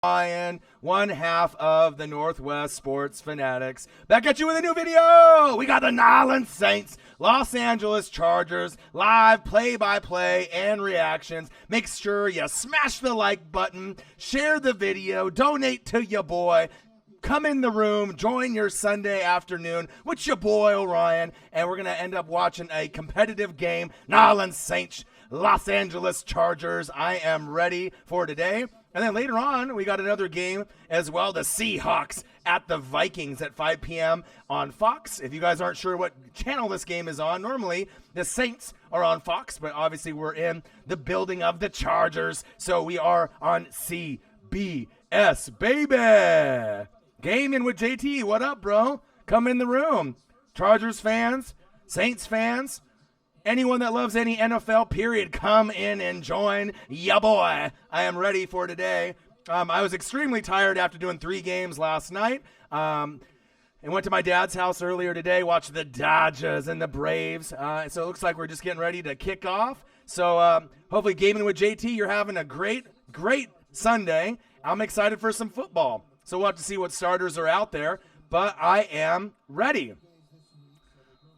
Ryan, one half of the Northwest Sports Fanatics. Back at you with a new video. We got the Nolens Saints, Los Angeles Chargers, live play-by-play and reactions. Make sure you smash the like button, share the video, donate to your boy. Come in the room, join your Sunday afternoon with your boy Orion, and we're going to end up watching a competitive game. Nolens Saints, Los Angeles Chargers. I am ready for today. And then later on, we got another game as well, the Seahawks at the Vikings at 5 p.m. on Fox. If you guys aren't sure what channel this game is on, normally the Saints are on Fox, but obviously we're in the building of the Chargers, so we are on CBS, baby. Gaming with JT, what up, bro? Come in the room. Chargers fans, Saints fans, anyone that loves any NFL, period, come in and join ya boy. I am ready for today. I was extremely tired after doing 3 games last night. And went to my dad's house earlier today, watched the Dodgers and the Braves. So it looks like we're just getting ready to kick off. So hopefully Gaming with JT, you're having a great Sunday. I'm excited for some football. So we'll have to see what starters are out there. But I am ready.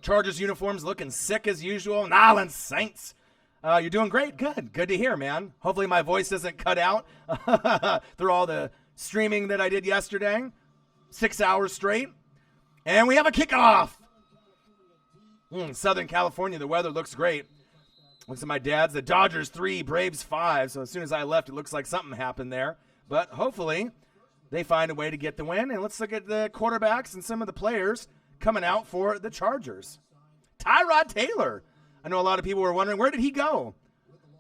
Chargers uniforms looking sick as usual. Nolens Saints. You're doing great. Good to hear, man. Hopefully my voice doesn't cut out through all the streaming that I did yesterday. 6 hours straight. And we have a kickoff. Southern California, the weather looks great. Looks at my dad's. The Dodgers 3, Braves 5. So as soon as I left, it looks like something happened there. But hopefully they find a way to get the win. And let's look at the quarterbacks and some of the players coming out for the Chargers. Tyrod Taylor. I know a lot of people were wondering, where did he go?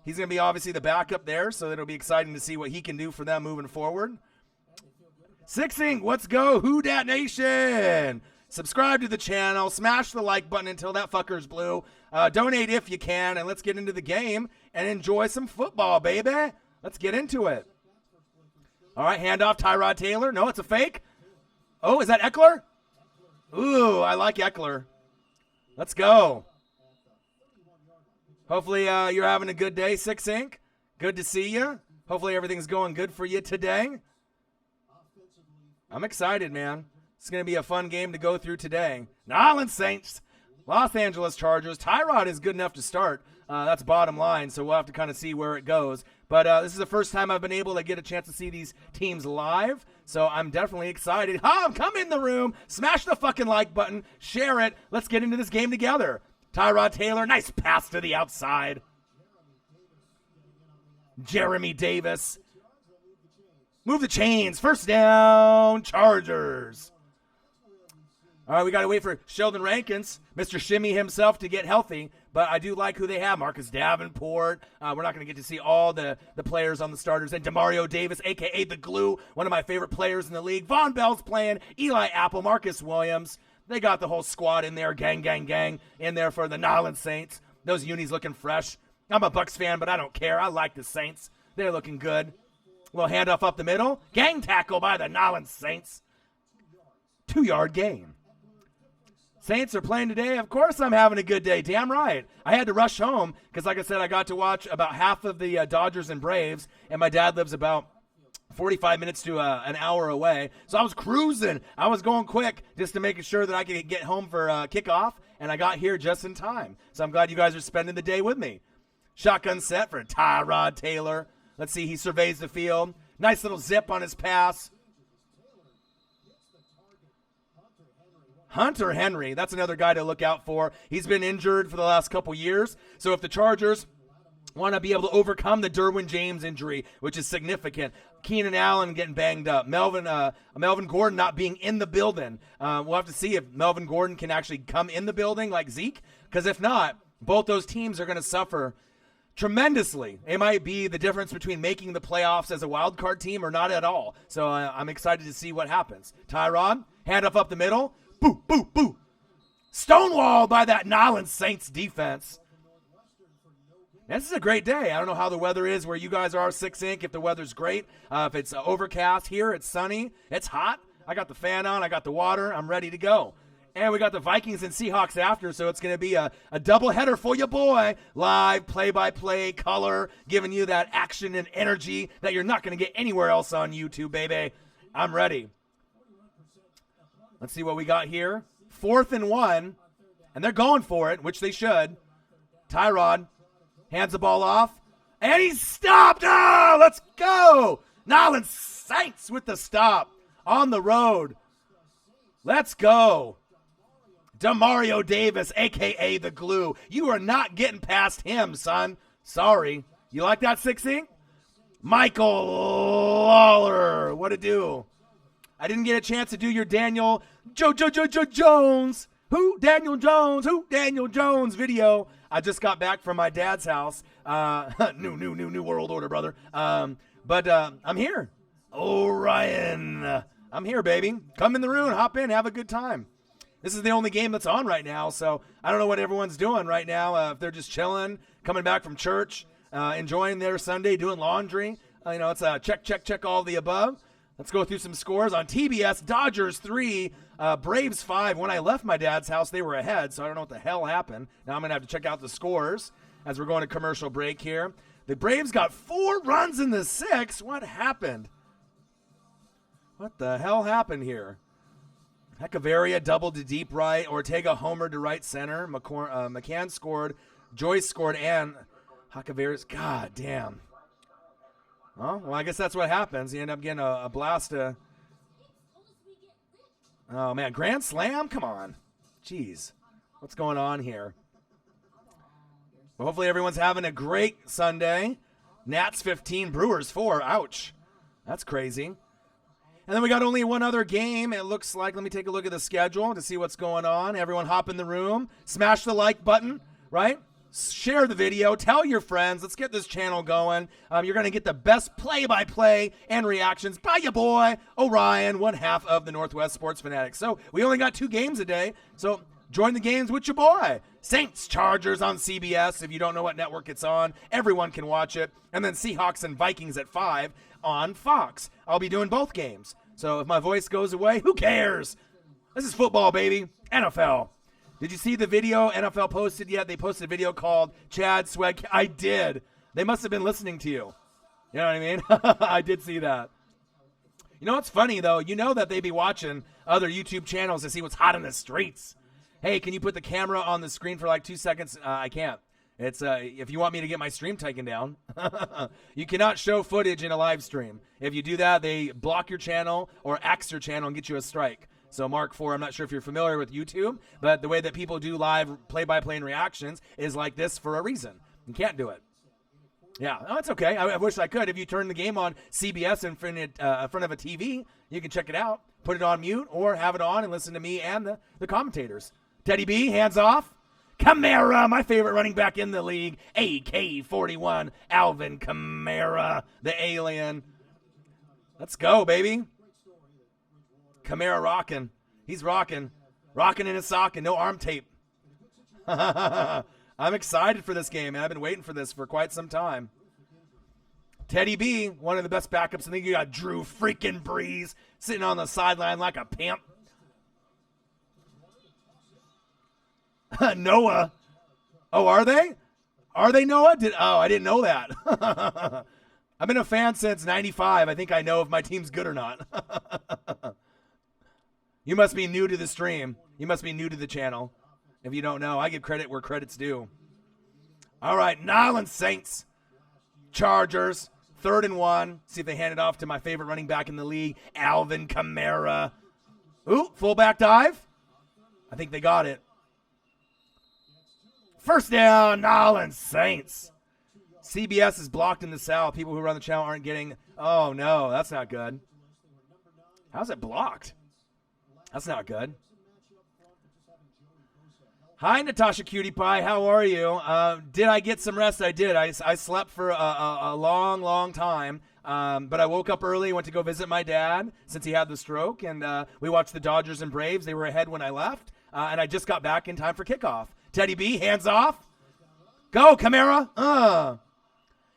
He's going to be obviously the backup there, so it'll be exciting to see what he can do for them moving forward. Six Inc, let's go. Who Dat Nation? Subscribe to the channel. Smash the like button until that fucker's blue. Donate if you can, and let's get into the game and enjoy some football, baby. Let's get into it. All right, handoff Tyrod Taylor. No, it's a fake. Oh, is that Eckler? Ooh, I like Eckler. Let's go. Hopefully you're having a good day, Six Inc. Good to see you. Hopefully everything's going good for you today. I'm excited, man. It's going to be a fun game to go through today. Nolens Saints, Los Angeles Chargers. Tyrod is good enough to start. That's bottom line, so we'll have to kind of see where it goes. But this is the first time I've been able to get a chance to see these teams live, so I'm definitely excited. Come in the room, smash the fucking like button, share it. Let's get into this game together. Tyrod Taylor, nice pass to the outside. Jeremy Davis. Move the chains. First down, Chargers. All right, we got to wait for Sheldon Rankins, Mr. Shimmy himself, to get healthy. But I do like who they have. Marcus Davenport. We're not going to get to see all the players on the starters. And Demario Davis, a.k.a. the Glue, one of my favorite players in the league. Von Bell's playing. Eli Apple, Marcus Williams. They got the whole squad in there. Gang in there for the Nolens Saints. Those unis looking fresh. I'm a Bucs fan, but I don't care. I like the Saints. They're looking good. Little handoff up the middle. Gang tackle by the Nolens Saints. 2-yard gain. Saints are playing today. Of course I'm having a good day. Damn right. I had to rush home because, like I said, I got to watch about half of the Dodgers and Braves, and my dad lives about 45 minutes to an hour away. So I was cruising. I was going quick just to make sure that I could get home for kickoff, and I got here just in time. So I'm glad you guys are spending the day with me. Shotgun set for Tyrod Taylor. Let's see, he surveys the field. Nice little zip on his pass. Hunter Henry, that's another guy to look out for. He's been injured for the last couple years. So if the Chargers want to be able to overcome the Derwin James injury, which is significant, Keenan Allen getting banged up, Melvin Gordon not being in the building. We'll have to see if Melvin Gordon can actually come in the building like Zeke, because if not, both those teams are going to suffer tremendously. It might be the difference between making the playoffs as a wild card team or not at all. So I'm excited to see what happens. Tyrod, handoff up the middle. Boo, boo, boo. Stonewalled by that Nolens Saints defense. This is a great day. I don't know how the weather is where you guys are, 6 Inc., if the weather's great. If it's overcast here, it's sunny, it's hot. I got the fan on, I got the water, I'm ready to go. And we got the Vikings and Seahawks after, so it's going to be a doubleheader for your boy. Live, play-by-play, color, giving you that action and energy that you're not going to get anywhere else on YouTube, baby. I'm ready. Let's see what we got here. 4th and 1, and they're going for it, which they should. Tyrod hands the ball off, and he's stopped. Oh, let's go. Nolans Saints with the stop on the road. Let's go. Demario Davis, a.k.a. the glue. You are not getting past him, son. Sorry. You like that, 6-ink? Michael Lawler. What to do? I didn't get a chance to do your Daniel Jones. Who? Daniel Jones. Who? Daniel Jones video. I just got back from my dad's house. New world order, brother. But I'm here. Orion. I'm here, baby. Come in the room, hop in, have a good time. This is the only game that's on right now, so I don't know what everyone's doing right now. If they're just chilling, coming back from church, enjoying their Sunday, doing laundry. It's a check, all the above. Let's go through some scores on TBS. Dodgers 3, Braves 5. When I left my dad's house, they were ahead, so I don't know what the hell happened. Now I'm going to have to check out the scores as we're going to commercial break here. The Braves got 4 runs in the 6th. What happened? What the hell happened here? Hechavarria doubled to deep right. Ortega homered to right center. McCann scored. Joyce scored, and Hechavarria's, god damn. Oh, well, I guess that's what happens. You end up getting a blast. Oh, man, grand slam? Come on. Jeez. What's going on here? Well, hopefully everyone's having a great Sunday. Nats 15, Brewers 4. Ouch. That's crazy. And then we got only one other game, it looks like. Let me take a look at the schedule to see what's going on. Everyone hop in the room. Smash the like button, right? Share the video. Tell your friends. Let's get this channel going. You're going to get the best play-by-play and reactions by your boy, Orion, one half of the Northwest Sports Fanatics. So we only got 2 games a day, so join the games with your boy. Saints, Chargers on CBS. If you don't know what network it's on, everyone can watch it. And then Seahawks and Vikings at 5 on Fox. I'll be doing both games. So if my voice goes away, who cares? This is football, baby. NFL. Did you see the video NFL posted yet? They posted a video called Chad Swag. I did. They must have been listening to you. You know what I mean? I did see that. You know what's funny, though? You know that they be watching other YouTube channels to see what's hot in the streets. Hey, can you put the camera on the screen for like 2 seconds? I can't. It's if you want me to get my stream taken down, you cannot show footage in a live stream. If you do that, they block your channel or axe your channel and get you a strike. So Mark 4, I'm not sure if you're familiar with YouTube, but the way that people do live play-by-play and reactions is like this for a reason. You can't do it. Yeah, no, it's okay. I wish I could. If you turn the game on CBS in front of a TV, you can check it out, put it on mute, or have it on and listen to me and the commentators. Teddy B, hands off. Kamara, my favorite running back in the league, AK-41, Alvin Kamara, the alien. Let's go, baby. Kamara rocking. He's rocking. Rocking in his sock and no arm tape. I'm excited for this game, man. I've been waiting for this for quite some time. Teddy B, one of the best backups. I think you got Drew freaking Brees sitting on the sideline like a pimp. Noah. Oh, are they? Are they Noah? I didn't know that. I've been a fan since 95. I think I know if my team's good or not. You must be new to the stream. You must be new to the channel. If you don't know, I give credit where credit's due. All right, Nolans Saints. Chargers, 3rd and 1. See if they hand it off to my favorite running back in the league, Alvin Kamara. Ooh, fullback dive. I think they got it. First down, Nolans Saints. CBS is blocked in the South. People who run the channel aren't getting. Oh, no, that's not good. How's it blocked? That's not good. Hi, Natasha Cutie Pie. How are you? Did I get some rest? I did. I slept for a long, long time. But I woke up early, went to go visit my dad since he had the stroke, and we watched the Dodgers and Braves. They were ahead when I left, and I just got back in time for kickoff. Teddy B, hands off. Go, Kamara.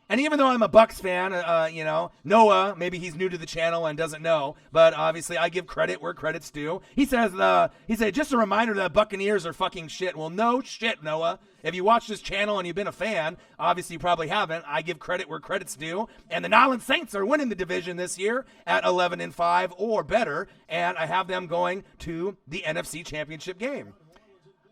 And even though I'm a Bucks fan, Noah, maybe he's new to the channel and doesn't know, but obviously I give credit where credit's due. He said, just a reminder that Buccaneers are fucking shit. Well, no shit, Noah. If you watch this channel and you've been a fan, obviously you probably haven't. I give credit where credit's due. And the New Orleans Saints are winning the division this year at 11-5 or better, and I have them going to the NFC Championship game.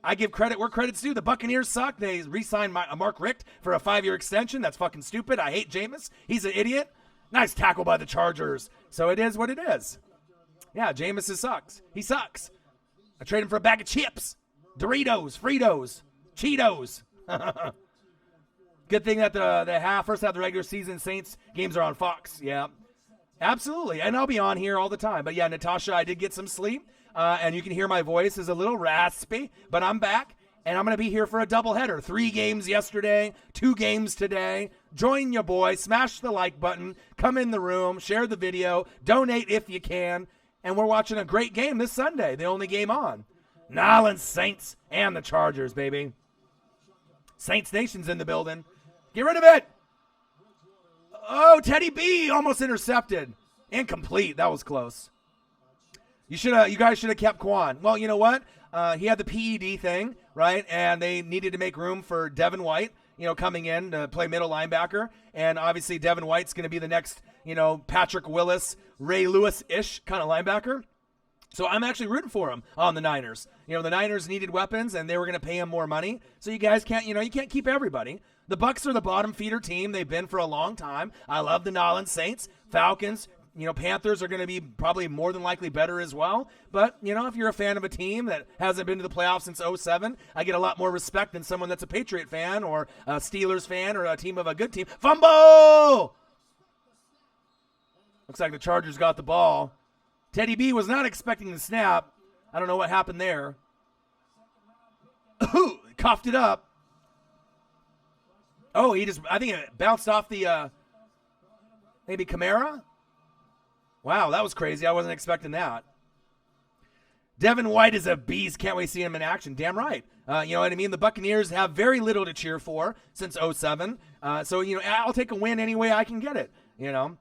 I give credit where credit's due. The Buccaneers suck. They re-signed Mark Richt for a 5-year extension. That's fucking stupid. I hate Jameis. He's an idiot. Nice tackle by the Chargers. So it is what it is. Yeah, Jameis sucks. He sucks. I trade him for a bag of chips. Doritos, Fritos, Cheetos. Good thing that the first half of the regular season Saints games are on Fox. Yeah, absolutely. And I'll be on here all the time. But yeah, Natasha, I did get some sleep. And you can hear my voice is a little raspy, but I'm back, and I'm going to be here for a doubleheader. 3 games yesterday, 2 games today. Join your boy, smash the like button, come in the room, share the video, donate if you can, and we're watching a great game this Sunday, the only game on. New Orleans Saints and the Chargers, baby. Saints Nation's in the building. Get rid of it. Oh, Teddy B almost intercepted. Incomplete. That was close. You guys should have kept Quan. Well, you know what? He had the PED thing, right? And they needed to make room for Devin White, coming in to play middle linebacker. And obviously Devin White's going to be the next, Patrick Willis, Ray Lewis-ish kind of linebacker. So I'm actually rooting for him on the Niners. The Niners needed weapons, and they were going to pay him more money. So you guys can't, you can't keep everybody. The Bucks are the bottom feeder team. They've been for a long time. I love the New Orleans Saints, Falcons. Panthers are going to be probably more than likely better as well. But, if you're a fan of a team that hasn't been to the playoffs since 2007, I get a lot more respect than someone that's a Patriot fan or a Steelers fan or a team of a good team. Fumble! Looks like the Chargers got the ball. Teddy B was not expecting the snap. I don't know what happened there. Coughed it up. Oh, I think it bounced off the, maybe Kamara? Wow, that was crazy. I wasn't expecting that. Devin White is a beast. Can't wait to see him in action. Damn right. You know what I mean? The Buccaneers have very little to cheer for since 2007. So, I'll take a win any way I can get it, A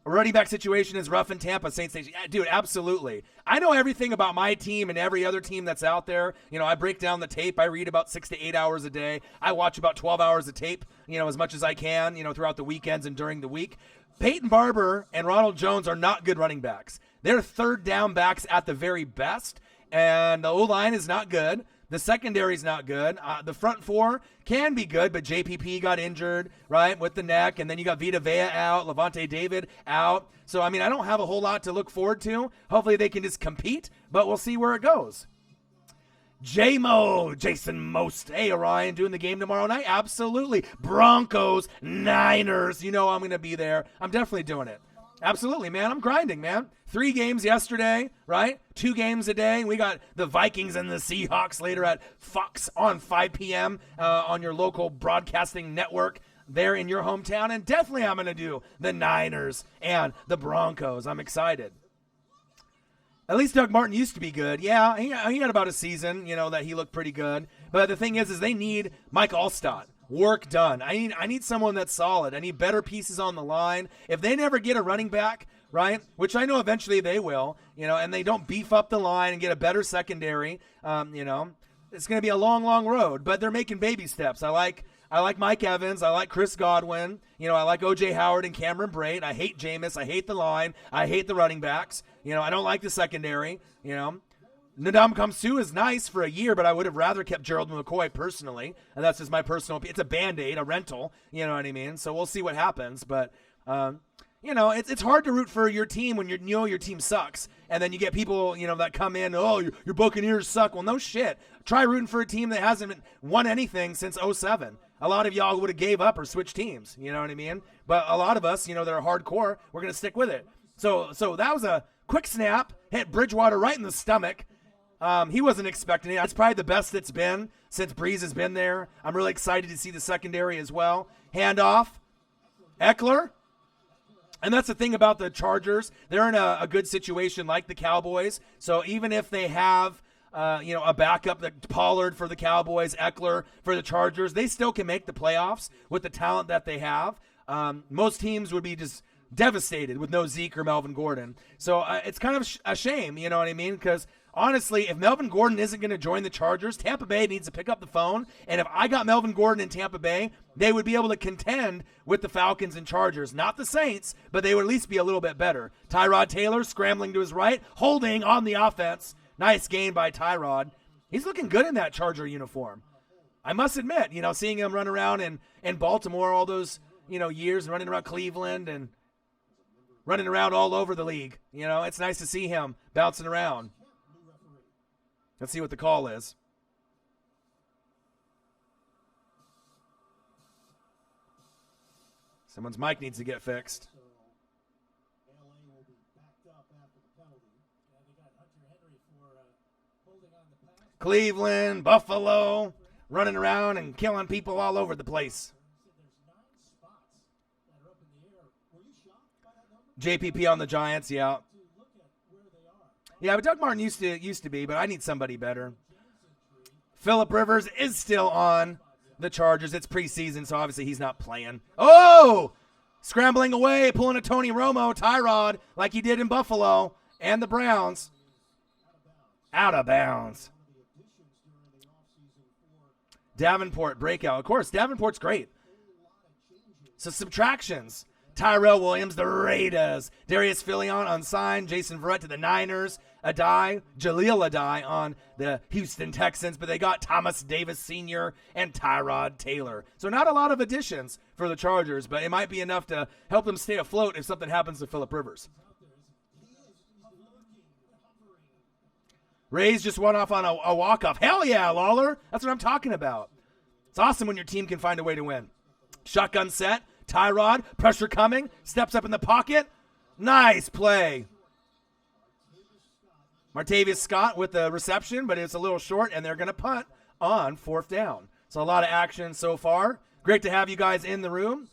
running back situation is rough in Tampa, Saints Nation. Yeah, dude, absolutely. I know everything about my team and every other team that's out there. I break down the tape. I read about 6 to 8 hours a day. I watch about 12 hours of tape, as much as I can, throughout the weekends and during the week. Peyton Barber and Ronald Jones are not good running backs. They're third down backs at the very best, and the O-line is not good. The secondary is not good. The front four can be good, but JPP got injured, right, with the neck, and then you got Vita Vea out, Levante David out. So, I don't have a whole lot to look forward to. Hopefully they can just compete, but we'll see where it goes. J-Mo, Jason Most. Hey, Orion, doing the game tomorrow night? Absolutely. Broncos, Niners. I'm going to be there. I'm definitely doing it. Absolutely, man. I'm grinding, man. 3 games yesterday, right? 2 games a day. We got the Vikings and the Seahawks later at Fox on 5 p.m. On your local broadcasting network there in your hometown. And definitely I'm going to do the Niners and the Broncos. I'm excited. At least Doug Martin used to be good. Yeah, he had about a season, that he looked pretty good. But the thing is they need Mike Allstott. Work done. I need someone that's solid. I need better pieces on the line. If they never get a running back, right, which I know eventually they will, and they don't beef up the line and get a better secondary, it's going to be a long, long road. But they're making baby steps. I like Mike Evans. I like Chris Godwin. I like O.J. Howard and Cameron Brate. I hate Jameis. I hate the line. I hate the running backs. I don't like the secondary. Ndamukong Kamsu is nice for a year, but I would have rather kept Gerald McCoy personally. And that's just my personal opinion. It's a Band-Aid, a rental. You know what I mean? So we'll see what happens. But, it's hard to root for your team when your team sucks. And then you get people, that come in, oh, your Buccaneers suck. Well, no shit. Try rooting for a team that hasn't won anything since 2007. A lot of y'all would have gave up or switched teams. You know what I mean? But a lot of us, that are hardcore, we're going to stick with it. So that was a quick snap, hit Bridgewater right in the stomach. He wasn't expecting it. That's probably the best it's been since Breeze has been there. I'm really excited to see the secondary as well. Handoff. Eckler. And that's the thing about the Chargers. They're in a good situation like the Cowboys. So even if they have a backup, that Pollard for the Cowboys, Eckler for the Chargers. They still can make the playoffs with the talent that they have. Most teams would be just devastated with no Zeke or Melvin Gordon. So it's kind of a shame, you know what I mean? Because honestly, if Melvin Gordon isn't going to join the Chargers, Tampa Bay needs to pick up the phone. And if I got Melvin Gordon in Tampa Bay, they would be able to contend with the Falcons and Chargers. Not the Saints, but they would at least be a little bit better. Tyrod Taylor scrambling to his right, holding on the offense. Nice gain by Tyrod. He's looking good in that Charger uniform. I must admit, seeing him run around in Baltimore all those, years, running around Cleveland and running around all over the league. It's nice to see him bouncing around. Let's see what the call is. Someone's mic needs to get fixed. Cleveland, Buffalo, running around and killing people all over the place. JPP on the Giants, yeah. Yeah, but Doug Martin used to be, but I need somebody better. Phillip Rivers is still on the Chargers. It's preseason, so obviously he's not playing. Oh! Scrambling away, pulling a Tony Romo, Tyrod, like he did in Buffalo and the Browns. Out of bounds. Davenport breakout. Of course, Davenport's great. So subtractions. Tyrell Williams, the Raiders. Darius Philion unsigned. Jason Verrett to the Niners. Jaleel Adai on the Houston Texans. But they got Thomas Davis Sr. and Tyrod Taylor. So not a lot of additions for the Chargers, but it might be enough to help them stay afloat if something happens to Phillip Rivers. Rays just went off on a walk-off. Hell yeah, Lawler. That's what I'm talking about. It's awesome when your team can find a way to win. Shotgun set. Tyrod, pressure coming. Steps up in the pocket. Nice play. Martavius Scott with the reception, but it's a little short, and they're going to punt on 4th down. So a lot of action so far. Great to have you guys in the room.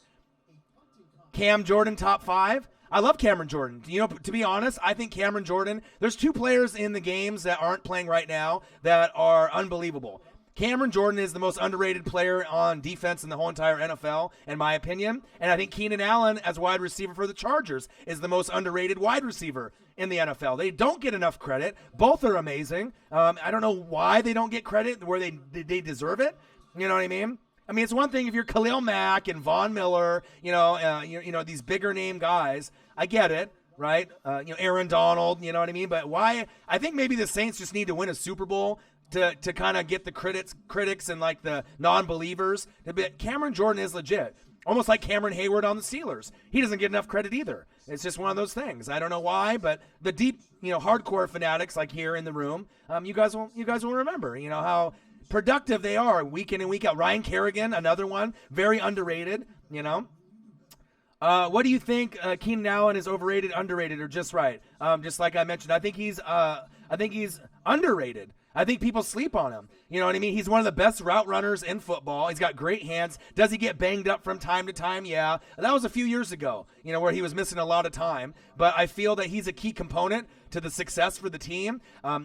Cam Jordan, top 5. I love Cameron Jordan. To be honest, I think Cameron Jordan, there's 2 players in the games that aren't playing right now that are unbelievable. Cameron Jordan is the most underrated player on defense in the whole entire NFL, in my opinion. And I think Keenan Allen, as wide receiver for the Chargers, is the most underrated wide receiver in the NFL. They don't get enough credit. Both are amazing. I don't know why they don't get credit where they deserve it. You know what I mean? I mean, it's one thing if you're Khalil Mack and Von Miller, these bigger name guys. I get it, right? Aaron Donald, you know what I mean? But why? I think maybe the Saints just need to win a Super Bowl to kind of get the critics and like the non-believers. But Cameron Jordan is legit. Almost like Cameron Hayward on the Steelers. He doesn't get enough credit either. It's just one of those things. I don't know why, but the deep, hardcore fanatics like here in the room, you guys will remember, how productive they are week in and week out. Ryan Kerrigan, another one, very underrated, What do you think Keenan Allen is overrated, underrated, or just right? Just like I mentioned, I think he's underrated. I think people sleep on him. You know what I mean? He's one of the best route runners in football. He's got great hands. Does he get banged up from time to time? Yeah. That was a few years ago, where he was missing a lot of time. But I feel that he's a key component to the success for the team.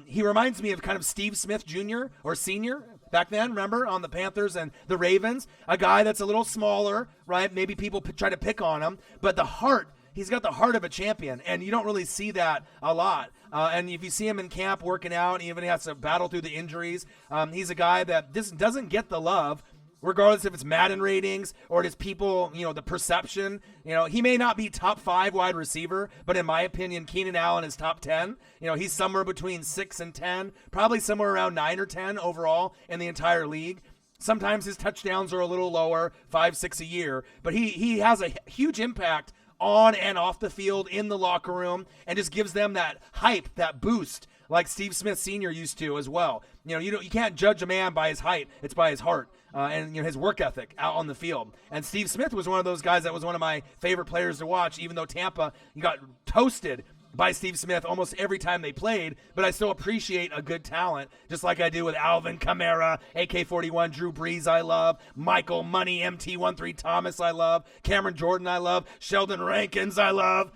He reminds me of kind of Steve Smith Jr. or Sr. back then, remember, on the Panthers and the Ravens. A guy that's a little smaller, right? Maybe people try to pick on him. But the heart, he's got the heart of a champion, and you don't really see that a lot. And if you see him in camp working out, even he has to battle through the injuries, he's a guy that doesn't get the love, regardless if it's Madden ratings or it is people, the perception. He may not be top 5 wide receiver, but in my opinion, Keenan Allen is top 10. He's somewhere between 6 and 10, probably somewhere around 9 or 10 overall in the entire league. Sometimes his touchdowns are a little lower, 5, 6 a year, but he has a huge impact on and off the field, in the locker room, and just gives them that hype, that boost, like Steve Smith Sr. used to as well. You can't judge a man by his height; it's by his heart and his work ethic out on the field. And Steve Smith was one of those guys that was one of my favorite players to watch. Even though Tampa got toasted by Steve Smith almost every time they played, but I still appreciate a good talent, just like I do with Alvin Kamara, AK-41, Drew Brees I love, Michael Money, MT-13 Thomas I love, Cameron Jordan I love, Sheldon Rankins I love,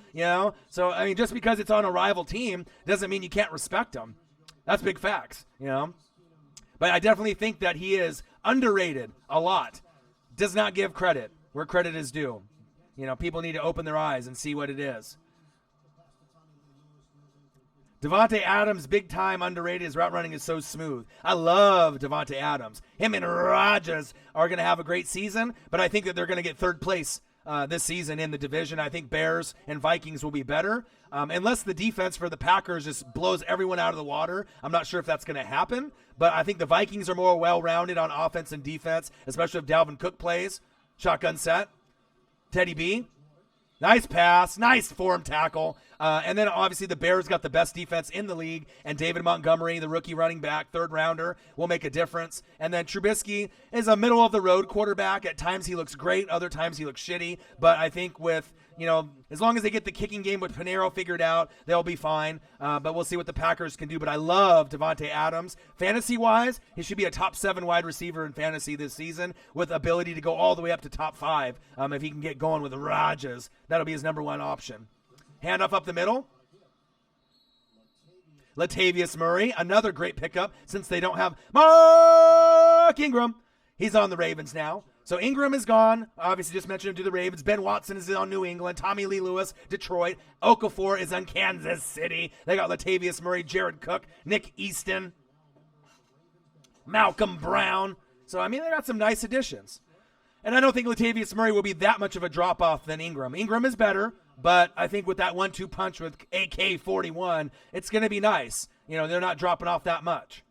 So, I mean, just because it's on a rival team doesn't mean you can't respect them. That's big facts, But I definitely think that he is underrated a lot. Does not give credit where credit is due. People need to open their eyes and see what it is. Devontae Adams, big time underrated. His route running is so smooth. I love Devontae Adams. Him and Rodgers are going to have a great season, but I think that they're going to get third place this season in the division. I think Bears and Vikings will be better. Unless the defense for the Packers just blows everyone out of the water, I'm not sure if that's going to happen. But I think the Vikings are more well-rounded on offense and defense, especially if Dalvin Cook plays. Shotgun set. Teddy B. Nice pass. Nice form tackle. And then obviously the Bears got the best defense in the league, and David Montgomery, the rookie running back, third rounder, will make a difference. And then Trubisky is a middle-of-the-road quarterback. At times he looks great. Other times he looks shitty. But I think with as long as they get the kicking game with Pinheiro figured out, they'll be fine. But we'll see what the Packers can do. But I love Devontae Adams. Fantasy-wise, he should be a top 7 wide receiver in fantasy this season with ability to go all the way up to top 5 if he can get going with Rodgers. That'll be his number 1 option. Handoff up the middle. Latavius Murray, another great pickup since they don't have Mark Ingram. He's on the Ravens now. So Ingram is gone. Obviously, just mentioned him to the Ravens. Ben Watson is on New England. Tommy Lee Lewis, Detroit. Okafor is on Kansas City. They got Latavius Murray, Jared Cook, Nick Easton, Malcolm Brown. So, they got some nice additions. And I don't think Latavius Murray will be that much of a drop-off than Ingram. Ingram is better, but I think with that 1-2 punch with AK-41, it's going to be nice. They're not dropping off that much.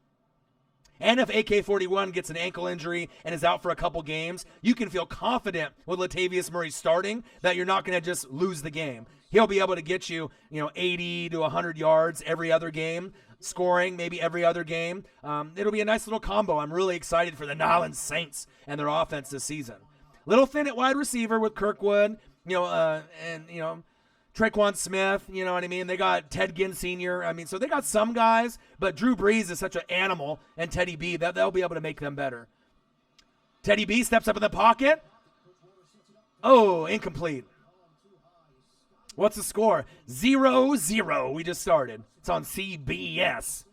And if AK-41 gets an ankle injury and is out for a couple games, you can feel confident with Latavius Murray starting that you're not going to just lose the game. He'll be able to get you, 80 to 100 yards every other game, scoring maybe every other game. It'll be a nice little combo. I'm really excited for the New Orleans Saints and their offense this season. Little thin at wide receiver with Kirkwood, Traquan Smith, you know what I mean? They got Ted Ginn Sr. So they got some guys, but Drew Brees is such an animal, and Teddy B, that they'll be able to make them better. Teddy B steps up in the pocket. Oh, incomplete. What's the score? 0-0. We just started. It's on CBS.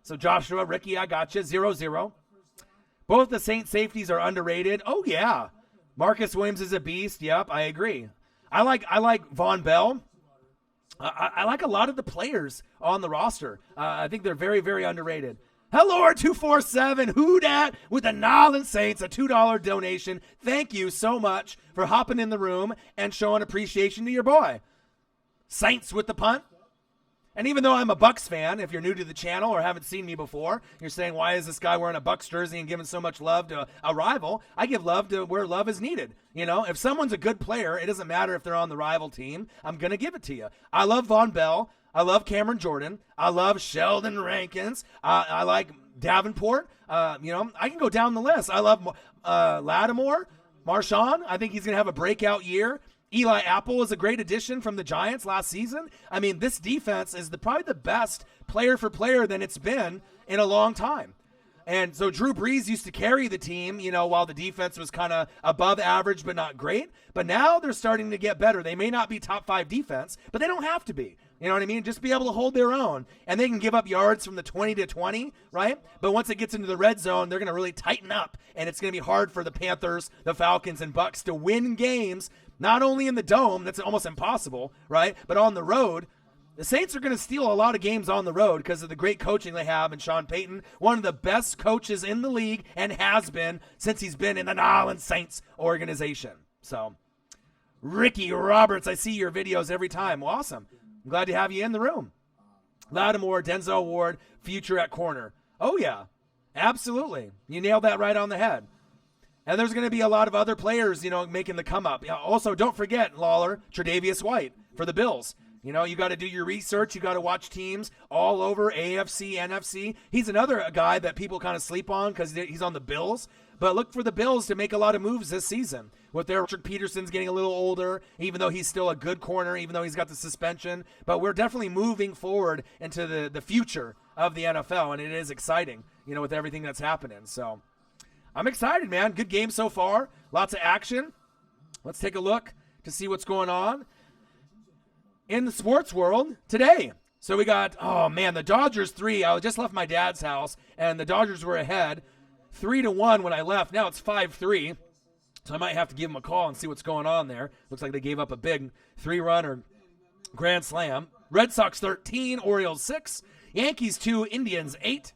So Joshua, Ricky, I got you. 0-0. Both the Saints safeties are underrated. Oh, yeah. Marcus Williams is a beast. Yep, I agree. I like Von Bell. I like a lot of the players on the roster. I think they're very, very underrated. Hello, 247 Who Dat with the New Orleans Saints, a $2 donation. Thank you so much for hopping in the room and showing appreciation to your boy. Saints with the punt. And even though I'm a Bucks fan, if you're new to the channel or haven't seen me before, you're saying, why is this guy wearing a Bucks jersey and giving so much love to a rival? I give love to where love is needed. If someone's a good player, it doesn't matter if they're on the rival team. I'm going to give it to you. I love Von Bell. I love Cameron Jordan. I love Sheldon Rankins. I like Davenport. I can go down the list. I love Lattimore, Marshawn. I think he's going to have a breakout year. Eli Apple was a great addition from the Giants last season. This defense is probably the best player for player than it's been in a long time. And so Drew Brees used to carry the team, while the defense was kind of above average but not great. But now they're starting to get better. They may not be top 5 defense, but they don't have to be. You know what I mean? Just be able to hold their own. And they can give up yards from the 20 to 20, right? But once it gets into the red zone, they're going to really tighten up. And it's going to be hard for the Panthers, the Falcons, and Bucks to win games, not only in the dome, that's almost impossible, right? But on the road. The Saints are going to steal a lot of games on the road because of the great coaching they have in Sean Payton, one of the best coaches in the league and has been since he's been in the New Orleans Saints organization. So, Ricky Roberts, I see your videos every time. Well, awesome. I'm glad to have you in the room. Lattimore, Denzel Ward, future at corner. Oh, yeah, absolutely. You nailed that right on the head. And there's going to be a lot of other players, making the come up. Also, don't forget, Lawler, Tre'Davious White for the Bills. You got to do your research. You got to watch teams all over AFC, NFC. He's another guy that people kind of sleep on because he's on the Bills. But look for the Bills to make a lot of moves this season. With their Richard Peterson's getting a little older, even though he's still a good corner, even though he's got the suspension. But we're definitely moving forward into the future of the NFL, and it is exciting, with everything that's happening. So I'm excited, man. Good game so far. Lots of action. Let's take a look to see what's going on in the sports world today. So we got, oh man, the Dodgers 3. I just left my dad's house, and the Dodgers were ahead 3-1 when I left. Now it's 5-3. So I might have to give them a call and see what's going on there. Looks like they gave up a big 3-run or grand slam. Red Sox 13, Orioles 6, Yankees 2, Indians 8,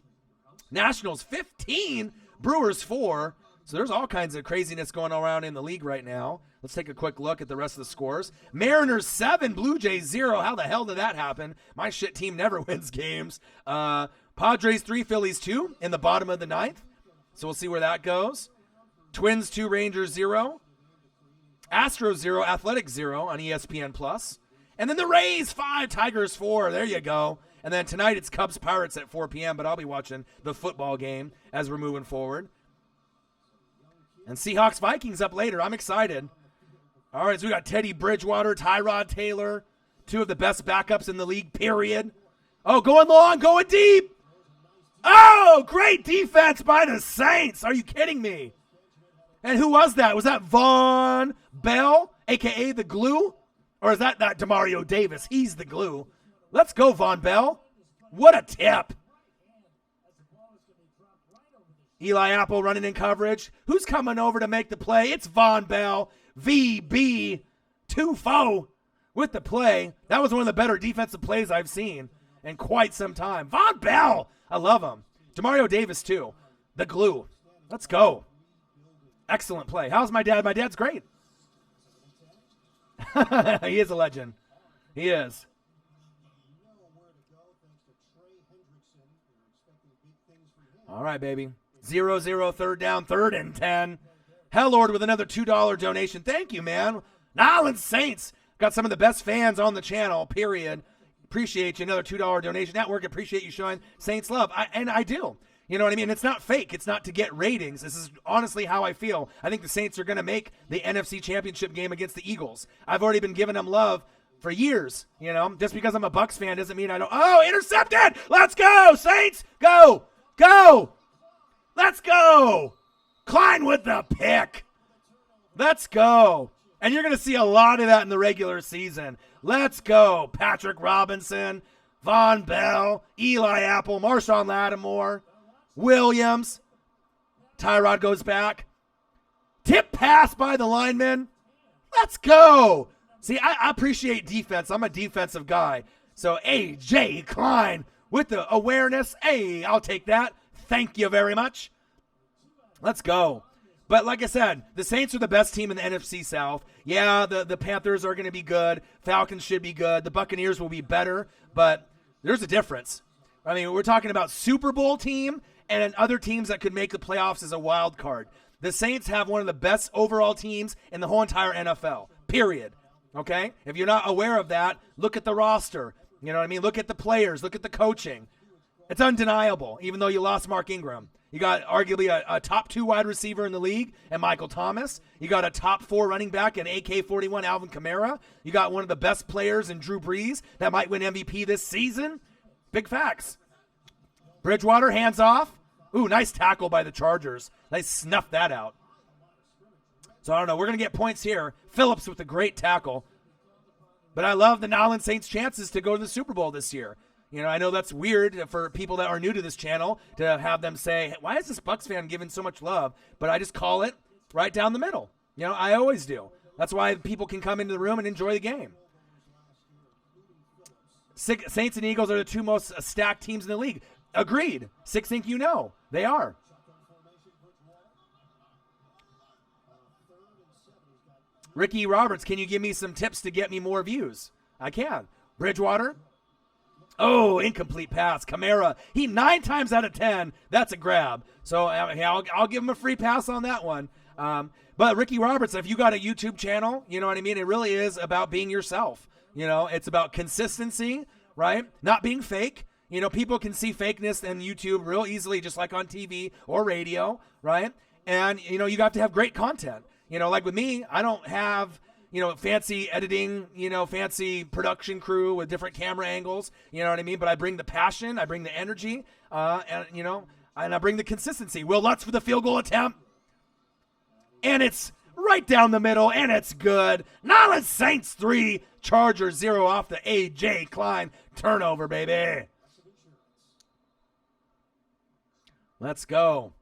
Nationals 15, Brewers 4. So there's all kinds of craziness going around in the league right now. Let's take a quick look at the rest of the scores. Mariners 7, Blue Jays 0. How the hell did that happen? My shit team never wins games. Padres 3, Phillies 2 in the bottom of the ninth. So we'll see where that goes. Twins 2, Rangers 0. Astros 0, Athletics 0 on ESPN+. And then the Rays 5, Tigers 4. There you go. And then tonight it's Cubs Pirates at 4 p.m., but I'll be watching the football game as we're moving forward. And Seahawks Vikings up later. I'm excited. All right, so we got Teddy Bridgewater, Tyrod Taylor, 2 of the best backups in the league, period. Oh, going long, going deep. Oh, great defense by the Saints. Are you kidding me? And who was that? Was that Von Bell, a.k.a. the glue? Or is that DeMario Davis? He's the glue. Let's go, Von Bell. What a tip. Eli Apple running in coverage. Who's coming over to make the play? It's Von Bell. VB 2-4 with the play. That was one of the better defensive plays I've seen in quite some time. Von Bell. I love him. DeMario Davis, too. The glue. Let's go. Excellent play. How's my dad? My dad's great. He is a legend. He is. All right, baby. 0-0, third down, 3rd and 10. Hellord with another $2 donation. Thank you, man. Nolans Saints. Got some of the best fans on the channel, period. Appreciate you. Another $2 donation. Network, appreciate you showing Saints love. I do. You know what I mean? It's not fake. It's not to get ratings. This is honestly how I feel. I think the Saints are going to make the NFC Championship game against the Eagles. I've already been giving them love for years. You know, just because I'm a Bucs fan doesn't mean I don't. Oh, intercepted. Let's go, Saints. Go. Go. Let's go. Klein with the pick. Let's go. And you're going to see a lot of that in the regular season. Let's go. Patrick Robinson, Von Bell, Eli Apple, Marshawn Lattimore, Williams. Tyrod goes back. Tip pass by the lineman. Let's go. See, I appreciate defense. I'm a defensive guy. So, A.J. Klein with the awareness. Hey, I'll take that. Thank you very much. Let's go. But like I said, the Saints are the best team in the NFC South. Yeah, the Panthers are going to be good. Falcons should be good. The Buccaneers will be better, but there's a difference. I mean, we're talking about Super Bowl team and other teams that could make the playoffs as a wild card. The Saints have one of the best overall teams in the whole entire NFL, period. Okay? If you're not aware of that, look at the roster. You know what I mean? Look at the players. Look at the coaching. It's undeniable, even though you lost Mark Ingram. You got arguably a top 2 wide receiver in the league and Michael Thomas. You got a top 4 running back in AK-41 Alvin Kamara. You got one of the best players in Drew Brees that might win MVP this season. Big facts. Bridgewater, hands off. Ooh, nice tackle by the Chargers. They snuffed that out. So I don't know. We're going to get points here. Phillips with a great tackle. But I love the Nolans Saints' chances to go to the Super Bowl this year. You know, I know that's weird for people that are new to this channel to have them say, why is this Bucs fan giving so much love? But I just call it right down the middle. You know, I always do. That's why people can come into the room and enjoy the game. Saints and Eagles are the 2 most stacked teams in the league. Agreed. 6 think you know. They are. Ricky Roberts, can you give me some tips to get me more views? I can. Bridgewater. Oh, incomplete pass. Kamara, he 9 times out of 10, that's a grab. So I'll give him a free pass on that one. But Ricky Roberts, if you got a YouTube channel, you know what I mean? It really is about being yourself. You know, it's about consistency, right? Not being fake. You know, people can see fakeness in YouTube real easily, just like on TV or radio, right? And, you know, you got to have great content. You know, like with me, I don't have, you know, fancy editing, you know, fancy production crew with different camera angles, you know what I mean? But I bring the passion, I bring the energy, and, you know, and I bring the consistency. Will Lutz for the field goal attempt. And it's right down the middle, and it's good. Nolens Saints 3, Chargers 0 off the A.J. Klein turnover, baby. Let's go.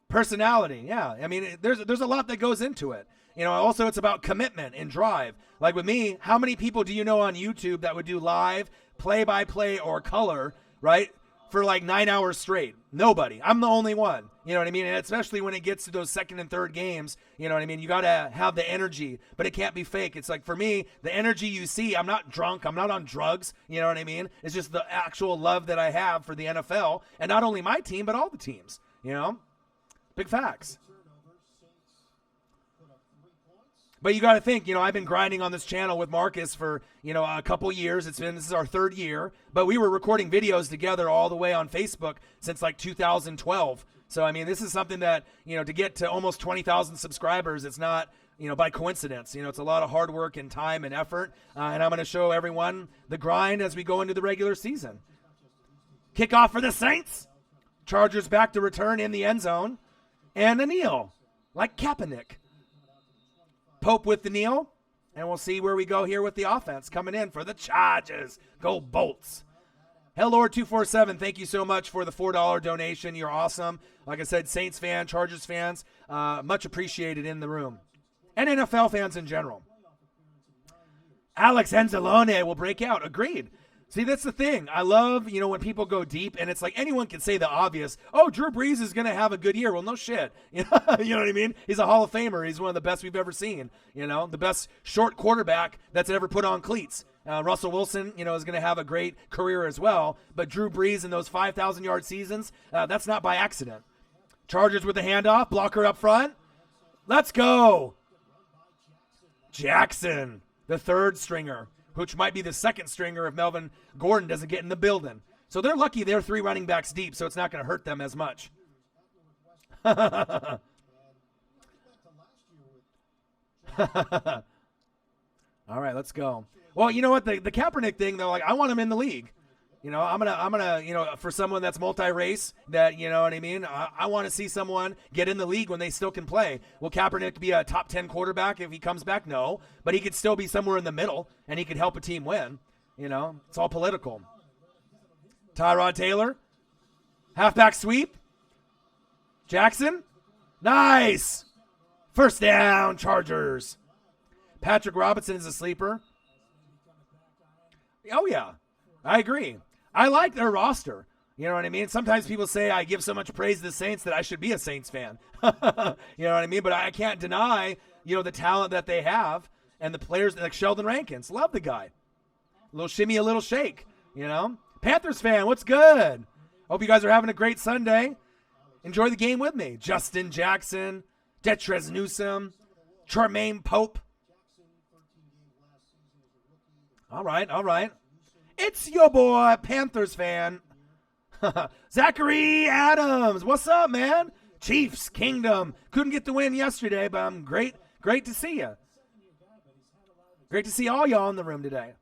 Personality, yeah. I mean, there's a lot that goes into it. You know, also it's about commitment and drive. Like with me, how many people do you know on YouTube that would do live, play-by-play, or color, right, for like 9 hours straight? Nobody. I'm the only one. You know what I mean? And especially when it gets to those second and third games, you know what I mean? You got to have the energy, but it can't be fake. It's like, for me, the energy you see, I'm not drunk. I'm not on drugs. You know what I mean? It's just the actual love that I have for the NFL, and not only my team, but all the teams, you know? Big facts. But you got to think, you know, I've been grinding on this channel with Marcus for, you know, a couple years. This is our third year, but we were recording videos together all the way on Facebook since like 2012. So, I mean, this is something that, you know, to get to almost 20,000 subscribers, it's not, you know, by coincidence. You know, it's a lot of hard work and time and effort. And I'm going to show everyone the grind as we go into the regular season. Kickoff for the Saints. Chargers back to return in the end zone. And a kneel, like Kaepernick. Pope with the kneel, and we'll see where we go here with the offense coming in for the Chargers. Go Bolts. Hell Lord 247, thank you so much for the $4 donation. You're awesome. Like I said, Saints fan, Chargers fans, much appreciated in the room. And NFL fans in general. Alex Enzalone will break out. Agreed. See, that's the thing. I love, you know, when people go deep, and it's like anyone can say the obvious. Oh, Drew Brees is going to have a good year. Well, no shit. You know what I mean? He's a Hall of Famer. He's one of the best we've ever seen. You know, the best short quarterback that's ever put on cleats. Russell Wilson, you know, is going to have a great career as well. But Drew Brees in those 5,000-yard seasons, that's not by accident. Chargers with the handoff. Blocker up front. Let's go. Jackson, the third stringer, which might be the second stringer if Melvin Gordon doesn't get in the building. So they're lucky they're three running backs deep, so it's not going to hurt them as much. All right, let's go. Well, you know what? The Kaepernick thing, though, like, I want him in the league. You know, I'm gonna, you know, for someone that's multi-race, that, you know what I mean? I want to see someone get in the league when they still can play. Will Kaepernick be a top 10 quarterback if he comes back? No, but he could still be somewhere in the middle, and he could help a team win. You know, it's all political. Tyrod Taylor, halfback sweep. Jackson, nice. First down, Chargers. Patrick Robinson is a sleeper. Oh, yeah, I agree. I like their roster. You know what I mean? Sometimes people say I give so much praise to the Saints that I should be a Saints fan. You know what I mean? But I can't deny, you know, the talent that they have and the players like Sheldon Rankins. Love the guy. A little shimmy, a little shake, you know? Panthers fan, what's good? Hope you guys are having a great Sunday. Enjoy the game with me. Justin Jackson, Detrez Newsome, Tremaine Pope. All right, all right. It's your boy, Panthers fan. Zachary Adams. What's up, man? Chiefs, Kingdom. Couldn't get the win yesterday, but I'm great to see you. Great to see all y'all in the room today.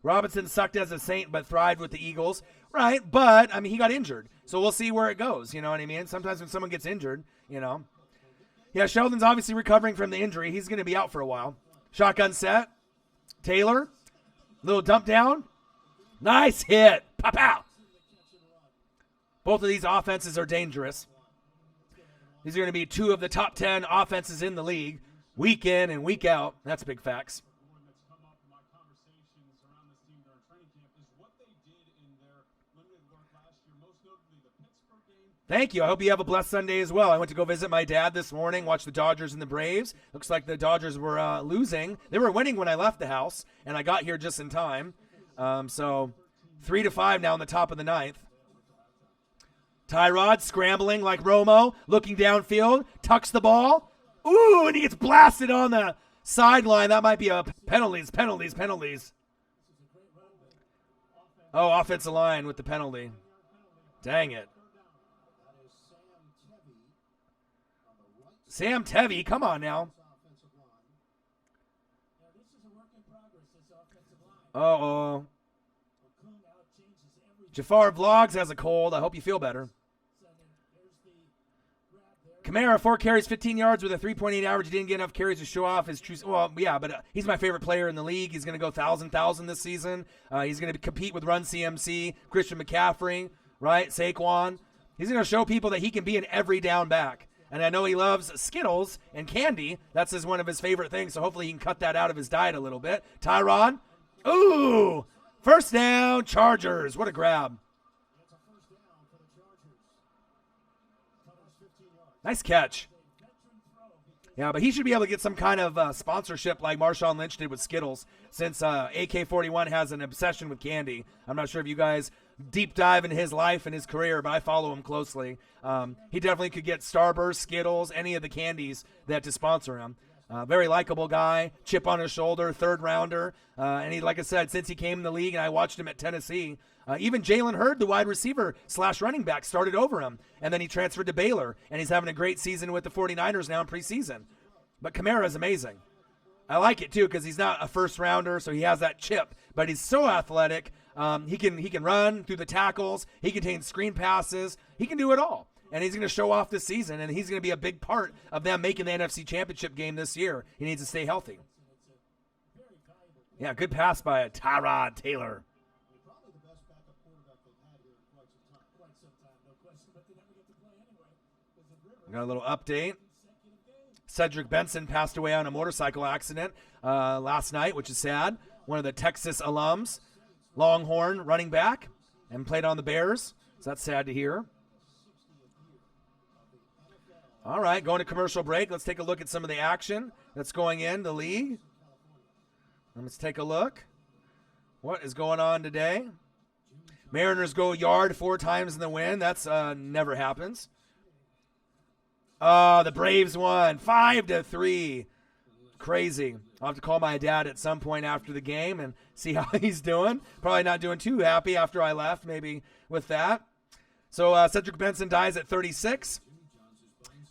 Robinson sucked as a Saint, but thrived with the Eagles. Right, but, I mean, he got injured. So we'll see where it goes, you know what I mean? Sometimes when someone gets injured, you know. Yeah, Sheldon's obviously recovering from the injury. He's going to be out for a while. Shotgun set. Taylor. Little dump down. Nice hit. Pow-pow. Both of these offenses are dangerous. These are going to be two of the top 10 offenses in the league, week in and week out. That's big facts. Thank you. I hope you have a blessed Sunday as well. I went to go visit my dad this morning, watch the Dodgers and the Braves. Looks like the Dodgers were losing. They were winning when I left the house, and I got here just in time. So 3-5 now in the top of the ninth. Tyrod scrambling like Romo, looking downfield, tucks the ball. Ooh, and he gets blasted on the sideline. That might be a penalties. Oh, offensive line with the penalty. Dang it. Sam Tevy, come on now. Uh-oh. Jafar Vlogs has a cold. I hope you feel better. Kamara, 4 carries, 15 yards with a 3.8 average. He didn't get enough carries to show off his true. Well, yeah, but he's my favorite player in the league. He's going to go 1,000 this season. He's going to compete with Run CMC, Christian McCaffrey, right? Saquon. He's going to show people that he can be an every down back. And I know he loves Skittles and candy. That's one of his favorite things, so hopefully he can cut that out of his diet a little bit. Tyrod. Ooh! First down, Chargers. What a grab. Nice catch. Yeah, but he should be able to get some kind of sponsorship like Marshawn Lynch did with Skittles, since AK-41 has an obsession with candy. I'm not sure if you guys deep dive into his life and his career, but I follow him closely. He definitely could get Starburst, Skittles, any of the candies that to sponsor him. Very likable guy, chip on his shoulder, third rounder. And he, like I said, since he came in the league and I watched him at Tennessee, even Jalen Hurd, the wide receiver / running back, started over him. And then he transferred to Baylor, and he's having a great season with the 49ers now in preseason. But Kamara is amazing. I like it, too, because he's not a first rounder, so he has that chip. But he's so athletic. He can run through the tackles. He can take screen passes. He can do it all. And he's going to show off this season, and he's going to be a big part of them making the NFC Championship game this year. He needs to stay healthy. Yeah, good pass by Tyrod Taylor. We got a little update. Cedric Benson passed away on a motorcycle accident last night, which is sad. One of the Texas alums, Longhorn running back, and played on the Bears. So that's sad to hear. All right, going to commercial break. Let's take a look at some of the action that's going in the league. Let's take a look. What is going on today? Mariners go yard 4 times in the win. That's never happens. The Braves won 5-3. Crazy. I'll have to call my dad at some point after the game and see how he's doing. Probably not doing too happy after I left, maybe with that. So Cedric Benson dies at 36.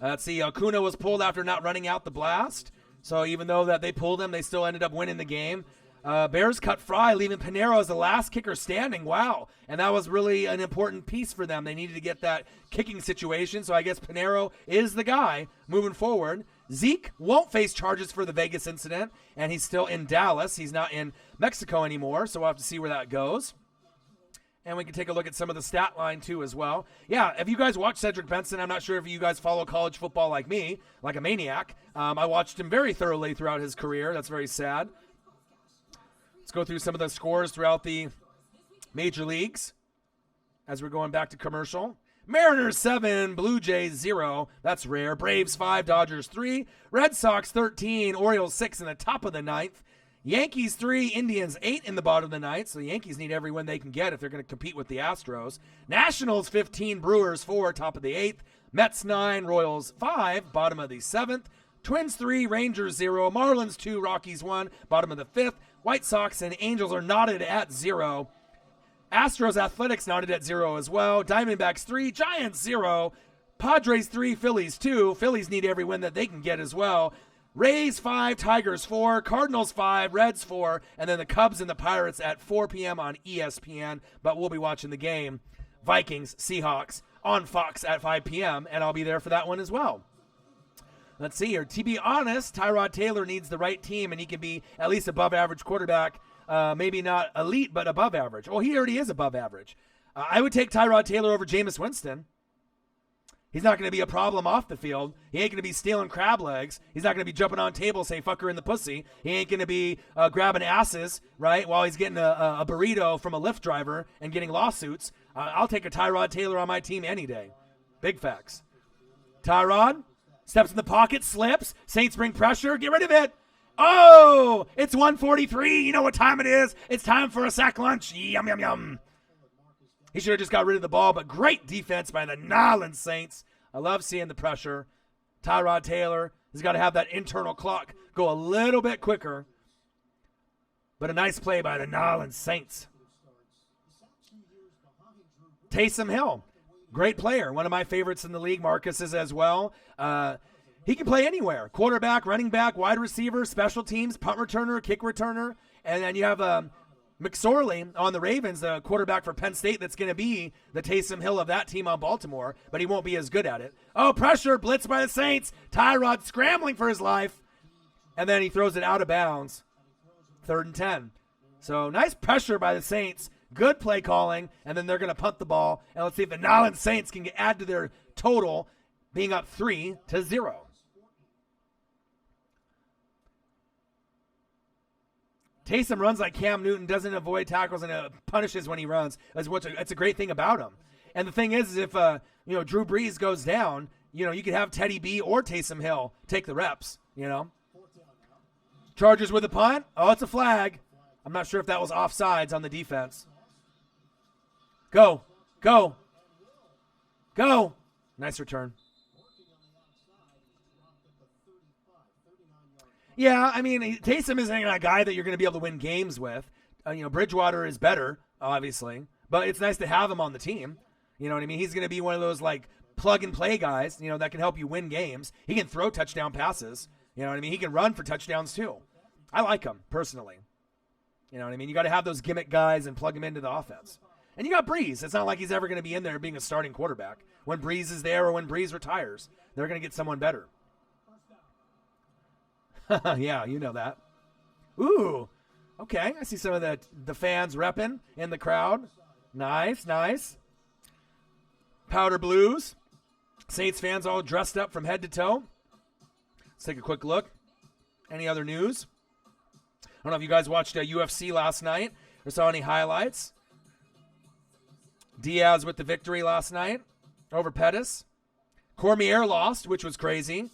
Let's see, Acuna was pulled after not running out the blast. So even though that they pulled him, they still ended up winning the game. Bears cut Fry, leaving Pinero as the last kicker standing. Wow. And that was really an important piece for them. They needed to get that kicking situation. So I guess Pinero is the guy moving forward. Zeke won't face charges for the Vegas incident, and he's still in Dallas. He's not in Mexico anymore, so we'll have to see where that goes. And we can take a look at some of the stat line, too, as well. Yeah, if you guys watch Cedric Benson, I'm not sure if you guys follow college football like me, like a maniac. I watched him very thoroughly throughout his career. That's very sad. Let's go through some of the scores throughout the major leagues as we're going back to commercial. Mariners 7, Blue Jays 0. That's rare. Braves 5, Dodgers 3. Red Sox 13, Orioles 6 in the top of the ninth. Yankees 3, Indians 8 in the bottom of the ninth. So the Yankees need every win they can get if they're going to compete with the Astros. Nationals 15, Brewers 4, top of the 8th. Mets 9, Royals 5, bottom of the 7th. Twins 3, Rangers 0. Marlins 2, Rockies 1, bottom of the 5th. White Sox and Angels are knotted at 0. Astros Athletics knotted at 0 as well. Diamondbacks 3, Giants 0. Padres 3, Phillies 2. Phillies need every win that they can get as well. Rays 5, Tigers 4, Cardinals 5, Reds 4, and then the Cubs and the Pirates at 4 p.m. on ESPN, but we'll be watching the game. Vikings, Seahawks on Fox at 5 p.m., and I'll be there for that one as well. Let's see here. To be honest, Tyrod Taylor needs the right team, and he can be at least above average quarterback, maybe not elite, but above average. Well, he already is above average. I would take Tyrod Taylor over Jameis Winston. He's not going to be a problem off the field. He ain't going to be stealing crab legs. He's not going to be jumping on tables, say, fuck her in the pussy. He ain't going to be grabbing asses, right, while he's getting a burrito from a Lyft driver and getting lawsuits. I'll take a Tyrod Taylor on my team any day. Big facts. Tyrod steps in the pocket, slips. Saints bring pressure. Get rid of it. Oh, it's 1:43. You know what time it is. It's time for a sack lunch. Yum, yum, yum. He should have just got rid of the ball, but great defense by the Nolans Saints. I love seeing the pressure. Tyrod Taylor has got to have that internal clock go a little bit quicker. But a nice play by the Nolans Saints. Taysom Hill, great player. One of my favorites in the league. Marcus is as well. He can play anywhere. Quarterback, running back, wide receiver, special teams, punt returner, kick returner. And then you have McSorley on the Ravens, the quarterback for Penn State, that's going to be the Taysom Hill of that team on Baltimore, but he won't be as good at it. Oh, pressure, blitz by the Saints. Tyrod scrambling for his life, and then he throws it out of bounds. 3rd and 10. So nice pressure by the Saints. Good play calling, and then they're going to punt the ball. And let's see if the Nolens Saints can add to their total, being up 3-0. Taysom runs like Cam Newton, doesn't avoid tackles, and punishes when he runs. That's a great thing about him. And the thing is if Drew Brees goes down, you could have Teddy B or Taysom Hill take the reps. Chargers with a punt. Oh, it's a flag. I'm not sure if that was offsides on the defense. Go. Nice return. Yeah, I mean, Taysom isn't a guy that you're going to be able to win games with. Bridgewater is better, obviously, but it's nice to have him on the team. You know what I mean? He's going to be one of those like plug-and-play guys, that can help you win games. He can throw touchdown passes. You know what I mean? He can run for touchdowns too. I like him personally. You know what I mean? You got to have those gimmick guys and plug them into the offense. And you got Breeze. It's not like he's ever going to be in there being a starting quarterback. When Breeze is there or when Breeze retires, they're going to get someone better. Yeah, you know that. Ooh, okay. I see some of the fans repping in the crowd. Nice. Powder blues. Saints fans all dressed up from head to toe. Let's take a quick look. Any other news? I don't know if you guys watched UFC last night or saw any highlights. Diaz with the victory last night over Pettis. Cormier lost, which was crazy.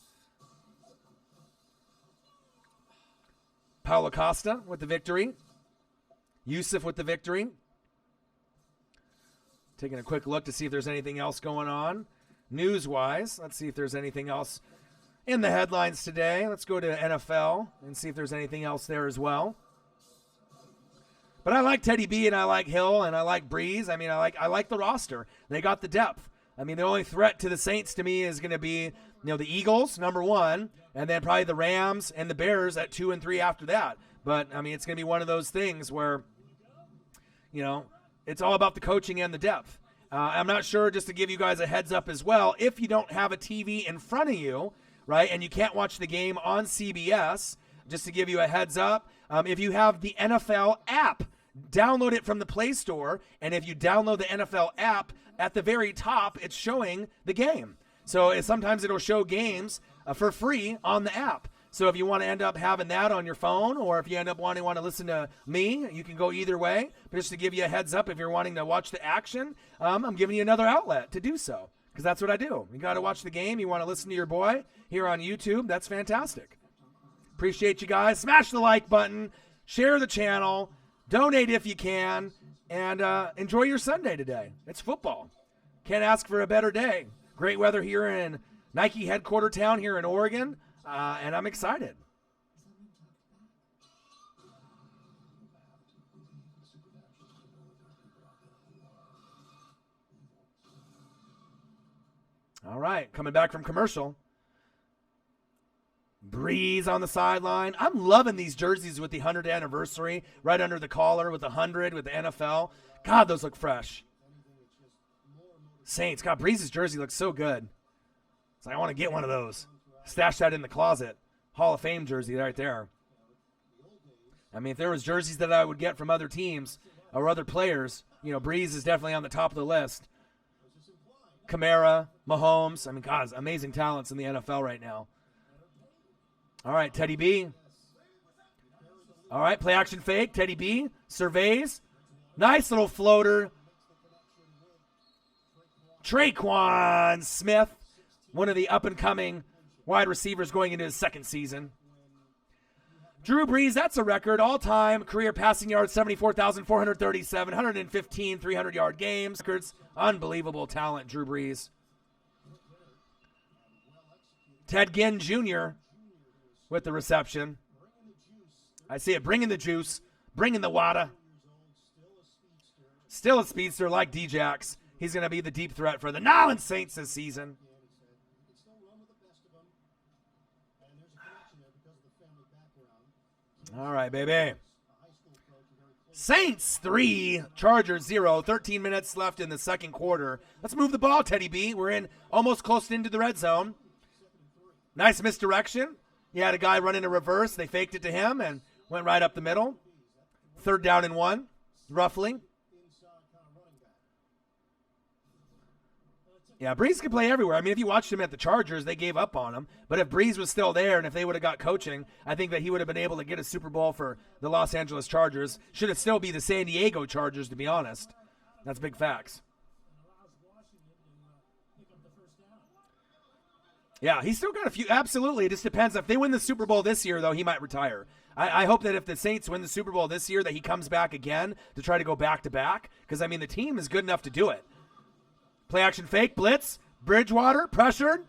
Paulo Costa with the victory. Yusuf with the victory. Taking a quick look to see if there's anything else going on news-wise. Let's see if there's anything else in the headlines today. Let's go to NFL and see if there's anything else there as well. But I like Teddy B and I like Hill and I like Breeze. I mean, I like the roster. They got the depth. I mean, the only threat to the Saints to me is going to be, the Eagles, number 1, and then probably the Rams and the Bears at 2 and 3 after that. But, I mean, it's going to be one of those things where, it's all about the coaching and the depth. I'm not sure, just to give you guys a heads up as well, if you don't have a TV in front of you, right, and you can't watch the game on CBS, just to give you a heads up, if you have the NFL app, download it from the Play Store, and if you download the NFL app, at the very top, it's showing the game. So sometimes it'll show games for free on the app. So if you want to end up having that on your phone, or if you end up wanting to listen to me, you can go either way. But just to give you a heads up, if you're wanting to watch the action, I'm giving you another outlet to do so, because that's what I do. You got to watch the game. You want to listen to your boy here on YouTube. That's fantastic. Appreciate you guys. Smash the like button. Share the channel. Donate if you can. And enjoy your Sunday today. It's football. Can't ask for a better day. Great weather here in Nike headquarter town here in Oregon. And I'm excited. All right, coming back from commercial. Breeze on the sideline. I'm loving these jerseys with the 100th anniversary right under the collar with the 100 with the NFL. God, those look fresh. Saints. God, Breeze's jersey looks so good. It's like, I want to get one of those. Stash that in the closet. Hall of Fame jersey right there. I mean, if there was jerseys that I would get from other teams or other players, Breeze is definitely on the top of the list. Kamara, Mahomes. I mean, God, amazing talents in the NFL right now. All right, Teddy B. All right, play action fake. Teddy B surveys. Nice little floater. Traquan Smith, one of the up-and-coming wide receivers going into his second season. Drew Brees, that's a record. All-time career passing yards, 74,437, 115 300-yard games. Records. Unbelievable talent, Drew Brees. Ted Ginn Jr. with the reception. I see it. Bringing the juice. Bringing the water. Still a speedster like D-Jax. He's going to be the deep threat for the Nolens Saints this season. All right, baby. Saints 3, Chargers 0. 13 minutes left in the second quarter. Let's move the ball, Teddy B. We're in almost close into the red zone. Nice misdirection. You had a guy running a reverse. They faked it to him and went right up the middle. 3rd down and 1, roughly. Yeah, Breeze can play everywhere. I mean, if you watched him at the Chargers, they gave up on him. But if Breeze was still there and if they would have got coaching, I think that he would have been able to get a Super Bowl for the Los Angeles Chargers. Should it still be the San Diego Chargers, to be honest. That's big facts. Yeah, he's still got a few. Absolutely. It just depends. If they win the Super Bowl this year, though, he might retire. I hope that if the Saints win the Super Bowl this year, that he comes back again to try to go back-to-back. Because, I mean, the team is good enough to do it. Play action fake, blitz, Bridgewater, pressured.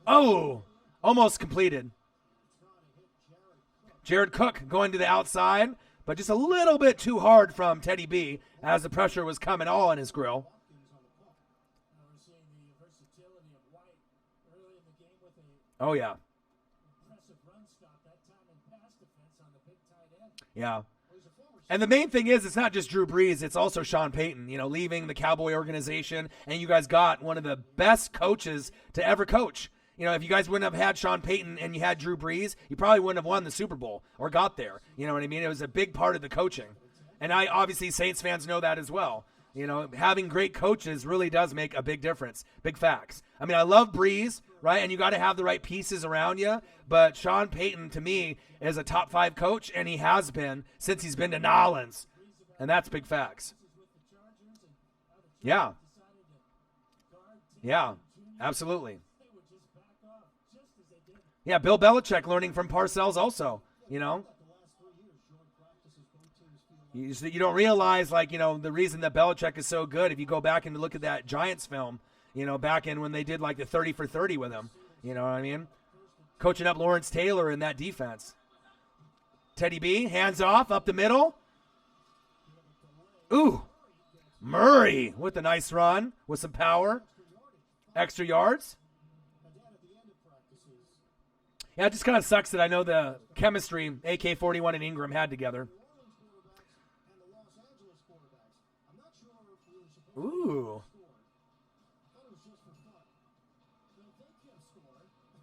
Oh, almost completed. Jared Cook going to the outside, but just a little bit too hard from Teddy B as the pressure was coming all on his grill. Oh, yeah. Yeah. And the main thing is, it's not just Drew Brees, it's also Sean Payton, leaving the Cowboy organization, and you guys got one of the best coaches to ever coach. If you guys wouldn't have had Sean Payton and you had Drew Brees, you probably wouldn't have won the Super Bowl or got there. You know what I mean? It was a big part of the coaching. And obviously Saints fans know that as well. Having great coaches really does make a big difference. Big facts. I mean, I love Brees, right? And you got to have the right pieces around you. But Sean Payton, to me, is a top 5 coach, and he has been since he's been to Nolans. And that's big facts. Yeah. Yeah, absolutely. Yeah, Bill Belichick learning from Parcells also, You don't realize, the reason that Belichick is so good, if you go back and look at that Giants film, back in when they did the 30 for 30 with him. You know what I mean? Coaching up Lawrence Taylor in that defense. Teddy B, hands off, up the middle. Ooh, Murray with a nice run with some power. Extra yards. Yeah, it just kind of sucks that I know the chemistry AK-41 and Ingram had together. Ooh.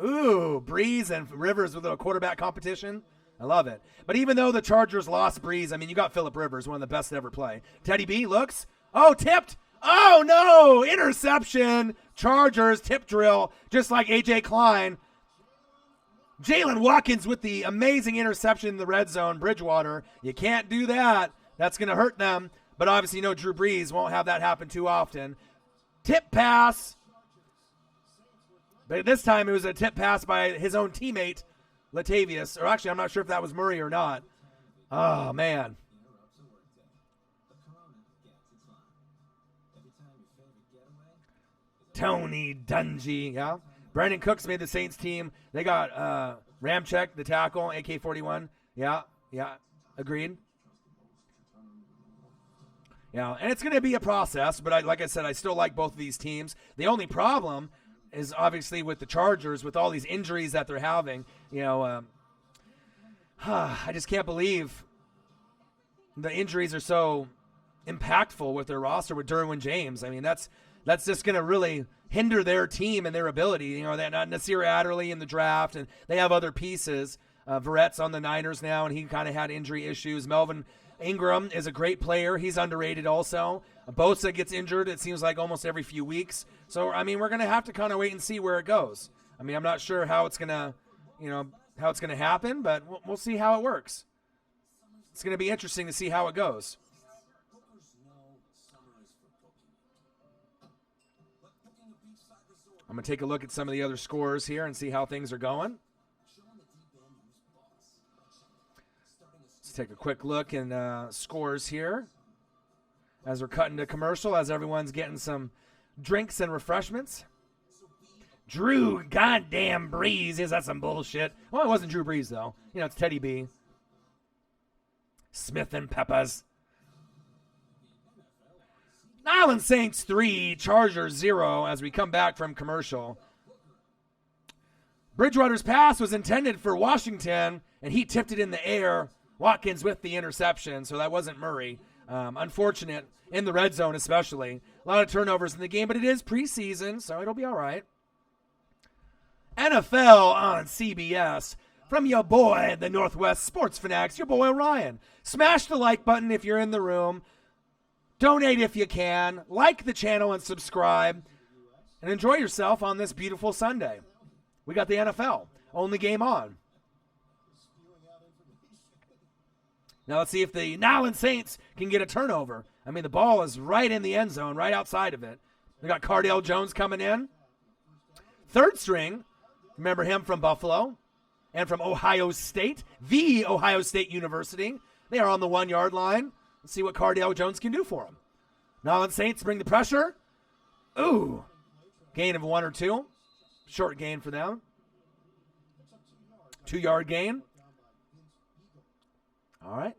Ooh, Breeze and Rivers with a quarterback competition. I love it. But even though the Chargers lost Breeze, I mean, you got Phillip Rivers, one of the best to ever play. Teddy B looks. Oh, tipped. Oh, no. Interception. Chargers tip drill, just like A.J. Klein. Jalen Watkins with the amazing interception in the red zone. Bridgewater, you can't do that. That's going to hurt them. But obviously, Drew Brees won't have that happen too often. Tip pass. But this time, it was a tip pass by his own teammate, Latavius. Or actually, I'm not sure if that was Murray or not. Oh, man. Tony Dungy, yeah. Brandon Cooks made the Saints team. They got Ramczyk, the tackle, AK-41. Yeah, agreed. Yeah, and it's going to be a process, but like I said, I still like both of these teams. The only problem is obviously with the Chargers, with all these injuries that they're having. I just can't believe the injuries are so impactful with their roster with Derwin James. I mean, that's just going to really hinder their team and their ability. They're not Nasir Adderley in the draft, and they have other pieces. Verrett's on the Niners now, and he kind of had injury issues. Melvin Ingram is a great player. He's underrated also. Bosa gets injured, it seems like, almost every few weeks. So, I mean, we're going to have to kind of wait and see where it goes. I mean, I'm not sure how it's going to, how it's going to happen, but we'll see how it works. It's going to be interesting to see how it goes. I'm going to take a look at some of the other scores here and see how things are going. Let's take a quick look in scores here as we're cutting to commercial, as everyone's getting some drinks and refreshments. Drew goddamn Brees. Is that some bullshit? Well, it wasn't Drew Brees, though. It's Teddy B. Smith and Peppers. Nolans Saints 3, Chargers 0 as we come back from commercial. Bridgewater's pass was intended for Washington, and he tipped it in the air. Watkins with the interception, so that wasn't Murray. Unfortunate in the red zone especially. A lot of turnovers in the game, but it is preseason, so it'll be all right. NFL on CBS. From your boy, the Northwest Sports Fanatics, your boy Ryan. Smash the like button if you're in the room. Donate if you can. Like the channel and subscribe. And enjoy yourself on this beautiful Sunday. We got the NFL. Only game on. Now let's see if the Nowlin Saints can get a turnover. I mean, the ball is right in the end zone, right outside of it. They got Cardale Jones coming in. Third string. Remember him from Buffalo. And from Ohio State, the Ohio State University. They are on the 1 yard line. Let's see what Cardale Jones can do for them. Nowlin Saints bring the pressure. Ooh. Gain of 1 or 2. Short gain for them. 2 yard gain. All right.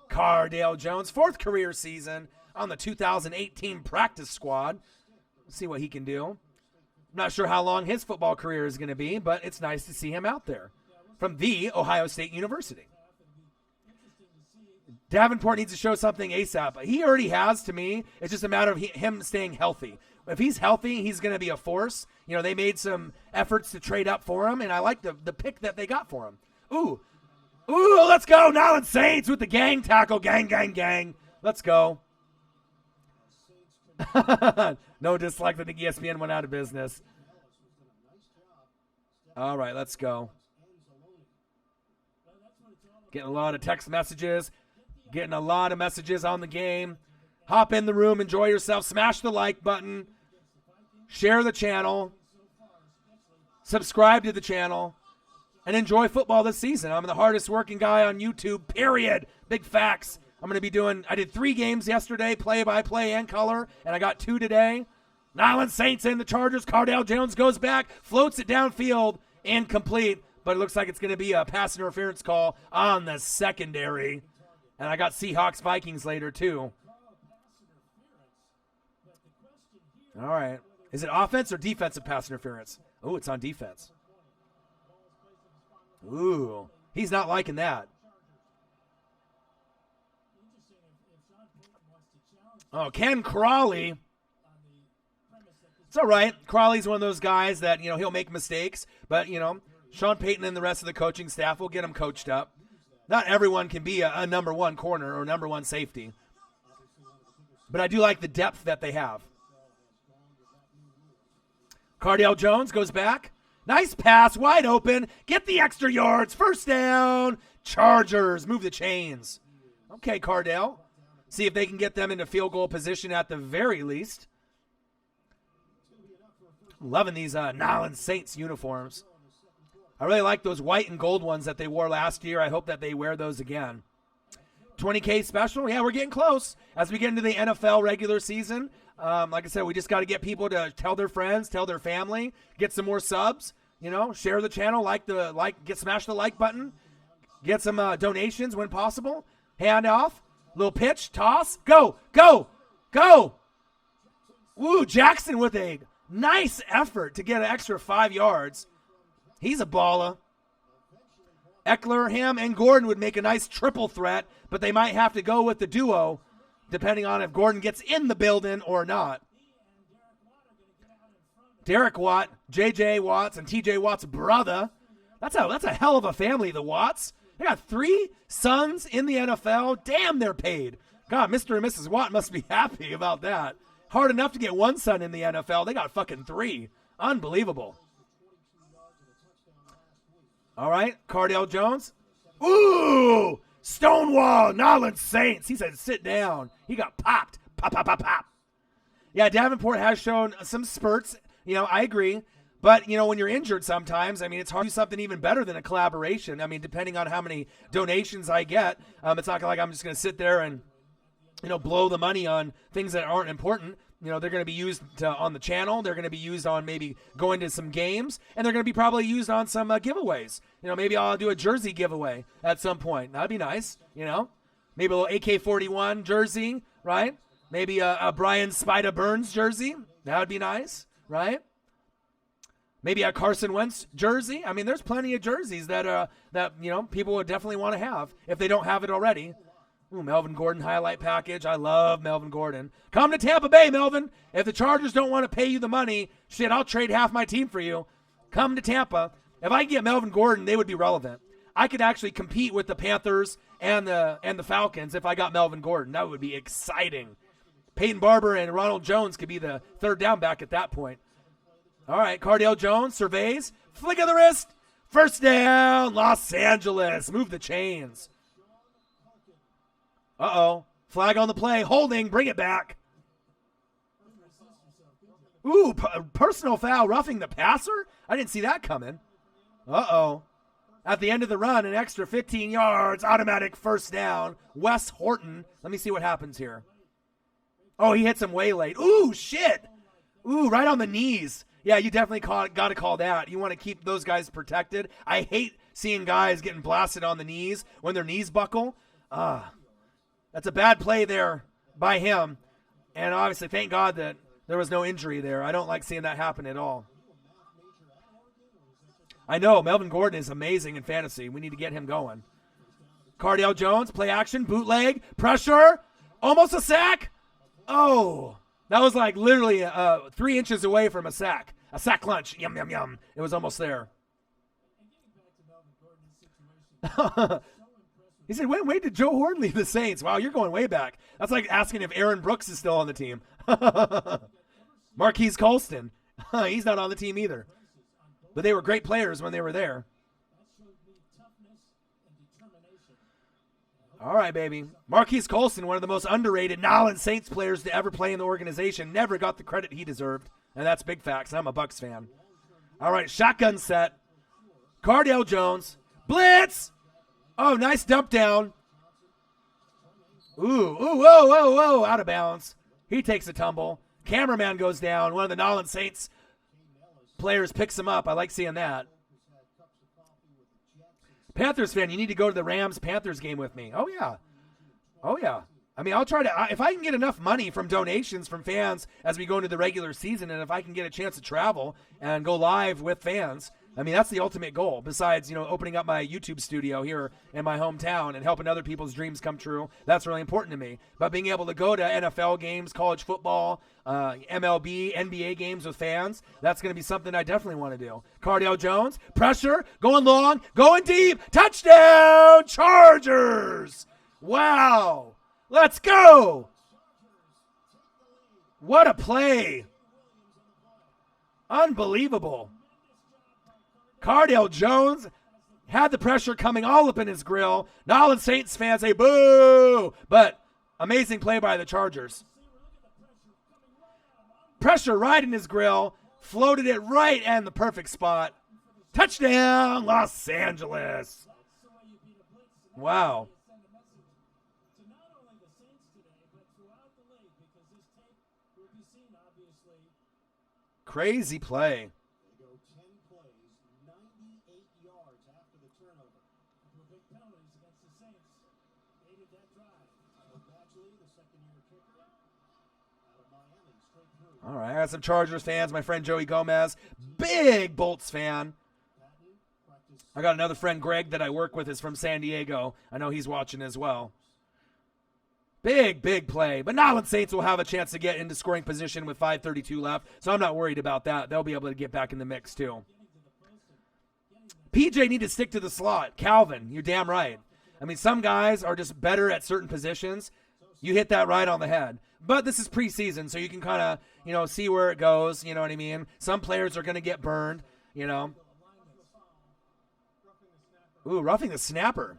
Cardale Jones, 4th career season on the 2018 practice squad. Let's see what he can do. I'm not sure how long his football career is going to be, but it's nice to see him out there from the Ohio State University. Davenport needs to show something ASAP. He already has to me. It's just a matter of him staying healthy. If he's healthy, he's going to be a force. You know, they made some efforts to trade up for him, and I like the pick that they got for him. Ooh, let's go. Nowlin Saints with the gang tackle. Gang. Let's go. No dislike. I think ESPN went out of business. All right, let's go. Getting a lot of text messages. Getting a lot of messages on the game. Hop in the room. Enjoy yourself. Smash the like button. Share the channel. Subscribe to the channel. And enjoy football this season. I'm the hardest working guy on YouTube, period. Big facts. I did 3 games yesterday, play-by-play and color, and I got 2 today. Nowlin Saints in the Chargers. Cardale Jones goes back, floats it downfield, incomplete, but it looks like it's going to be a pass interference call on the secondary. And I got Seahawks Vikings later, too. All right. Is it offense or defensive pass interference? Oh, it's on defense. Ooh, he's not liking that. Oh, Ken Crawley. It's all right. Crawley's one of those guys that, he'll make mistakes. But, Sean Payton and the rest of the coaching staff will get him coached up. Not everyone can be a number 1 corner or number 1 safety. But I do like the depth that they have. Cardale Jones goes back. Nice pass, wide open. Get the extra yards. First down. Chargers move the chains. Okay, Cardale. See if they can get them into field goal position at the very least. Loving these Nowlin Saints uniforms. I really like those white and gold ones that they wore last year. I hope that they wear those again. 20K special. Yeah, we're getting close. As we get into the NFL regular season, like I said, we just got to get people to tell their friends, tell their family, get some more subs, share the channel, smash the like button, get some donations when possible, hand off. Little pitch, toss, go. Woo, Jackson with a nice effort to get an extra 5 yards. He's a baller. Eckler, him, and Gordon would make a nice triple threat, but they might have to go with the duo, depending on if Gordon gets in the building or not. Derek Watt, J.J. Watts, and T.J. Watt's brother. That's a hell of a family, the Watts. They got 3 sons in the NFL. Damn, they're paid. God, Mr. and Mrs. Watt must be happy about that. Hard enough to get 1 son in the NFL. They got fucking 3. Unbelievable. All right, Cardale Jones. Ooh, Stonewall, Nowlin Saints. He said sit down. He got popped. Pop. Yeah, Davenport has shown some spurts. I agree. But, when you're injured sometimes, it's hard to do something even better than a collaboration. Depending on how many donations I get, it's not like I'm just going to sit there and, blow the money on things that aren't important. They're going to be used on the channel. They're going to be used on maybe going to some games. And they're going to be probably used on some giveaways. Maybe I'll do a jersey giveaway at some point. That'd be nice, Maybe a little AK-41 jersey, right? Maybe a Brian Spida Burns jersey. That would be nice, right? Maybe a Carson Wentz jersey. I mean, there's plenty of jerseys that people would definitely want to have if they don't have it already. Ooh, Melvin Gordon highlight package. I love Melvin Gordon. Come to Tampa Bay, Melvin. If the Chargers don't want to pay you the money, shit, I'll trade half my team for you. Come to Tampa. If I can get Melvin Gordon, they would be relevant. I could actually compete with the Panthers and the Falcons if I got Melvin Gordon. That would be exciting. Peyton Barber and Ronald Jones could be the third down back at that point. All right, Cardale Jones surveys. Flick of the wrist. First down, Los Angeles. Move the chains. Uh-oh. Flag on the play. Holding. Bring it back. Ooh, personal foul. Roughing the passer? I didn't see that coming. Uh-oh. At the end of the run, an extra 15 yards. Automatic first down. Wes Horton. Let me see what happens here. Oh, he hits him way late. Ooh, shit. Ooh, right on the knees. Yeah, you definitely got to call that. You want to keep those guys protected. I hate seeing guys getting blasted on the knees when their knees buckle. That's a bad play there by him. And obviously, thank God that there was no injury there. I don't like seeing that happen at all. I know, Melvin Gordon is amazing in fantasy. We need to get him going. Cardale Jones, play action, bootleg, pressure, almost a sack. Oh, that was like literally 3 inches away from a sack. A sack lunch. Yum, yum, yum. It was almost there. He said, wait, did Joe Horn leave the Saints? Wow, you're going way back. That's like asking if Aaron Brooks is still on the team. Marquise Colston. He's not on the team either. But they were great players when they were there. All right, baby. Marquise Colston, one of the most underrated Nolans Saints players to ever play in the organization, never got the credit he deserved. And that's big facts. I'm a Bucs fan. All right, shotgun set. Cardale Jones. Blitz! Oh, nice dump down. Ooh, whoa, out of bounds. He takes a tumble. Cameraman goes down. One of the Nolans Saints players picks him up. I like seeing that. Panthers fan, you need to go to the Rams-Panthers game with me. Oh, yeah. I mean, I'll try to, if I can get enough money from donations from fans as we go into the regular season, and if I can get a chance to travel and go live with fans, I mean, that's the ultimate goal, besides, opening up my YouTube studio here in my hometown and helping other people's dreams come true. That's really important to me. But being able to go to NFL games, college football, MLB, NBA games with fans, that's going to be something I definitely want to do. Cardale Jones, pressure, going long, going deep, touchdown, Chargers! Wow, let's go! What a play! Unbelievable. Cardale Jones had the pressure coming all up in his grill. Nolans Saints fans say boo, but amazing play by the Chargers. Pressure right in his grill, floated it right in the perfect spot. Touchdown, Los Angeles. Wow. Crazy play. All right, I got some Chargers fans. My friend Joey Gomez, big Bolts fan. I got another friend, Greg, that I work with is from San Diego. I know he's watching as well. Big play. But Nolans Saints will have a chance to get into scoring position with 5:32 left, so I'm not worried about that. They'll be able to get back in the mix too. PJ need to stick to the slot. Calvin, you're damn right. I mean, some guys are just better at certain positions. You hit that right on the head. But this is preseason, so you can kind of, see where it goes. You know what I mean? Some players are going to get burned, Ooh, roughing the snapper.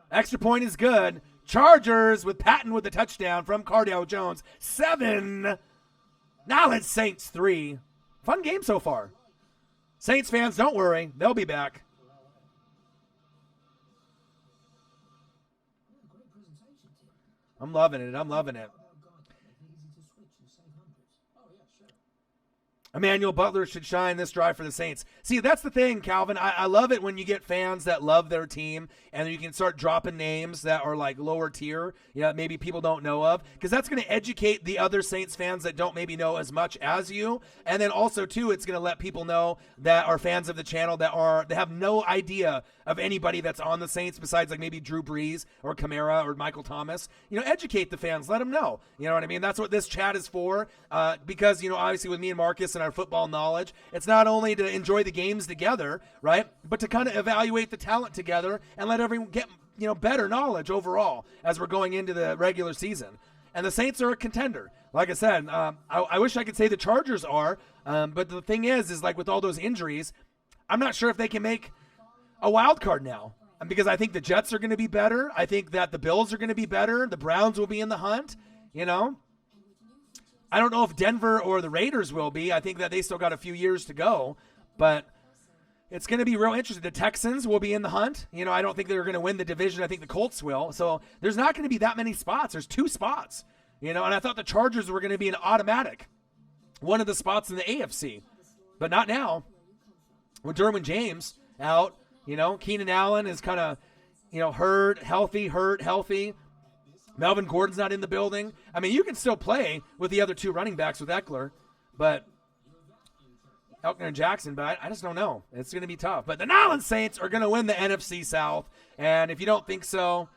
Extra point is good. Chargers with Patton with the touchdown from Cardale Jones. 7. Nolans Saints 3. Fun game so far. Saints fans, don't worry. They'll be back. I'm loving it. Emmanuel Butler should shine this drive for the Saints. See, that's the thing, Calvin. I love it when you get fans that love their team and you can start dropping names that are like lower tier, maybe people don't know of, because that's going to educate the other Saints fans that don't maybe know as much as you. And then also, too, it's going to let people know that are fans of the channel that have no idea of anybody that's on the Saints besides like maybe Drew Brees or Kamara or Michael Thomas. Educate the fans. Let them know. You know what I mean? That's what this chat is for, because, obviously with me and Marcus and our football knowledge, it's not only to enjoy the games together, right, but to kind of evaluate the talent together and let everyone get better knowledge overall as we're going into the regular season. And the Saints are a contender. Like I said, I wish I could say the Chargers are, but the thing is like with all those injuries, I'm not sure if they can make a wild card now, because I think the Jets are going to be better. I think that the Bills are going to be better. The Browns will be in the hunt. I don't know if Denver or the Raiders will be. I think that they still got a few years to go, but it's going to be real interesting. The Texans will be in the hunt. I don't think they're going to win the division. I think the Colts will. So there's not going to be that many spots. There's 2 spots, and I thought the Chargers were going to be an automatic one of the spots in the AFC, but not now. With Derwin James out, Keenan Allen is kind of, hurt, healthy. Melvin Gordon's not in the building. I mean, you can still play with the other 2 running backs with Eckler, but Elkner and Jackson, but I just don't know. It's going to be tough. But the Nolans Saints are going to win the NFC South, and if you don't think so,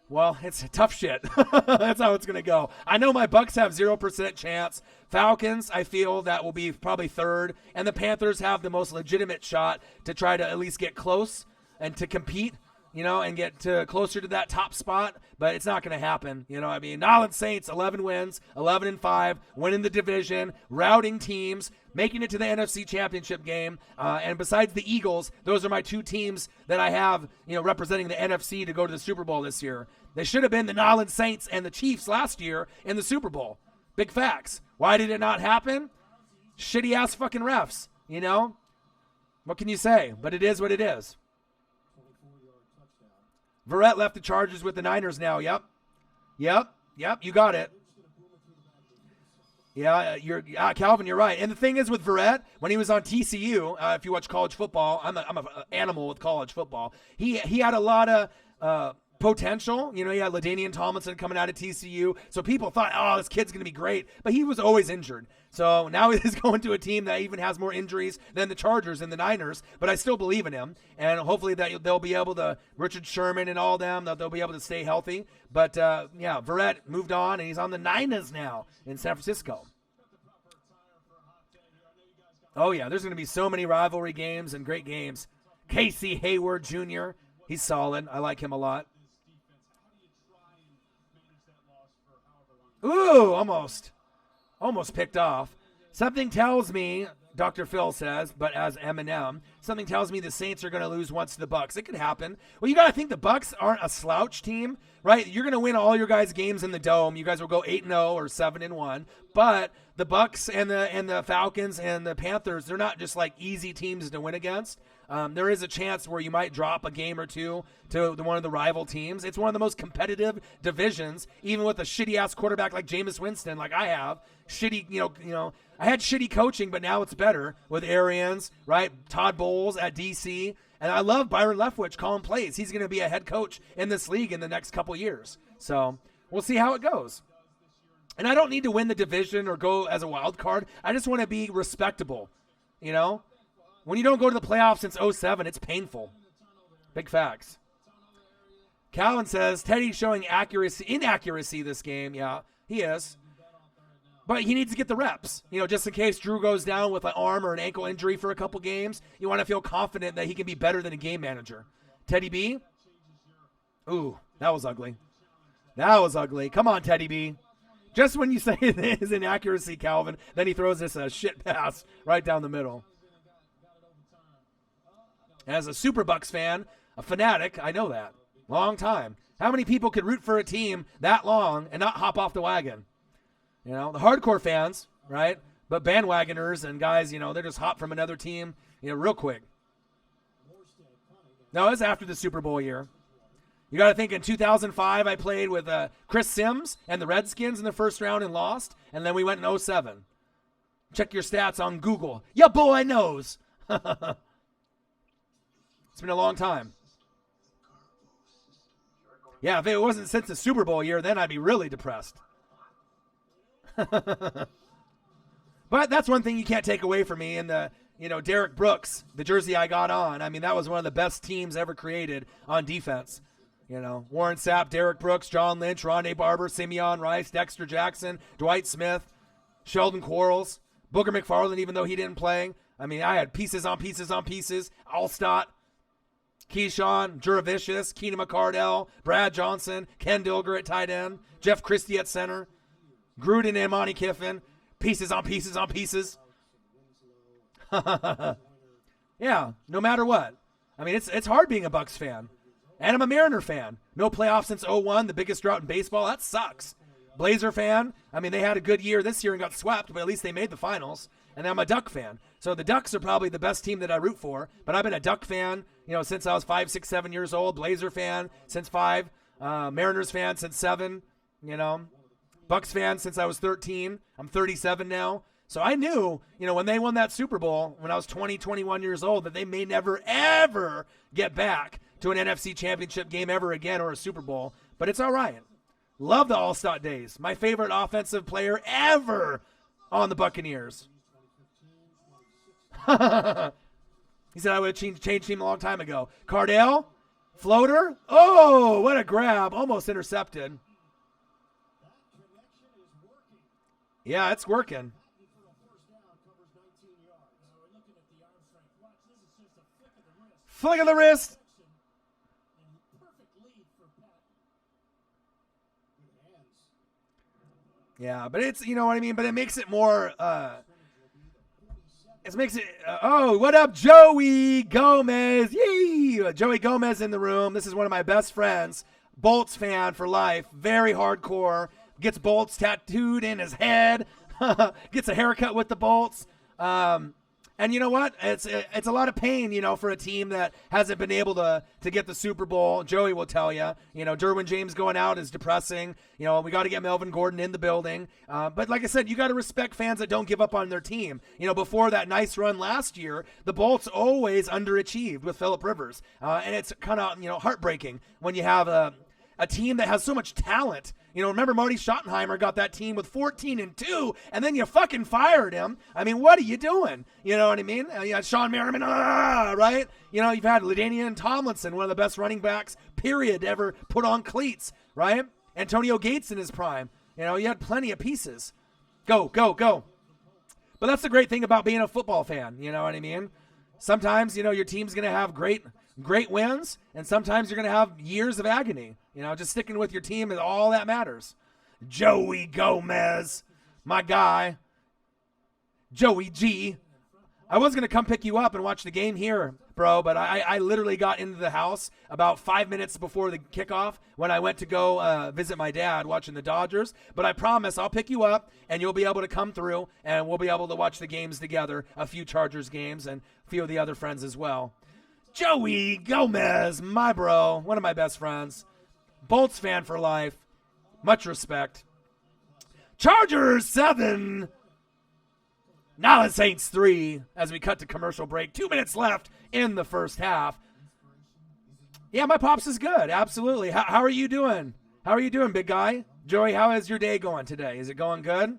well, it's tough shit. That's how it's going to go. I know my Bucks have 0% chance. Falcons, I feel that will be probably 3rd, and the Panthers have the most legitimate shot to try to at least get close and to compete, and get closer to that top spot, but it's not going to happen. Nolans Saints, 11 wins, 11-5, winning the division, routing teams, making it to the NFC Championship game. And besides the Eagles, those are my 2 teams that I have, representing the NFC to go to the Super Bowl this year. They should have been the Nolans Saints and the Chiefs last year in the Super Bowl. Big facts. Why did it not happen? Shitty-ass fucking refs, What can you say? But it is what it is. Verrett left the Chargers with the Niners now. Yep. You got it. Yeah, Calvin, you're right. And the thing is with Verrett, when he was on TCU, if you watch college football, I'm an animal with college football. He had a lot of potential. He had LaDainian Tomlinson coming out of TCU. So people thought, oh, this kid's going to be great. But he was always injured. So now he's going to a team that even has more injuries than the Chargers and the Niners. But I still believe in him. And hopefully that they'll be able to, Richard Sherman and all them, that they'll be able to stay healthy. But, Verrett moved on, and he's on the Niners now in San Francisco. Oh, yeah, there's going to be so many rivalry games and great games. Casey Hayward Jr., he's solid. I like him a lot. Ooh, almost picked off. Something tells me, Dr. Phil says, but as Eminem, something tells me the Saints are going to lose once to the Bucks. It could happen. Well, you got to think the Bucks aren't a slouch team, right? You're going to win all your guys' games in the Dome. You guys will go 8-0 or 7-1. But the Bucks and the Falcons and the Panthers, they're not just like easy teams to win against. There is a chance where you might drop a game or two to one of the rival teams. It's one of the most competitive divisions, even with a shitty-ass quarterback like Jameis Winston, like I have. I had shitty coaching, but now it's better with Arians, right? Todd Bowles at DC. And I love Byron Leftwich calling plays. He's going to be a head coach in this league in the next couple years. So we'll see how it goes. And I don't need to win the division or go as a wild card. I just want to be respectable, When you don't go to the playoffs since 2007, it's painful. Big facts. Calvin says, Teddy's showing inaccuracy this game. Yeah, he is. But he needs to get the reps. Just in case Drew goes down with an arm or an ankle injury for a couple games, you want to feel confident that he can be better than a game manager. Teddy B? Ooh, that was ugly. Come on, Teddy B. Just when you say his inaccuracy, Calvin, then he throws this shit pass right down the middle. As a Super Bucks fan, a fanatic, I know that. Long time. How many people could root for a team that long and not hop off the wagon? The hardcore fans, right? But bandwagoners and guys, they just hop from another team, real quick. No, it was after the Super Bowl year. You got to think in 2005, I played with Chris Sims and the Redskins in the first round and lost. And then we went in 2007. Check your stats on Google. Ya boy knows. It's been a long time. Yeah, if it wasn't since the Super Bowl year, then I'd be really depressed. But that's one thing you can't take away from me. And Derek Brooks, the jersey I got on, I mean, that was one of the best teams ever created on defense. Warren Sapp, Derek Brooks, John Lynch, Rondé Barber, Simeon Rice, Dexter Jackson, Dwight Smith, Sheldon Quarles, Booger McFarland, even though he didn't play. I mean, I had pieces on pieces on pieces. Allstott, Keyshawn, Juravicius, Keenan McCardell, Brad Johnson, Ken Dilger at tight end, Jeff Christie at center, Gruden and Monty Kiffin, pieces on pieces on pieces. Yeah, no matter what. I mean, it's hard being a Bucs fan. And I'm a Mariner fan. No playoffs since 2001, the biggest drought in baseball. That sucks. Blazer fan. I mean, they had a good year this year and got swept, but at least they made the finals. And I'm a Duck fan. So the Ducks are probably the best team that I root for. But I've been a Duck fan, since I was 5, 6, 7 years old. Blazer fan since 5. Mariners fan since 7. Bucks fan since I was 13. I'm 37 now. So I knew, when they won that Super Bowl when I was 20, 21 years old, that they may never, ever get back to an NFC championship game ever again or a Super Bowl. But it's all right. Love the All-Star days. My favorite offensive player ever on the Buccaneers. He said I would have changed team a long time ago. Cardell, floater. Oh, what a grab. Almost intercepted. Yeah, it's working. Flick of the wrist. Yeah, but it's, you know what I mean? But it makes it more, what up, Joey Gomez? Yee! Joey Gomez in the room. This is one of my best friends. Bolts fan for life. Very hardcore. Gets Bolts tattooed in his head. Gets a haircut with the Bolts. And you know what? It's a lot of pain, for a team that hasn't been able to get the Super Bowl. Joey will tell you. Derwin James going out is depressing. We got to get Melvin Gordon in the building. But like I said, you got to respect fans that don't give up on their team. Before that nice run last year, the Bolts always underachieved with Phillip Rivers. And it's kind of, heartbreaking when you have a team that has so much talent. Remember Marty Schottenheimer got that team with 14-2, and then you fucking fired him. I mean, what are you doing? You know what I mean? You had Sean Merriman, right? You've had LaDainian Tomlinson, one of the best running backs, period, to ever put on cleats, right? Antonio Gates in his prime. You had plenty of pieces. Go, go, go. But that's the great thing about being a football fan. You know what I mean? Sometimes, your team's going to have great wins, and sometimes you're going to have years of agony. Just sticking with your team is all that matters. Joey Gomez, my guy. Joey G. I was going to come pick you up and watch the game here, bro, but I literally got into the house about 5 minutes before the kickoff when I went to go visit my dad watching the Dodgers. But I promise I'll pick you up, and you'll be able to come through, and we'll be able to watch the games together, a few Chargers games, and a few of the other friends as well. Joey Gomez, my bro, one of my best friends. Bolts fan for life. Much respect. Chargers 7. Now it's Saints 3 as we cut to commercial break. 2 minutes left in the first half. Yeah, my pops is good. Absolutely. How are you doing? How are you doing, big guy? Joey, how is your day going today? Is it going good?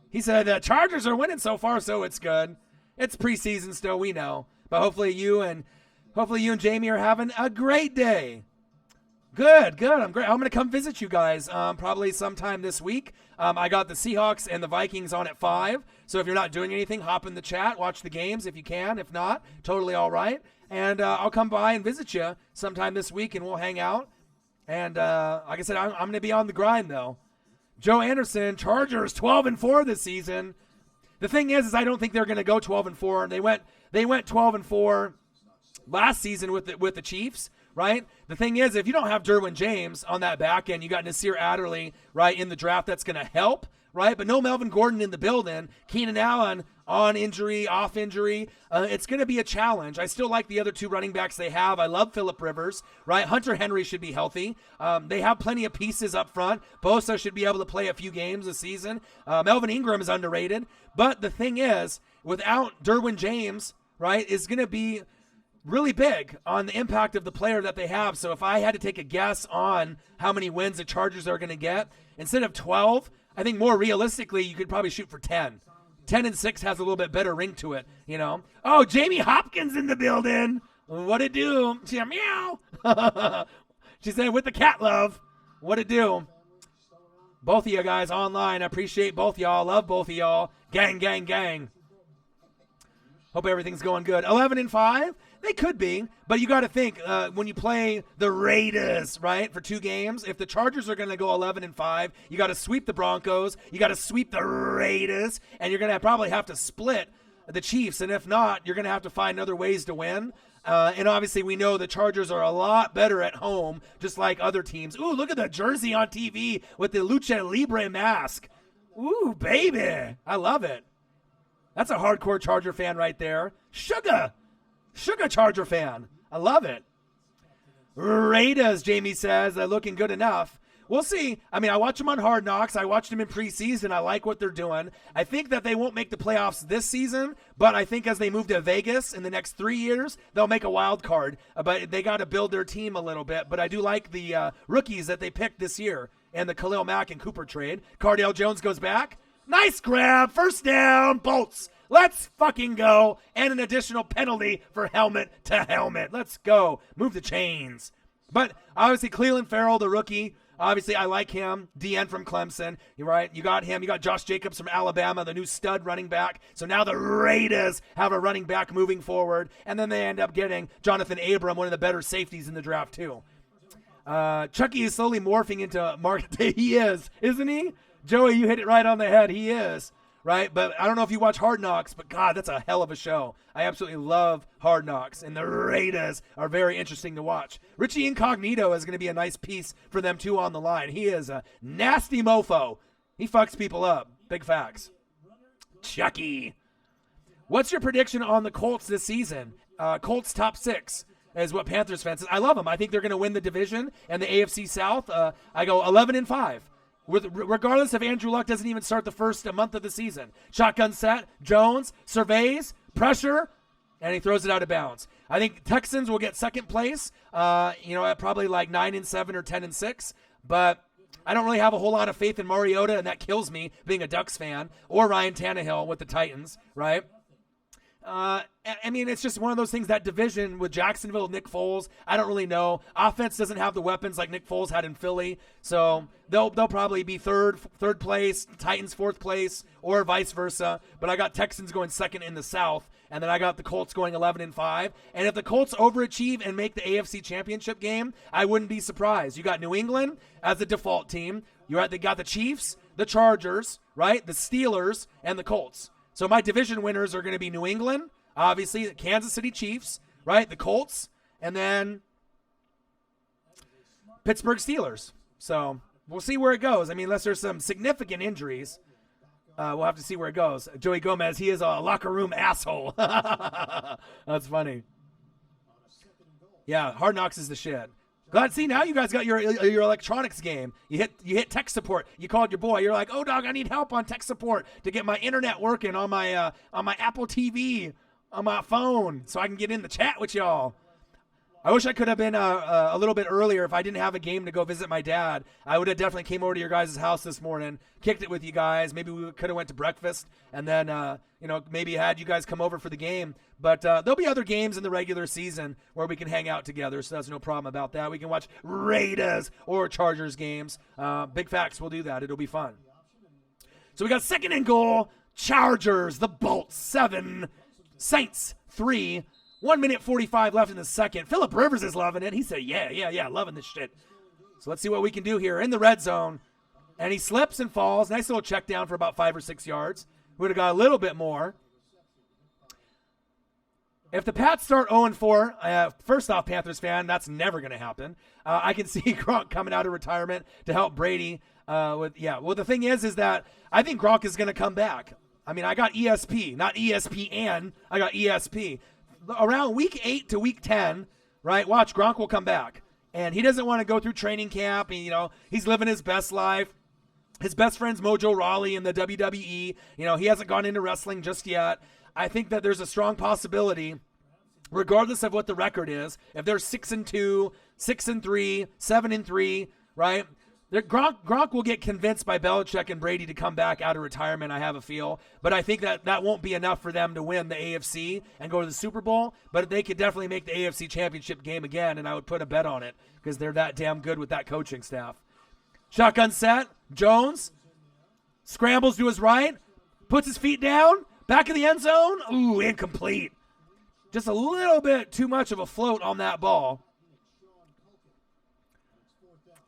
He said the Chargers are winning so far, so it's good. It's preseason still, we know. But hopefully you and Jamie are having a great day. Good. I'm great. I'm going to come visit you guys probably sometime this week. I got the Seahawks and the Vikings on at 5. So if you're not doing anything, hop in the chat, watch the games if you can. If not, totally all right. And I'll come by and visit you sometime this week, and we'll hang out. And like I said, I'm going to be on the grind, though. Joe Anderson, Chargers 12-4 this season. The thing is I don't think they're going to go 12-4. They went 12-4 last season with the Chiefs. Right? The thing is, if you don't have Derwin James on that back end, you got Nasir Adderley, right, in the draft that's going to help, right? But no Melvin Gordon in the building. Keenan Allen on injury, off injury. It's going to be a challenge. I still like the other two running backs they have. I love Phillip Rivers, right? Hunter Henry should be healthy. They have plenty of pieces up front. Bosa should be able to play a few games this season. Melvin Ingram is underrated. But the thing is, without Derwin James, right, is going to be really big on the impact of the player that they have. So if I had to take a guess on how many wins the Chargers are going to get, instead of 12, I think more realistically, you could probably shoot for 10. 10-6 has a little bit better ring to it, you know. Oh, Jamie Hopkins in the building. What it do? She said, meow. She said, with the cat love. What it do? Both of you guys online. I appreciate both y'all. Love both of y'all. Gang, gang, gang. Hope everything's going good. 11-5. They could be, but you got to think when you play the Raiders, right, for 2 games, if the Chargers are going to go 11-5, you got to sweep the Broncos, you got to sweep the Raiders, and you're going to probably have to split the Chiefs, and if not, you're going to have to find other ways to win. And obviously we know the Chargers are a lot better at home, just like other teams. Ooh, look at the jersey on TV with the Lucha Libre mask. Ooh, baby. I love it. That's a hardcore Charger fan right there. Sugar Charger fan. I love it. Raiders, Jamie says, they're looking good enough. We'll see. I mean, I watch them on Hard Knocks. I watched them in preseason. I like what they're doing. I think that they won't make the playoffs this season, but I think as they move to Vegas in the next 3 years, they'll make a wild card. But they got to build their team a little bit. But I do like the rookies that they picked this year and the Khalil Mack and Cooper trade. Cardale Jones goes back. Nice grab. First down. Bolts. Let's fucking go. And an additional penalty for helmet to helmet. Let's go. Move the chains. But obviously Cleveland Farrell, the rookie, obviously I like him. DN from Clemson. You're right. You got him. You got Josh Jacobs from Alabama, the new stud running back. So now the Raiders have a running back moving forward. And then they end up getting Jonathan Abram, one of the better safeties in the draft too. Chucky is slowly morphing into Mark. He is, isn't he? Joey, you hit it right on the head. He is. Right? But I don't know if you watch Hard Knocks, but God, that's a hell of a show. I absolutely love Hard Knocks, and the Raiders are very interesting to watch. Richie Incognito is going to be a nice piece for them, too, on the line. He is a nasty mofo. He fucks people up. Big facts. Chucky. What's your prediction on the Colts this season? Colts top 6 is what Panthers fans says. I love them. I think they're going to win the division and the AFC South. I go 11-5. Regardless if Andrew Luck doesn't even start the first month of the season. Shotgun set, Jones, surveys, pressure, and he throws it out of bounds. I think Texans will get second place, at probably like 9-7 or 10-6, but I don't really have a whole lot of faith in Mariota, and that kills me being a Ducks fan, or Ryan Tannehill with the Titans, right? I mean, it's just one of those things, that division with Jacksonville, Nick Foles, I don't really know. Offense doesn't have the weapons like Nick Foles had in Philly, so they'll probably be third place, Titans fourth place, or vice versa. But I got Texans going second in the South, and then I got the Colts going 11-5. And if the Colts overachieve and make the AFC Championship game, I wouldn't be surprised. You got New England as the default team. They got the Chiefs, the Chargers, right, the Steelers, and the Colts. So my division winners are going to be New England, obviously, the Kansas City Chiefs, right, the Colts, and then Pittsburgh Steelers. So we'll see where it goes. I mean, unless there's some significant injuries, we'll have to see where it goes. Joey Gomez, he is a locker room asshole. That's funny. Yeah, Hard Knocks is the shit. Glad. See, now you guys got your electronics game. You hit tech support. You called your boy. You're like, oh dog, I need help on tech support to get my internet working on my Apple TV on my phone so I can get in the chat with y'all. I wish I could have been a little bit earlier. If I didn't have a game to go visit my dad, I would have definitely came over to your guys' house this morning, kicked it with you guys. Maybe we could have went to breakfast and then maybe had you guys come over for the game. But there'll be other games in the regular season where we can hang out together, so that's no problem about that. We can watch Raiders or Chargers games. Big facts, we'll do that. It'll be fun. So we got second and goal. Chargers, the Bolts 7, Saints 3. 1 minute 45 left in the second. Phillip Rivers is loving it. He said, yeah, loving this shit. So let's see what we can do here in the red zone. And he slips and falls. Nice little check down for about 5 or 6 yards. Would have got a little bit more. If the Pats start 0-4, first off, Panthers fan, that's never going to happen. I can see Gronk coming out of retirement to help Brady. Well, the thing is that I think Gronk is going to come back. I mean, I got ESP, not ESPN. I got ESP. Around week 8 to week 10, right? Watch, Gronk will come back. And he doesn't want to go through training camp. And, he's living his best life. His best friend's Mojo Rawley in the WWE. He hasn't gone into wrestling just yet. I think that there's a strong possibility, regardless of what the record is, if they're 6-2, 6-3, 7-3, right? Gronk will get convinced by Belichick and Brady to come back out of retirement, I have a feel. But I think that won't be enough for them to win the AFC and go to the Super Bowl. But they could definitely make the AFC Championship game again, and I would put a bet on it because they're that damn good with that coaching staff. Shotgun set. Jones scrambles to his right, puts his feet down, back of the end zone. Ooh, incomplete. Just a little bit too much of a float on that ball.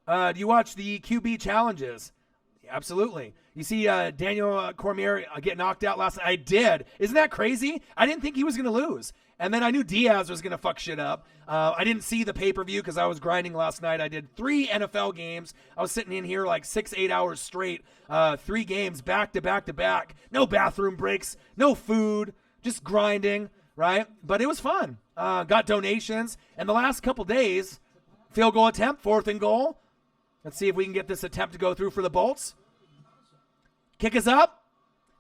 Do you watch the QB challenges? Absolutely. You see Daniel Cormier get knocked out last night? I did. Isn't that crazy? I didn't think he was going to lose. And then I knew Diaz was going to fuck shit up. I didn't see the pay-per-view because I was grinding last night. I did 3 NFL games. I was sitting in here like 6-8 hours straight. 3 games back to back to back. No bathroom breaks. No food. Just grinding, right? But it was fun. Got donations. And the last couple days, field goal attempt, 4th and goal. Let's see if we can get this attempt to go through for the Bolts. Kick is up,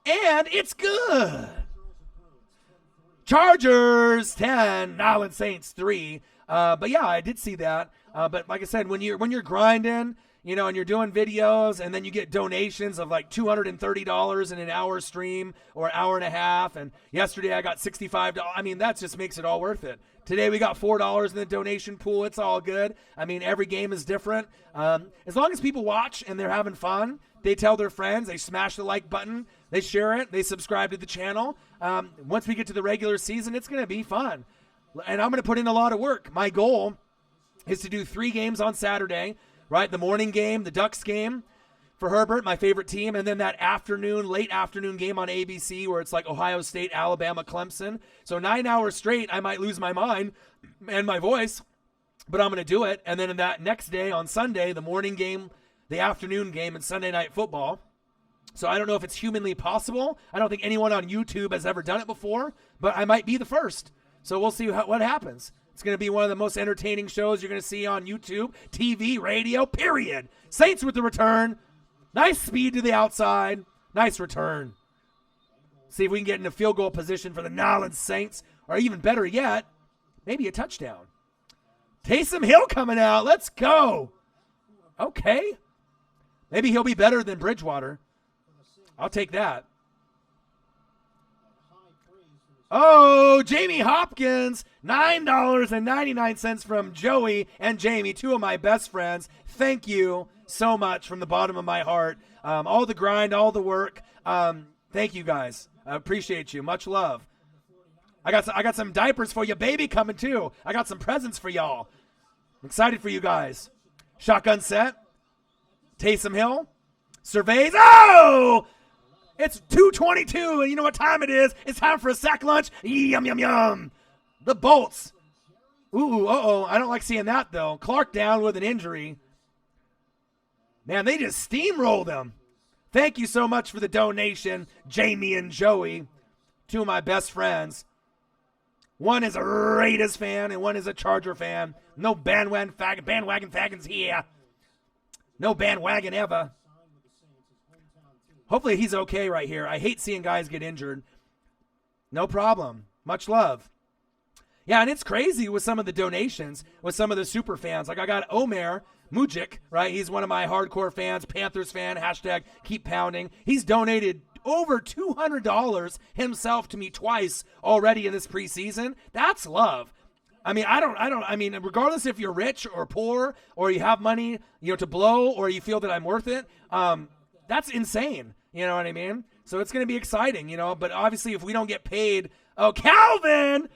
and it's good. Chargers 10, Nolens Saints 3. But yeah, I did see that. But like I said, when you're grinding, and you're doing videos, and then you get donations of like $230 in an hour stream or an hour and a half. And yesterday I got $65. I mean, that just makes it all worth it. Today we got $4 in the donation pool. It's all good. I mean, every game is different. As long as people watch and they're having fun, they tell their friends, they smash the like button, they share it, they subscribe to the channel. Once we get to the regular season, it's going to be fun. And I'm going to put in a lot of work. My goal is to do 3 games on Saturday, right? The morning game, the Ducks game for Herbert, my favorite team, and then that late afternoon game on ABC where it's like Ohio State, Alabama, Clemson. So 9 hours straight, I might lose my mind and my voice, but I'm going to do it. And then in that next day on Sunday, the morning game, the afternoon game, and Sunday Night Football. So I don't know if it's humanly possible. I don't think anyone on YouTube has ever done it before, but I might be the first. So we'll see what happens. It's going to be one of the most entertaining shows you're going to see on YouTube, TV, radio, period. Saints with the return. Nice speed to the outside. Nice return. See if we can get into field goal position for the Nolens Saints, or even better yet, maybe a touchdown. Taysom Hill coming out. Let's go. Okay. Maybe he'll be better than Bridgewater. I'll take that. Oh, Jamie Hopkins, $9.99 from Joey and Jamie, 2 of my best friends. Thank you so much from the bottom of my heart. All the grind, all the work. Thank you guys. I appreciate you. Much love. I got some diapers for your baby coming too. I got some presents for y'all. I'm excited for you guys. Shotgun set. Taysom Hill surveys. Oh! It's 2:22, and you know what time it is? It's time for a sack lunch. Yum, yum, yum. The Bolts. Ooh, uh-oh. I don't like seeing that, though. Clark down with an injury. Man, they just steamrolled him. Thank you so much for the donation, Jamie and Joey, 2 of my best friends. One is a Raiders fan, and one is a Charger fan. No bandwagon faggots here. No bandwagon ever. Hopefully he's okay right here. I hate seeing guys get injured. No problem. Much love. Yeah, and it's crazy with some of the donations, with some of the super fans. Like I got Omer Mujic, right? He's one of my hardcore fans, Panthers fan, hashtag keep pounding. He's donated over $200 himself to me twice already in this preseason. That's love. I mean, regardless if you're rich or poor or you have money, to blow or you feel that I'm worth it, that's insane. You know what I mean? So it's going to be exciting, but obviously if we don't get paid, Calvin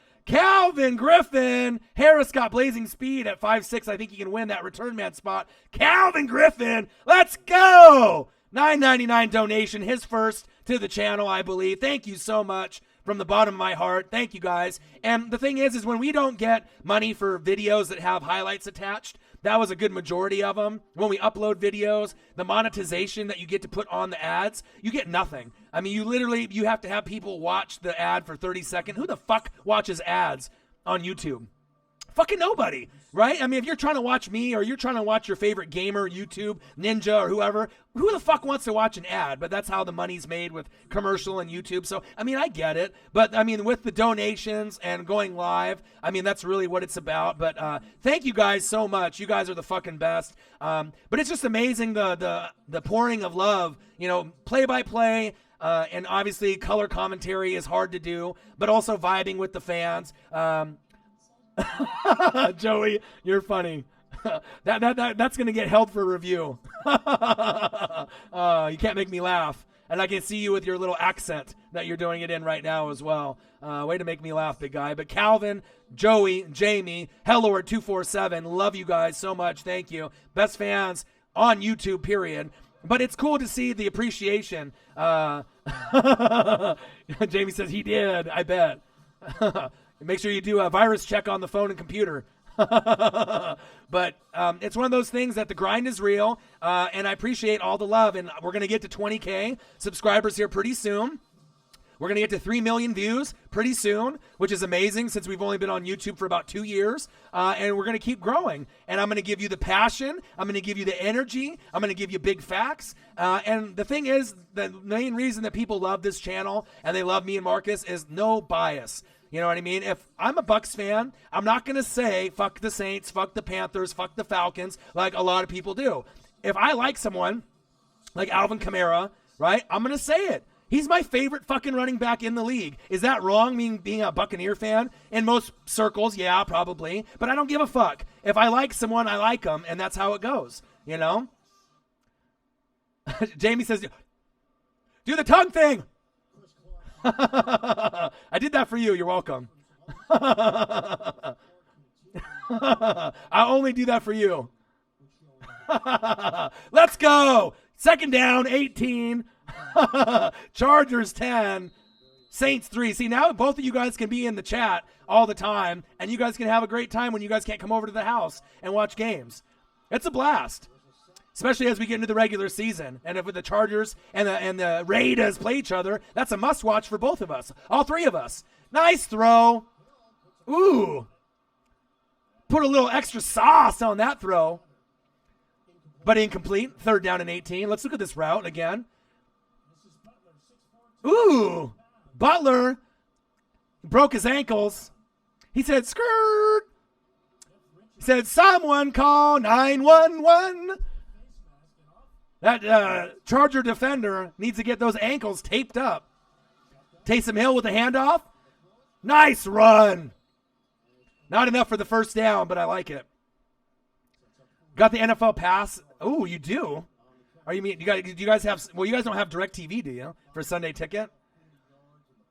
Griffin. Harris got blazing speed at 5'6". I think he can win that return man spot. Calvin Griffin, let's go. $9.99 donation, his first to the channel, I believe. Thank you so much. from the bottom of my heart. Thank you guys. And the thing is when we don't get money for videos that have highlights attached, that was a good majority of them. When we upload videos, the monetization that you get to put on the ads, you get nothing. I mean, you have to have people watch the ad for 30 seconds. Who the fuck watches ads on YouTube? Fucking nobody, right? I mean, if you're trying to watch me or you're trying to watch your favorite gamer, YouTube, Ninja, or whoever, who the fuck wants to watch an ad? But that's how the money's made with commercial and YouTube. So, I mean, I get it. But, I mean, with the donations and going live, I mean, that's really what it's about. But thank you guys so much. You guys are the fucking best. But it's just amazing the pouring of love, you know, play-by-play. And obviously color commentary is hard to do, but also vibing with the fans. Joey, you're funny. That's gonna get held for review. You can't make me laugh, and I can see you with your little accent that you're doing it in right now as well. Way to make me laugh, big guy. But Calvin, Joey, Jamie, Hellord247, love you guys so much. Thank you, best fans on YouTube. Period. But it's cool to see the appreciation. Jamie says he did. I bet. Make sure you do a virus check on the phone and computer. But it's one of those things that the grind is real, and I appreciate all the love. And we're going to get to 20K subscribers here pretty soon. We're going to get to 3 million views pretty soon, which is amazing since we've only been on YouTube for about 2 years. And we're going to keep growing. And I'm going to give you the passion. I'm going to give you the energy. I'm going to give you big facts. And the thing is, the main reason that people love this channel and they love me and Marcus is no bias. You know what I mean? If I'm a Bucks fan, I'm not going to say fuck the Saints, fuck the Panthers, fuck the Falcons like a lot of people do. If I like someone like Alvin Kamara, right, I'm going to say it. He's my favorite fucking running back in the league. Is that wrong, being a Buccaneer fan? In most circles, yeah, probably. But I don't give a fuck. If I like someone, I like them, and that's how it goes, you know? Jamie says, do the tongue thing. I did that for you. You're welcome. I'll only do that for you. Let's go. Second down, 18. Chargers 10. Saints 3. See, now both of you guys can be in the chat all the time, and you guys can have a great time when you guys can't come over to the house and watch games. It's a blast. Especially as we get into the regular season. And if the Chargers and the Raiders play each other, that's a must-watch for both of us. All three of us. Nice throw. Ooh. Put a little extra sauce on that throw. But incomplete. Third down and 18. Let's look at this route again. Ooh. Butler broke his ankles. He said, skirt. He said, someone call 911. That Charger defender needs to get those ankles taped up. Taysom Hill with the handoff. Nice run. Not enough for the first down, but I like it. Got the NFL pass. Oh, you do? Are you mean do you guys have? Well, you guys don't have DirecTV, do you? For Sunday Ticket.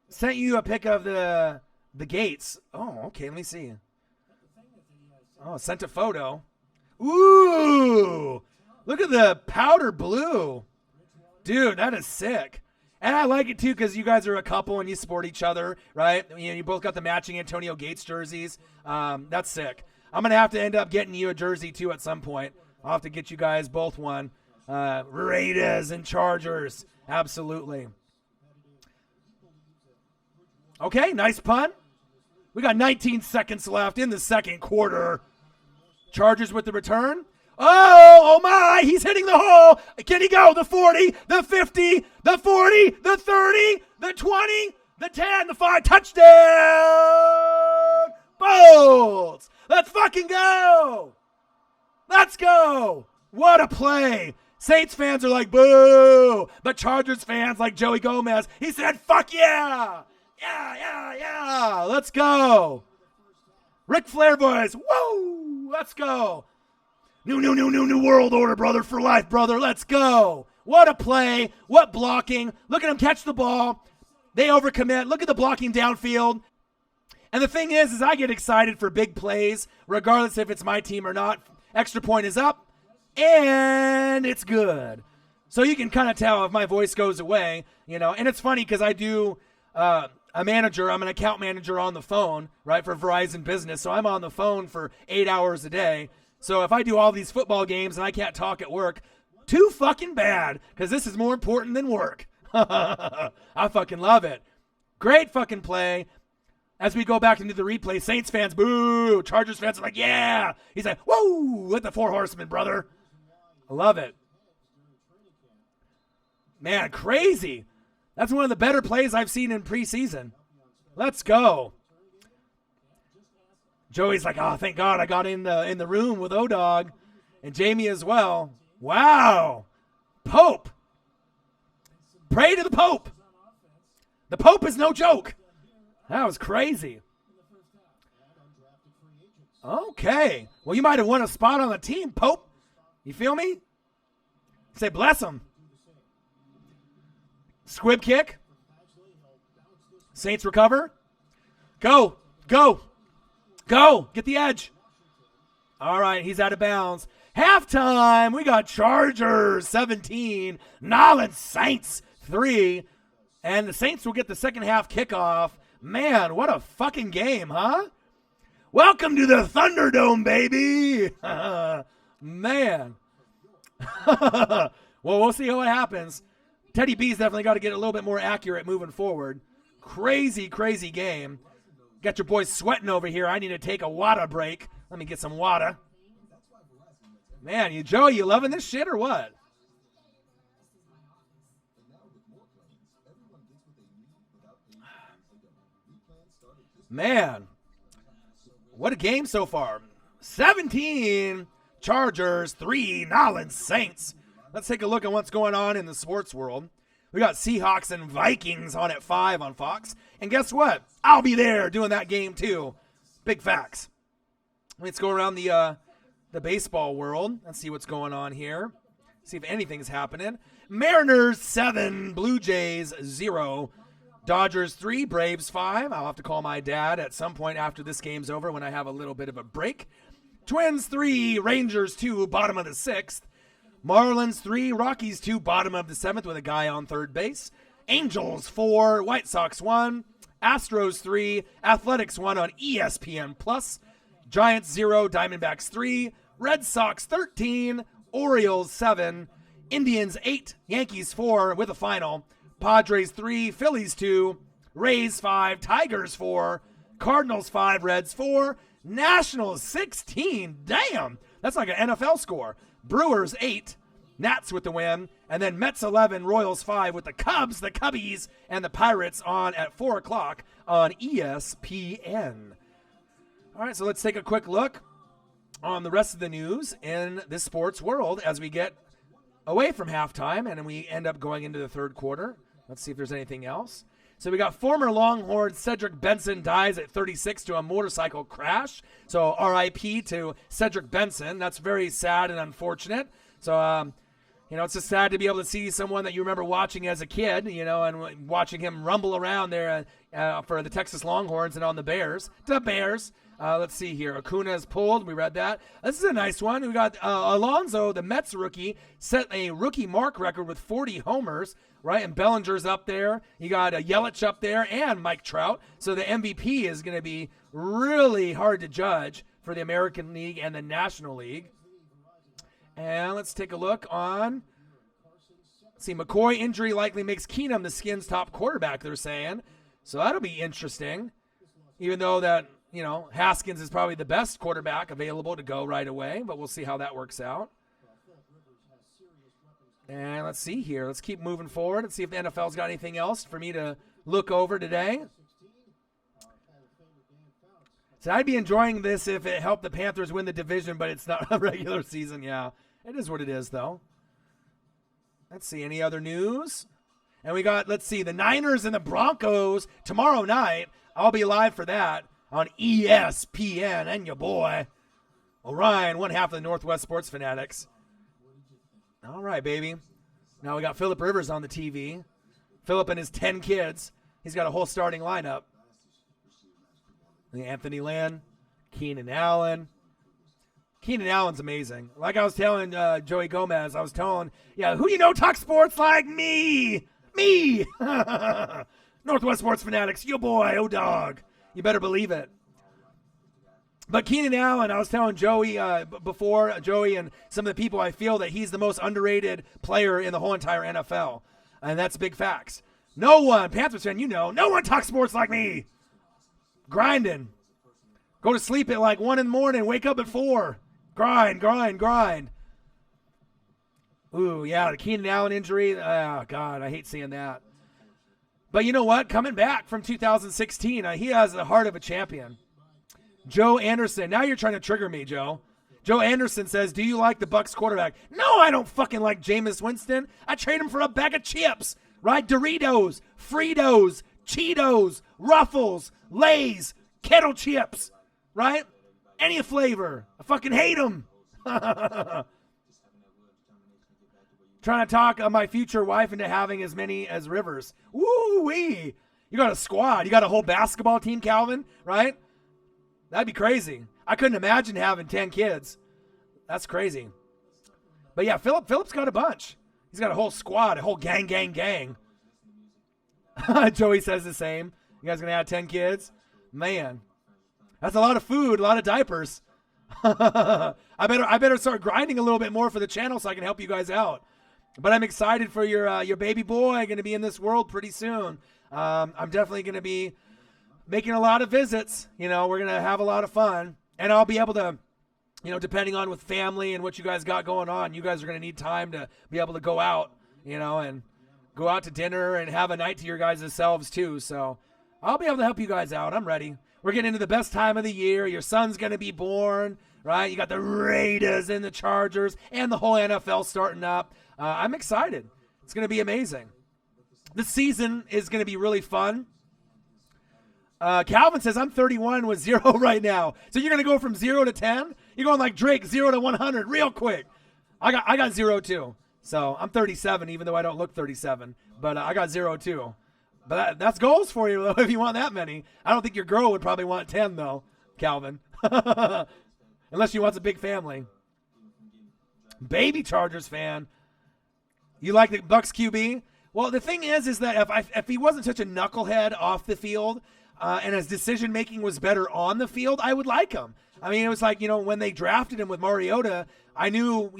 Sent you a pic of the gates. Oh, okay. Let me see. Oh, sent a photo. Ooh. Look at the powder blue. Dude, that is sick. And I like it, too, because you guys are a couple and you support each other, right? You both got the matching Antonio Gates jerseys. That's sick. I'm going to have to end up getting you a jersey, too, at some point. I'll have to get you guys both one. Raiders and Chargers. Absolutely. Okay, nice punt. We got 19 seconds left in the second quarter. Chargers with the return. Oh my, he's hitting the hole. Can he go? The 40, the 50, the 40, the 30, the 20, the 10, the 5. Touchdown! Bolts! Let's fucking go! Let's go! What a play. Saints fans are like, boo! But Chargers fans like Joey Gomez, he said, fuck yeah! Yeah! Let's go! Ric Flair boys, woo! Let's go! New world order, brother, for life, brother. Let's go. What a play. What blocking. Look at him catch the ball. They overcommit. Look at the blocking downfield. And the thing is I get excited for big plays, regardless if it's my team or not. Extra point is up, and it's good. So you can kind of tell if my voice goes away, you know. And it's funny because I do a manager. I'm an account manager on the phone, right, for Verizon Business. So I'm on the phone for 8 hours a day. So if I do all these football games and I can't talk at work, too fucking bad, because this is more important than work. I fucking love it. Great fucking play. As we go back into the replay, Saints fans, boo. Chargers fans are like, yeah. He's like, whoa, with the four horsemen, brother. I love it. Man, crazy. That's one of the better plays I've seen in preseason. Let's go. Joey's like, oh, thank God I got in the room with O-Dog and Jamie as well. Wow. Pope. Pray to the Pope. The Pope is no joke. That was crazy. Okay. Well, you might have won a spot on the team, Pope. You feel me? Say bless him. Squib kick. Saints recover. Go. Go. Go. Get the edge. All right. He's out of bounds. Halftime. We got Chargers 17. Nolens Saints 3. And the Saints will get the second half kickoff. Man, what a fucking game, huh? Welcome to the Thunderdome, baby. Man. Well, we'll see what happens. Teddy B's definitely got to get a little bit more accurate moving forward. Crazy, crazy game. Got your boys sweating over here. I need to take a water break. Let me get some water. Man, Joey, you loving this shit or what? Man, what a game so far. 17 Chargers, 3 Nolens Saints. Let's take a look at what's going on in the sports world. We got Seahawks and Vikings on at 5 on Fox. And guess what? I'll be there doing that game too. Big facts. Let's go around the baseball world. Let's see what's going on here. See if anything's happening. Mariners 7, Blue Jays 0. Dodgers 3, Braves 5. I'll have to call my dad at some point after this game's over when I have a little bit of a break. Twins 3, Rangers 2, bottom of the 6th. Marlins 3, Rockies 2, bottom of the 7th with a guy on third base. Angels 4, White Sox 1. Astros 3, Athletics 1 on ESPN+. Giants 0, Diamondbacks 3. Red Sox 13, Orioles 7. Indians 8, Yankees 4 with a final. Padres 3, Phillies 2, Rays 5, Tigers 4, Cardinals 5, Reds 4, Nationals 16. Damn, that's like an NFL score. Brewers 8, Nats with the win, and then Mets 11, Royals 5 with the Cubs, the Cubbies, and the Pirates on at 4 o'clock on ESPN. All right, so let's take a quick look on the rest of the news in the sports world as we get away from halftime and we end up going into the third quarter. Let's see if there's anything else. So we got former Longhorn Cedric Benson dies at 36 to a motorcycle crash. So RIP to Cedric Benson. That's very sad and unfortunate. So, it's just sad to be able to see someone that you remember watching as a kid, and watching him rumble around there for the Texas Longhorns and on the Bears. The Bears. Let's see here. Acuna is pulled. We read that. This is a nice one. We got Alonso, the Mets rookie, set a rookie mark record with 40 homers, right? And Bellinger's up there. You got Yelich up there and Mike Trout. So the MVP is going to be really hard to judge for the American League and the National League. And let's take a look on. Let's see, McCoy injury likely makes Keenum the Skins' top quarterback, they're saying. So that'll be interesting. Even though that, Haskins is probably the best quarterback available to go right away, but we'll see how that works out. And let's see here. Let's keep moving forward and see if the NFL's got anything else for me to look over today. So I'd be enjoying this if it helped the Panthers win the division, but it's not a regular season. Yeah, it is what it is, though. Let's see. Any other news? And we got, let's see, the Niners and the Broncos tomorrow night. I'll be live for that on ESPN and your boy, Orion, one half of the Northwest Sports Fanatics. All right, baby. Now we got Phillip Rivers on the TV. Phillip and his 10 kids. He's got a whole starting lineup. Anthony Lynn, Keenan Allen. Keenan Allen's amazing. Like I was telling Joey Gomez, who talks sports like me? Me! Northwest Sports Fanatics, yo boy, oh dog. You better believe it. But Keenan Allen, I was telling Joey before, Joey and some of the people, I feel that he's the most underrated player in the whole entire NFL. And that's big facts. No one, Panthers fan, no one talks sports like me. Grinding. Go to sleep at like 1 in the morning, wake up at 4. Grind. Ooh, yeah, the Keenan Allen injury. Oh, God, I hate seeing that. But you know what? Coming back from 2016, he has the heart of a champion. Joe Anderson. Now you're trying to trigger me, Joe. Joe Anderson says, do you like the Bucs quarterback? No, I don't fucking like Jameis Winston. I trade him for a bag of chips, right? Doritos, Fritos, Cheetos, Ruffles, Lay's, kettle chips, right? Any flavor. I fucking hate him. Trying to talk my future wife into having as many as Rivers. Woo-wee. You got a squad. You got a whole basketball team, Calvin, right? That'd be crazy. I couldn't imagine having 10 kids. That's crazy. But yeah, Philip's got a bunch. He's got a whole squad, a whole gang. Joey says the same. You guys gonna have 10 kids? Man, that's a lot of food, a lot of diapers. I better start grinding a little bit more for the channel so I can help you guys out. But I'm excited for your baby boy going to be in this world pretty soon. I'm definitely going to be making a lot of visits. We're going to have a lot of fun. And I'll be able to, depending on with family and what you guys got going on, you guys are going to need time to be able to go out, and go out to dinner and have a night to your guys' selves too. So I'll be able to help you guys out. I'm ready. We're getting into the best time of the year. Your son's going to be born, right? You got the Raiders and the Chargers and the whole NFL starting up. I'm excited. It's going to be amazing. The season is going to be really fun. Calvin says, I'm 31 with 0 right now. So you're going to go from 0 to 10? You're going like Drake, 0 to 100 real quick. I got 0 too. So I'm 37, even though I don't look 37. But I got 0 too. But that's goals for you, though, if you want that many. I don't think your girl would probably want 10, though, Calvin. Unless she wants a big family. Baby Chargers fan. You like the Bucs QB? Well, the thing is that if he wasn't such a knucklehead off the field and his decision-making was better on the field, I would like him. I mean, it was like, when they drafted him with Mariota, I knew,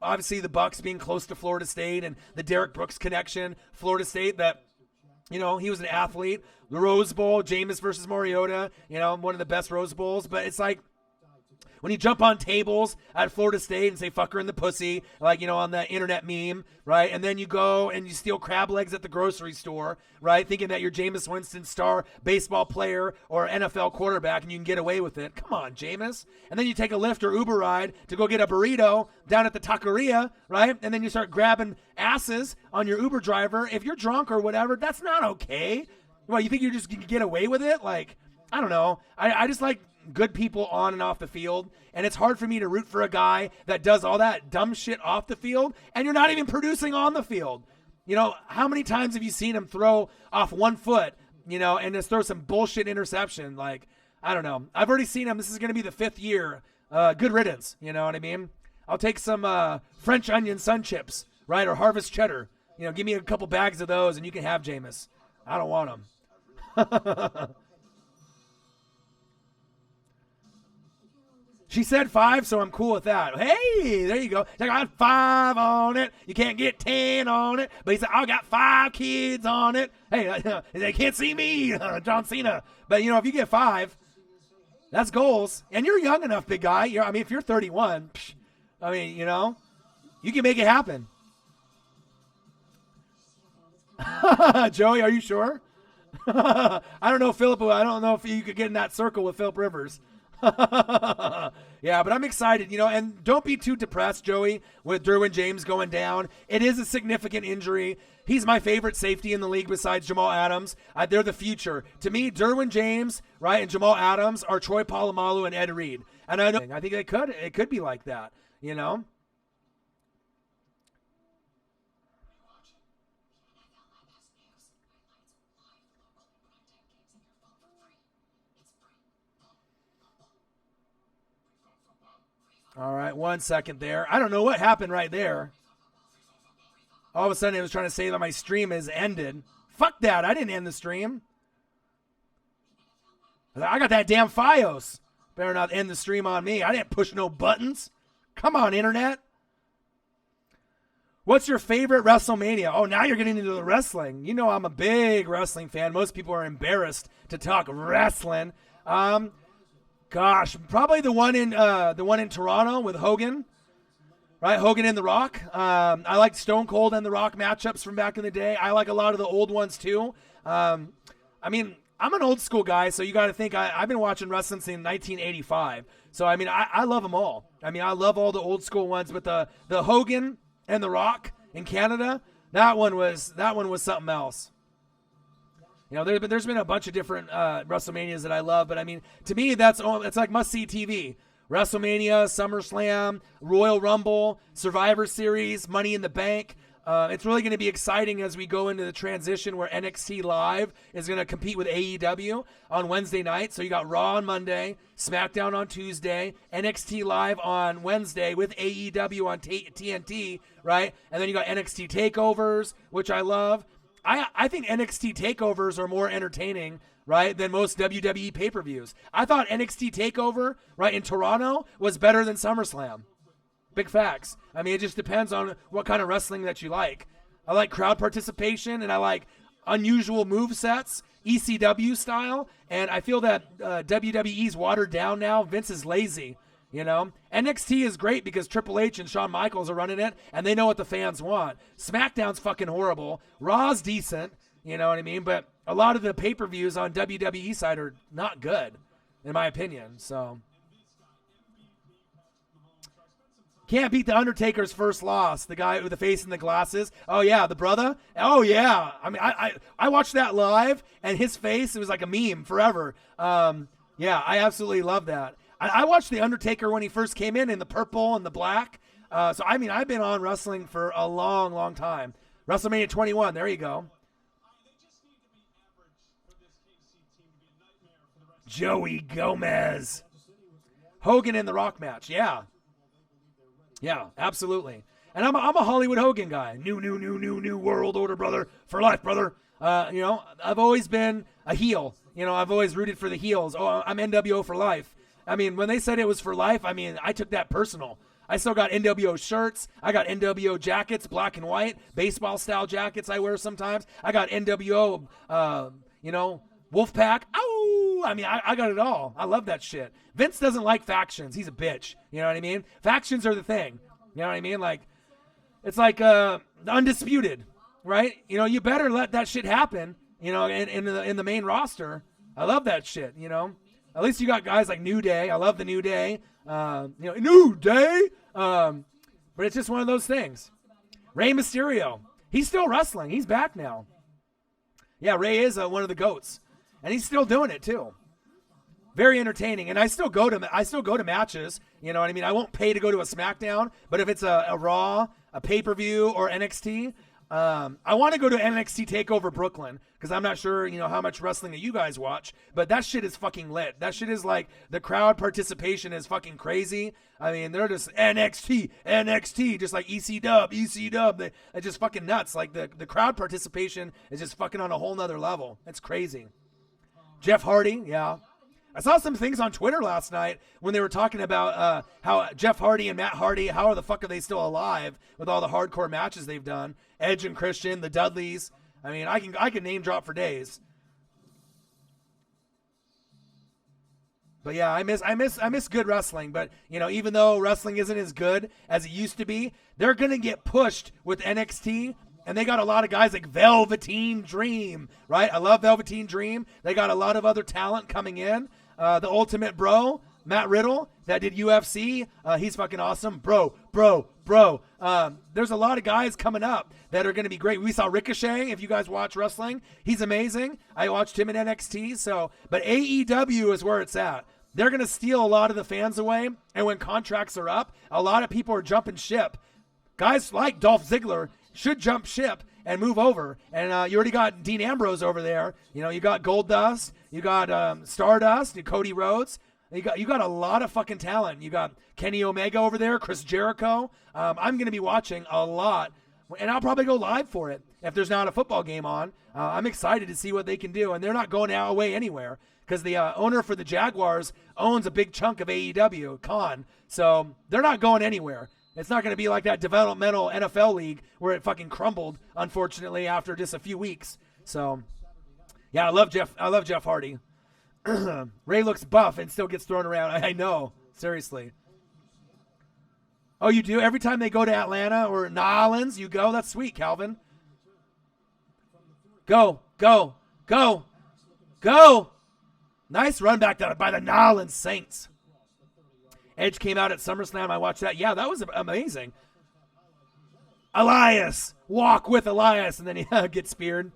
obviously the Bucs being close to Florida State and the Derek Brooks connection, Florida State, that, he was an athlete. The Rose Bowl, Jameis versus Mariota, one of the best Rose Bowls. But it's like, when you jump on tables at Florida State and say fuck her in the pussy, like, on the internet meme, right? And then you go and you steal crab legs at the grocery store, right? Thinking that you're Jameis Winston, star baseball player or NFL quarterback and you can get away with it. Come on, Jameis. And then you take a Lyft or Uber ride to go get a burrito down at the taqueria, right? And then you start grabbing asses on your Uber driver. If you're drunk or whatever, that's not okay. Well, you think you're just going to get away with it? Like, I don't know. I just like good people on and off the field, and it's hard for me to root for a guy that does all that dumb shit off the field, and you're not even producing on the field. How many times have you seen him throw off 1 foot, and just throw some bullshit interception? Like, I don't know. I've already seen him. This is going to be the 5th year. Good riddance, you know what I mean? I'll take some French onion sun chips, right, or harvest cheddar. Give me a couple bags of those, and you can have Jameis. I don't want them. She said 5, so I'm cool with that. Hey, there you go. I got 5 on it. You can't get 10 on it. But he said, I got 5 kids on it. Hey, they can't see me, John Cena. But, if you get 5, that's goals. And you're young enough, big guy. If you're 31, you can make it happen. Joey, are you sure? I don't know, Philip. I don't know if you could get in that circle with Philip Rivers. Yeah, but I'm excited, and don't be too depressed, Joey, with Derwin James going down. It is a significant injury. He's my favorite safety in the league besides Jamal Adams. They're the future. To me, Derwin James, right, and Jamal Adams are Troy Polamalu and Ed Reed. And I think it could be like that, All right, 1 second there. I don't know what happened right there. All of a sudden, it was trying to say that my stream has ended. Fuck that. I didn't end the stream. I got that damn Fios. Better not end the stream on me. I didn't push no buttons. Come on, internet. What's your favorite WrestleMania? Oh, now you're getting into the wrestling. You know I'm a big wrestling fan. Most people are embarrassed to talk wrestling. Gosh, probably the one in Toronto with Hogan, right? Hogan and The Rock. I like Stone Cold and The Rock matchups from back in the day. I like a lot of the old ones too. I mean, I'm an old school guy, so you got to think I've been watching wrestling since 1985. So I mean, I love them all. I mean, I love all the old school ones, but the Hogan and The Rock in Canada, that one was something else. You know, there's been a bunch of different WrestleManias that I love, but I mean, to me, it's like must-see TV. WrestleMania, SummerSlam, Royal Rumble, Survivor Series, Money in the Bank. It's really going to be exciting as we go into the transition where NXT Live is going to compete with AEW on Wednesday night. So you got Raw on Monday, SmackDown on Tuesday, NXT Live on Wednesday with AEW on TNT, right? And then you got NXT Takeovers, which I love. I think NXT Takeovers are more entertaining, right, than most WWE pay-per-views. I thought NXT Takeover, right, in Toronto was better than SummerSlam. Big facts. I mean, it just depends on what kind of wrestling that you like. I like crowd participation, and I like unusual move sets, ECW style, and I feel that WWE's watered down now. Vince is lazy, you know. NXT is great because Triple H and Shawn Michaels are running it, and they know what the fans want. SmackDown's fucking horrible. Raw's decent, you know what I mean? But a lot of the pay-per-views on WWE side are not good, in my opinion, so... Can't beat The Undertaker's first loss. The guy with the face and the glasses. Oh, yeah, the brother. Oh, yeah. I mean, I watched that live, and his face, it was like a meme forever. Yeah, I absolutely love that. I watched The Undertaker when he first came in the purple and the black. So, I mean, I've been on wrestling for a long, long time. WrestleMania 21, there you go. Joey Gomez. Hogan in the Rock match, yeah. Yeah, absolutely. And I'm a Hollywood Hogan guy. New world order, brother. For life, brother. You know, I've always been a heel. You know, I've always rooted for the heels. Oh, I'm NWO for life. I mean, when they said it was for life, I mean, I took that personal. I still got NWO shirts. I got NWO jackets, black and white, baseball-style jackets I wear sometimes. I got NWO, you know, Wolfpack. Ow! I mean, I got it all. I love that shit. Vince doesn't like factions. He's a bitch. You know what I mean? Factions are the thing. You know what I mean? Like, it's like the Undisputed, right? You know, you better let that shit happen, you know, in the main roster. I love that shit, you know? At least you got guys like New Day. I love the New Day. You know, New Day. But it's just one of those things. Rey Mysterio. He's still wrestling. He's back now. Yeah, Rey is one of the GOATs. And he's still doing it too. Very entertaining. And I still go to matches. You know what I mean? I won't pay to go to a SmackDown, but if it's a Raw, a pay-per-view, or NXT, I want to go to NXT TakeOver Brooklyn because I'm not sure, you know, how much wrestling that you guys watch, but that shit is fucking lit. That shit is like, the crowd participation is fucking crazy. I mean, they're just NXT, just like EC-Dub. They're just fucking nuts. Like, the crowd participation is just fucking on a whole nother level. It's crazy. Jeff Hardy, yeah. I saw some things on Twitter last night when they were talking about how Jeff Hardy and Matt Hardy, how the fuck are they still alive with all the hardcore matches they've done? Edge and Christian, the Dudleys. I mean, I can name drop for days. But yeah, I miss good wrestling. But you know, even though wrestling isn't as good as it used to be, they're gonna get pushed with NXT. And they got a lot of guys like Velveteen Dream, right? I love Velveteen Dream. They got a lot of other talent coming in. The Ultimate Bro, Matt Riddle, that did UFC. He's fucking awesome. Bro. There's a lot of guys coming up that are going to be great. We saw Ricochet, if you guys watch wrestling. He's amazing. I watched him in NXT. But AEW is where it's at. They're going to steal a lot of the fans away. And when contracts are up, a lot of people are jumping ship. Guys like Dolph Ziggler should jump ship and move over. And you already got Dean Ambrose over there. You know, you got Goldust, you got Stardust, you Cody Rhodes. You got a lot of fucking talent. You got Kenny Omega over there, Chris Jericho. I'm going to be watching a lot And I'll probably go live for it if there's not a football game on. I'm excited to see what they can do. And they're not going away anywhere because the owner for the Jaguars owns a big chunk of AEW, Khan. So they're not going anywhere. It's not going to be like that developmental NFL league where it fucking crumbled, unfortunately, after just a few weeks. So, yeah, I love Jeff Hardy. Ray looks buff and still gets thrown around. I know. Seriously. Oh, you do? Every time they go to Atlanta or Nolans, you go? That's sweet, Calvin. Go, go, go, go. Nice run back by the Nolans Saints. Edge came out at SummerSlam. I watched that. Yeah, that was amazing. Elias. Walk with Elias. And then he gets speared.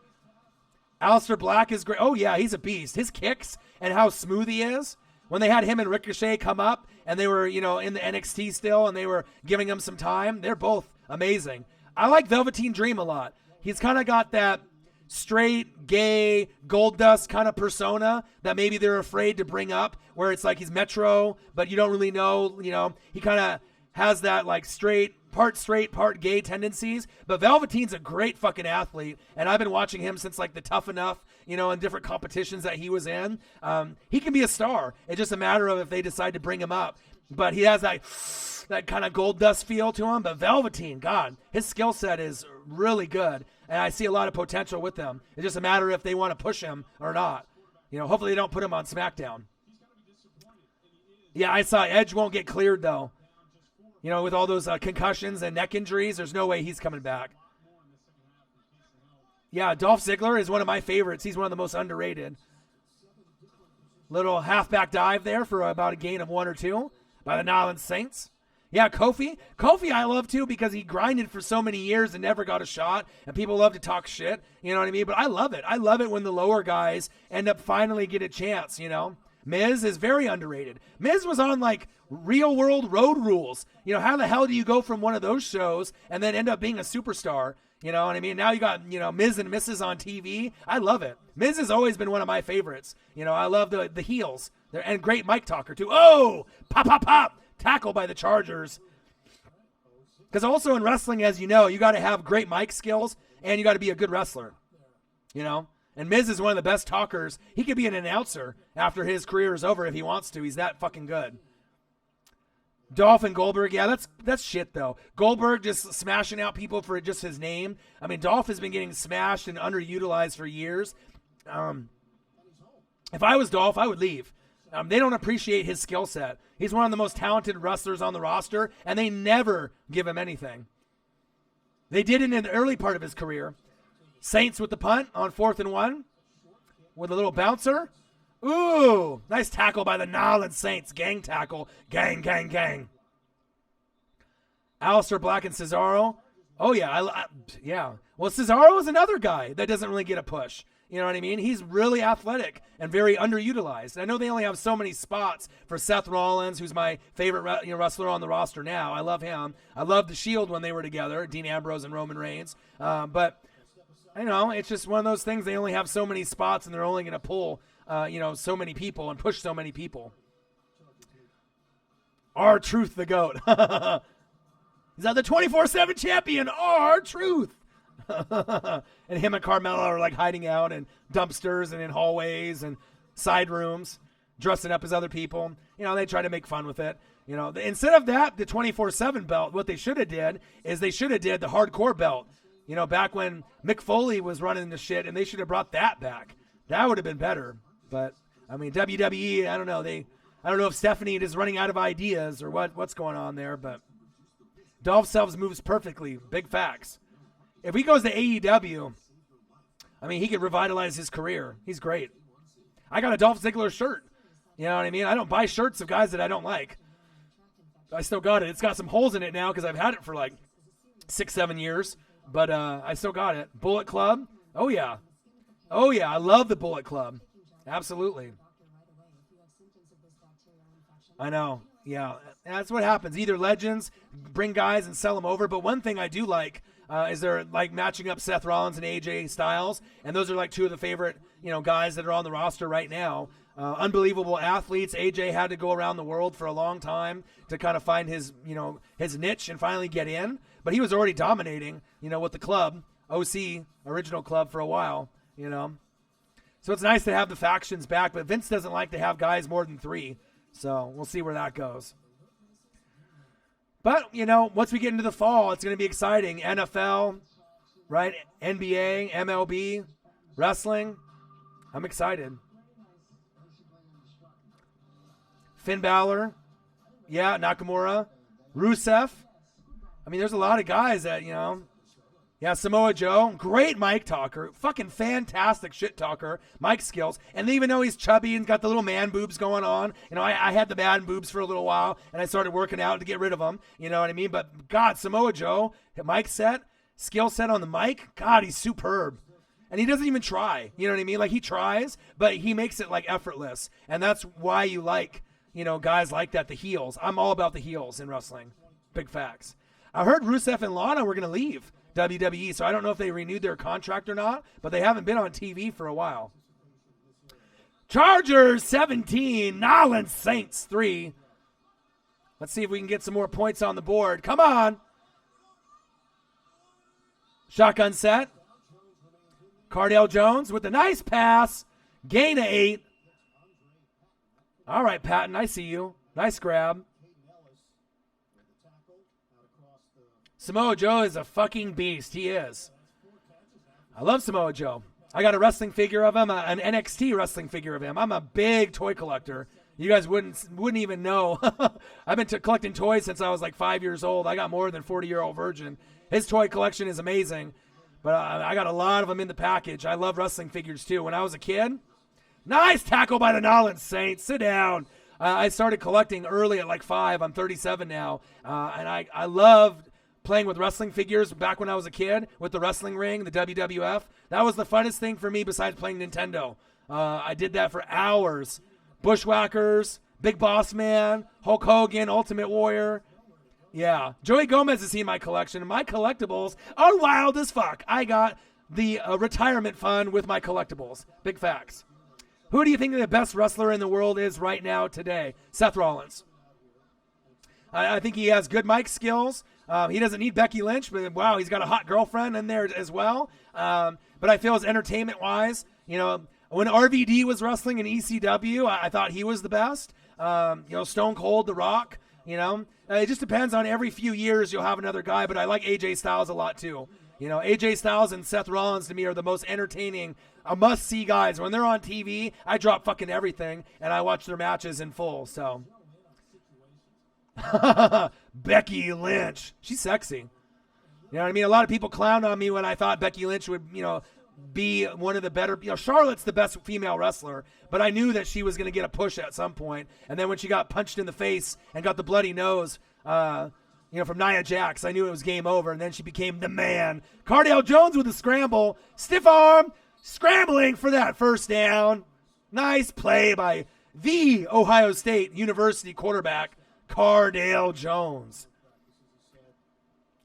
Aleister Black is great. Oh, yeah, he's a beast. His kicks and how smooth he is. When they had him and Ricochet come up and they were, in the NXT still and they were giving him some time, they're both amazing. I like Velveteen Dream a lot. He's kind of got that straight, gay, gold dust kind of persona that maybe they're afraid to bring up where it's like he's Metro, but you don't really know, he kind of has that like straight, part gay tendencies. But Velveteen's a great fucking athlete, and I've been watching him since like the Tough Enough, in different competitions that he was in. He can be a star. It's just a matter of if they decide to bring him up. But he has that kind of gold dust feel to him. But Velveteen, God, his skill set is really good, and I see a lot of potential with him. It's just a matter if they want to push him or not. Hopefully they don't put him on SmackDown. Yeah, I saw Edge won't get cleared though. With all those concussions and neck injuries, there's no way he's coming back. Yeah, Dolph Ziggler is one of my favorites. He's one of the most underrated. Little halfback dive there for about a gain of 1 or 2 by the Nolans Saints. Yeah, Kofi. Kofi I love too because he grinded for so many years and never got a shot, and people love to talk shit. You know what I mean? But I love it. I love it when the lower guys end up finally get a chance, Miz is very underrated. Miz was on like Real World Road Rules. How the hell do you go from one of those shows and then end up being a superstar? You know what I mean? Now you got, Miz and Mrs. on TV. I love it. Miz has always been one of my favorites. I love the heels. And great mic talker too. Oh, pop, pop, pop. Tackle by the Chargers. Because also in wrestling, as you know, you got to have great mic skills and you got to be a good wrestler. And Miz is one of the best talkers. He could be an announcer after his career is over if he wants to. He's that fucking good. Dolph and Goldberg, yeah, that's shit though. Goldberg just smashing out people for just his name. I mean, Dolph has been getting smashed and underutilized for years. If I was Dolph, I would leave. They don't appreciate his skill set. He's one of the most talented wrestlers on the roster, and they never give him anything. They did it in the early part of his career. Saints with the punt on 4th and 1 with a little bouncer. Ooh, nice tackle by the Nolans Saints. Gang tackle. Gang, gang, gang. Aleister Black and Cesaro. Oh, yeah. Yeah. Well, Cesaro is another guy that doesn't really get a push. You know what I mean? He's really athletic and very underutilized. I know they only have so many spots for Seth Rollins, who's my favorite wrestler on the roster now. I love him. I love the Shield when they were together, Dean Ambrose and Roman Reigns. But it's just one of those things. They only have so many spots, and they're only going to pull, so many people and push so many people. R-Truth the GOAT. He's not the 24/7 champion. R-Truth. And him and Carmella are like hiding out in dumpsters and in hallways and side rooms, dressing up as other people. They try to make fun with it. Instead of that, the 24/7 belt, what they should have did is they should have did the hardcore belt. Back when Mick Foley was running the shit, and they should have brought that back. That would have been better. But WWE, I don't know. I don't know if Stephanie is running out of ideas or what's going on there. But Dolph Selves moves perfectly. Big facts. If he goes to AEW, he could revitalize his career. He's great. I got a Dolph Ziggler shirt. You know what I mean? I don't buy shirts of guys that I don't like. I still got it. It's got some holes in it now because I've had it for like 6-7 years. But I still got it. Bullet Club. Oh, yeah. Oh, yeah. I love the Bullet Club. Absolutely. I know. Yeah. That's what happens. Either legends bring guys and sell them over. But one thing I do like is they're like matching up Seth Rollins and AJ Styles, and those are like two of the favorite, guys that are on the roster right now. Unbelievable athletes. AJ had to go around the world for a long time to kind of find his niche and finally get in, but he was already dominating, with the club, OC, original club, for a while, So it's nice to have the factions back, but Vince doesn't like to have guys more than 3, so we'll see where that goes. But, once we get into the fall, it's going to be exciting. NFL, right? NBA, MLB, wrestling. I'm excited. Finn Balor. Yeah, Nakamura. Rusev. I mean, there's a lot of guys that, Yeah, Samoa Joe. Great mic talker. Fucking fantastic shit talker. Mic skills. And even though he's chubby and got the little man boobs going on, I had the man boobs for a little while, and I started working out to get rid of them. You know what I mean? But, God, Samoa Joe, mic set, skill set on the mic, God, he's superb. And he doesn't even try. You know what I mean? Like, he tries, but he makes it, like, effortless. And that's why you like, guys like that, the heels. I'm all about the heels in wrestling. Big facts. I heard Rusev and Lana were going to leave WWE, so I don't know if they renewed their contract or not, but they haven't been on TV for a while. Chargers 17, Nolans Saints 3. Let's see if we can get some more points on the board. Come on. Shotgun set. Cardale Jones with a nice pass. Gain of 8. All right, Patton, I see you. Nice grab. Samoa Joe is a fucking beast. He is. I love Samoa Joe. I got a wrestling figure of him, an NXT wrestling figure of him. I'm a big toy collector. You guys wouldn't even know. I've been collecting toys since I was like 5 years old. I got more than 40-year-old virgin. His toy collection is amazing, but I got a lot of them in the package. I love wrestling figures too. When I was a kid, nice tackle by the Nolans Saints. Sit down. I started collecting early at like 5. I'm 37 now, and I loved playing with wrestling figures back when I was a kid with the wrestling ring, the WWF. That was the funnest thing for me besides playing Nintendo. I did that for hours. Bushwhackers, Big Boss Man, Hulk Hogan, Ultimate Warrior. Yeah. Joey Gomez has seen my collection, and my collectibles are wild as fuck. I got the retirement fund with my collectibles. Big facts. Who do you think the best wrestler in the world is right now today? Seth Rollins. I think he has good mic skills. He doesn't need Becky Lynch, but wow, he's got a hot girlfriend in there as well. But I feel as entertainment-wise, when RVD was wrestling in ECW, I thought he was the best. Stone Cold, The Rock, it just depends on every few years you'll have another guy, but I like AJ Styles a lot too. AJ Styles and Seth Rollins to me are the most entertaining, must-see guys. When they're on TV, I drop fucking everything, and I watch their matches in full, so. Becky Lynch. She's sexy. You know what I mean? A lot of people clowned on me when I thought Becky Lynch would, be one of the better. Charlotte's the best female wrestler, but I knew that she was going to get a push at some point. And then when she got punched in the face and got the bloody nose, from Nia Jax, I knew it was game over. And then she became the man. Cardale Jones with a scramble. Stiff arm. Scrambling for that first down. Nice play by the Ohio State University quarterback, Cardale Jones.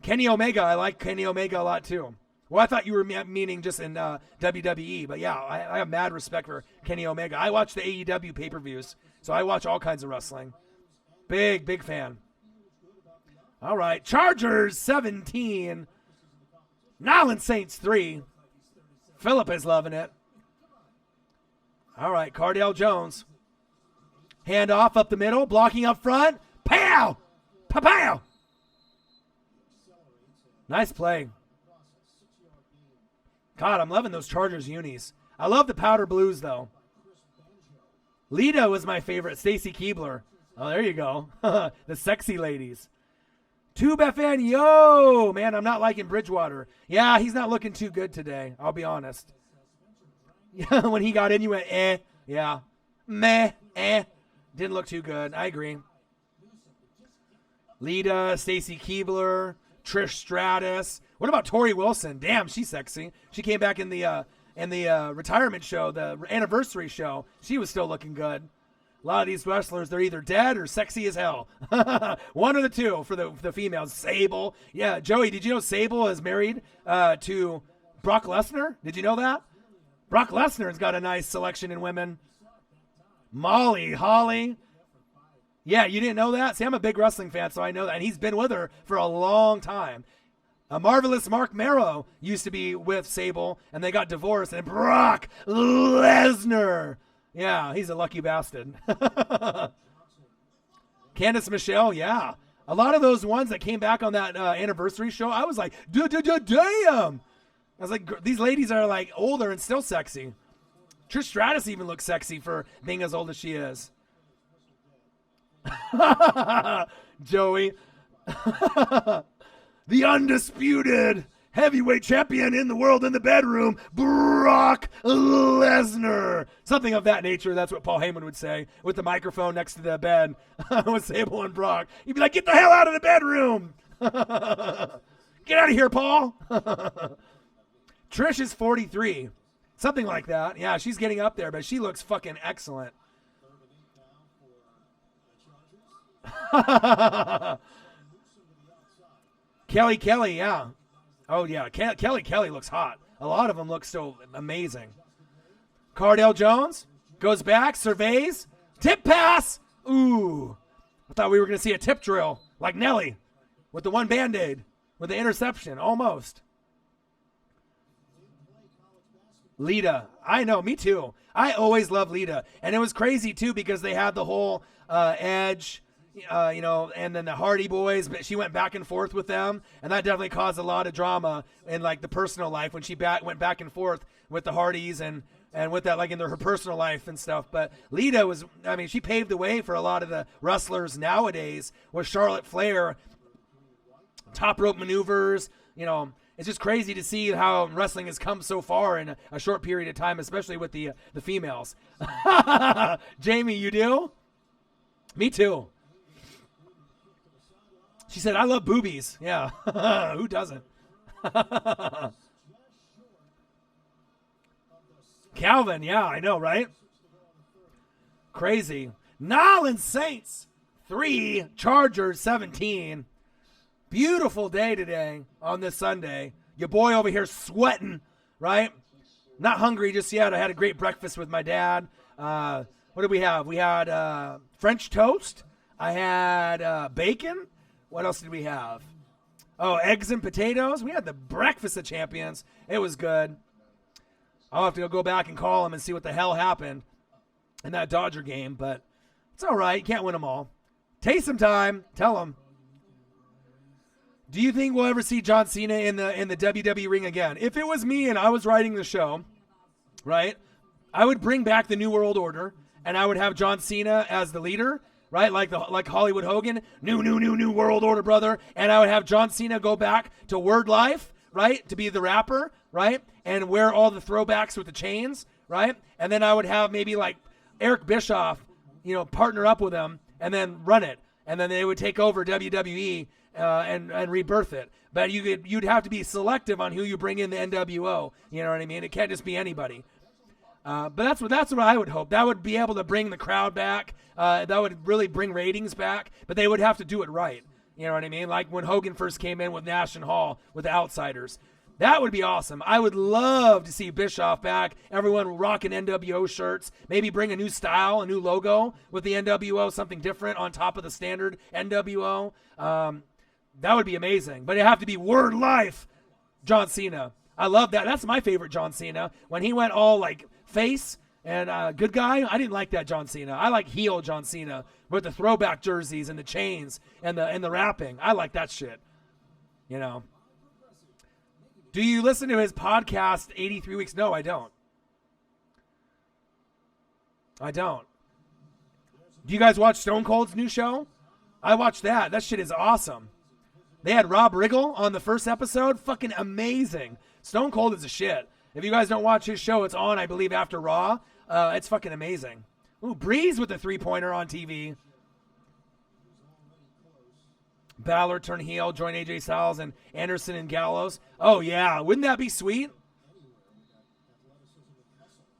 Kenny Omega, I like Kenny Omega a lot too. Well, I thought you were meaning just in WWE, but yeah, I have mad respect for Kenny Omega. I watch the AEW pay-per-views, so I watch all kinds of wrestling. Big fan. All right, Chargers 17, Nolans Saints 3. Philip is loving it. All right, Cardale Jones. Hand off up the middle, blocking up front. Pow! Pa-pow! Nice play. God, I'm loving those Chargers unis. I love the powder blues, though. Lita was my favorite. Stacy Keibler. Oh, there you go. The sexy ladies. Tube FN, yo! Man, I'm not liking Bridgewater. Yeah, he's not looking too good today. I'll be honest. When he got in, you went, eh. Yeah. Meh, eh. Didn't look too good. I agree. Lita, Stacy Keibler, Trish Stratus. What about Tori Wilson? Damn, she's sexy. She came back in the retirement show, the anniversary show. She was still looking good. A lot of these wrestlers, they're either dead or sexy as hell. One of the two for the females. Sable. Yeah, Joey, did you know Sable is married to Brock Lesnar? Did you know that? Brock Lesnar's got a nice selection in women. Molly Holly. Yeah, you didn't know that? See, I'm a big wrestling fan, so I know that. And he's been with her for a long time. A marvelous Mark Marrow used to be with Sable, and they got divorced. And Brock Lesnar. Yeah, he's a lucky bastard. Candice Michelle, yeah. A lot of those ones that came back on that anniversary show, I was like, damn. I was like, these ladies are like older and still sexy. Trish Stratus even looks sexy for being as old as she is. Joey. The undisputed heavyweight champion in the world in the bedroom, Brock Lesnar. Something of that nature. That's what Paul Heyman would say with the microphone next to the bed with Sable and Brock. He'd be like, get the hell out of the bedroom. Get out of here, Paul. Trish is 43. Something like that. Yeah, she's getting up there, but she looks fucking excellent. Kelly, yeah. Oh, yeah. Kelly looks hot. A lot of them look so amazing. Cardell Jones goes back, surveys. Tip pass. Ooh. I thought we were going to see a tip drill like Nelly with the one Band-Aid with the interception. Almost. Lita. I know, me too. I always love Lita. And it was crazy, too, because they had the whole Edge, and then the Hardy Boys, but she went back and forth with them, and that definitely caused a lot of drama in, like, the personal life when she went back and forth with the Hardys and with that, like, in her personal life and stuff. But Lita was, she paved the way for a lot of the wrestlers nowadays with Charlotte Flair, top rope maneuvers, It's just crazy to see how wrestling has come so far in a short period of time, especially with the females. Jamie, you do? Me too. She said, I love boobies. Yeah. Who doesn't? Calvin, yeah, I know, right? Crazy. Nolans Saints, 3. Chargers, 17. Beautiful day today on this Sunday. Your boy over here sweating, right? Not hungry just yet. I had a great breakfast with my dad. What did we have? We had French toast. I had bacon. What else did we have? Oh, eggs and potatoes. We had the breakfast of champions. It was good. I'll have to go back and call him and see what the hell happened in that Dodger game, but it's all right. You can't win them all. Take some time. Tell him. Do you think we'll ever see John Cena in the WWE ring again? If it was me and I was writing the show, right, I would bring back the New World Order, and I would have John Cena as the leader, right, like Hollywood Hogan, new World Order, brother, and I would have John Cena go back to Word Life, right, to be the rapper, right, and wear all the throwbacks with the chains, right, and then I would have maybe like Eric Bischoff, partner up with him, and then run it, and then they would take over WWE. And rebirth it. But you'd have to be selective on who you bring in the NWO. You know what I mean? It can't just be anybody. But that's what I would hope. That would be able to bring the crowd back. That would really bring ratings back. But they would have to do it right. You know what I mean? Like when Hogan first came in with Nash and Hall with the Outsiders. That would be awesome. I would love to see Bischoff back. Everyone rocking NWO shirts. Maybe bring a new style, a new logo with the NWO, something different on top of the standard NWO. That would be amazing. But it'd have to be Word Life John Cena. I love that. That's my favorite John Cena. When he went all like face and good guy, I didn't like that John Cena. I like heel John Cena with the throwback jerseys and the chains and the rapping. I like that shit. Do you listen to his podcast 83 Weeks? No, I don't. Do you guys watch Stone Cold's new show? I watched that. That shit is awesome. They had Rob Riggle on the first episode. Fucking amazing. Stone Cold is a shit. If you guys don't watch his show, it's on, I believe, after Raw. It's fucking amazing. Ooh, Breeze with the three-pointer on TV. Balor turn heel, join AJ Styles and Anderson and Gallows. Oh, yeah. Wouldn't that be sweet?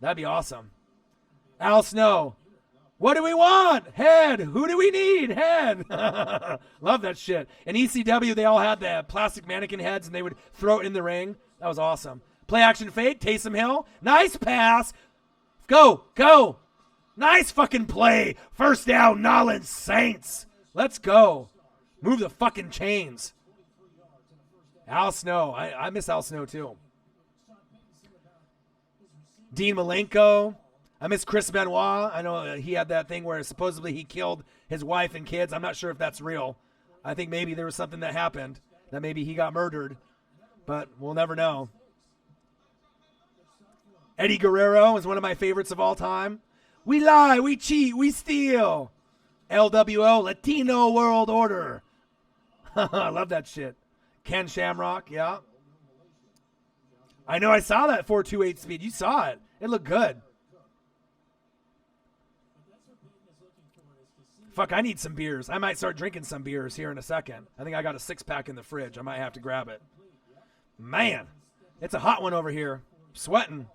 That'd be awesome. Al Snow. What do we want? Head. Who do we need? Head. Love that shit. In ECW, they all had the plastic mannequin heads, and they would throw it in the ring. That was awesome. Play action fake. Taysom Hill. Nice pass. Go. Go. Nice fucking play. First down, Nolans Saints. Let's go. Move the fucking chains. Al Snow. I miss Al Snow, too. Dean Malenko. I miss Chris Benoit. I know he had that thing where supposedly he killed his wife and kids. I'm not sure if that's real. I think maybe there was something that happened, that maybe he got murdered, but we'll never know. Eddie Guerrero is one of my favorites of all time. We lie, we cheat, we steal. LWO, Latino World Order. I love that shit. Ken Shamrock, yeah. I know I saw that 4.28 speed. You saw it. It looked good. Fuck, I need some beers. I might start drinking some beers here in a second. I think I got a 6-pack in the fridge. I might have to grab it. Man, it's a hot one over here. Sweating.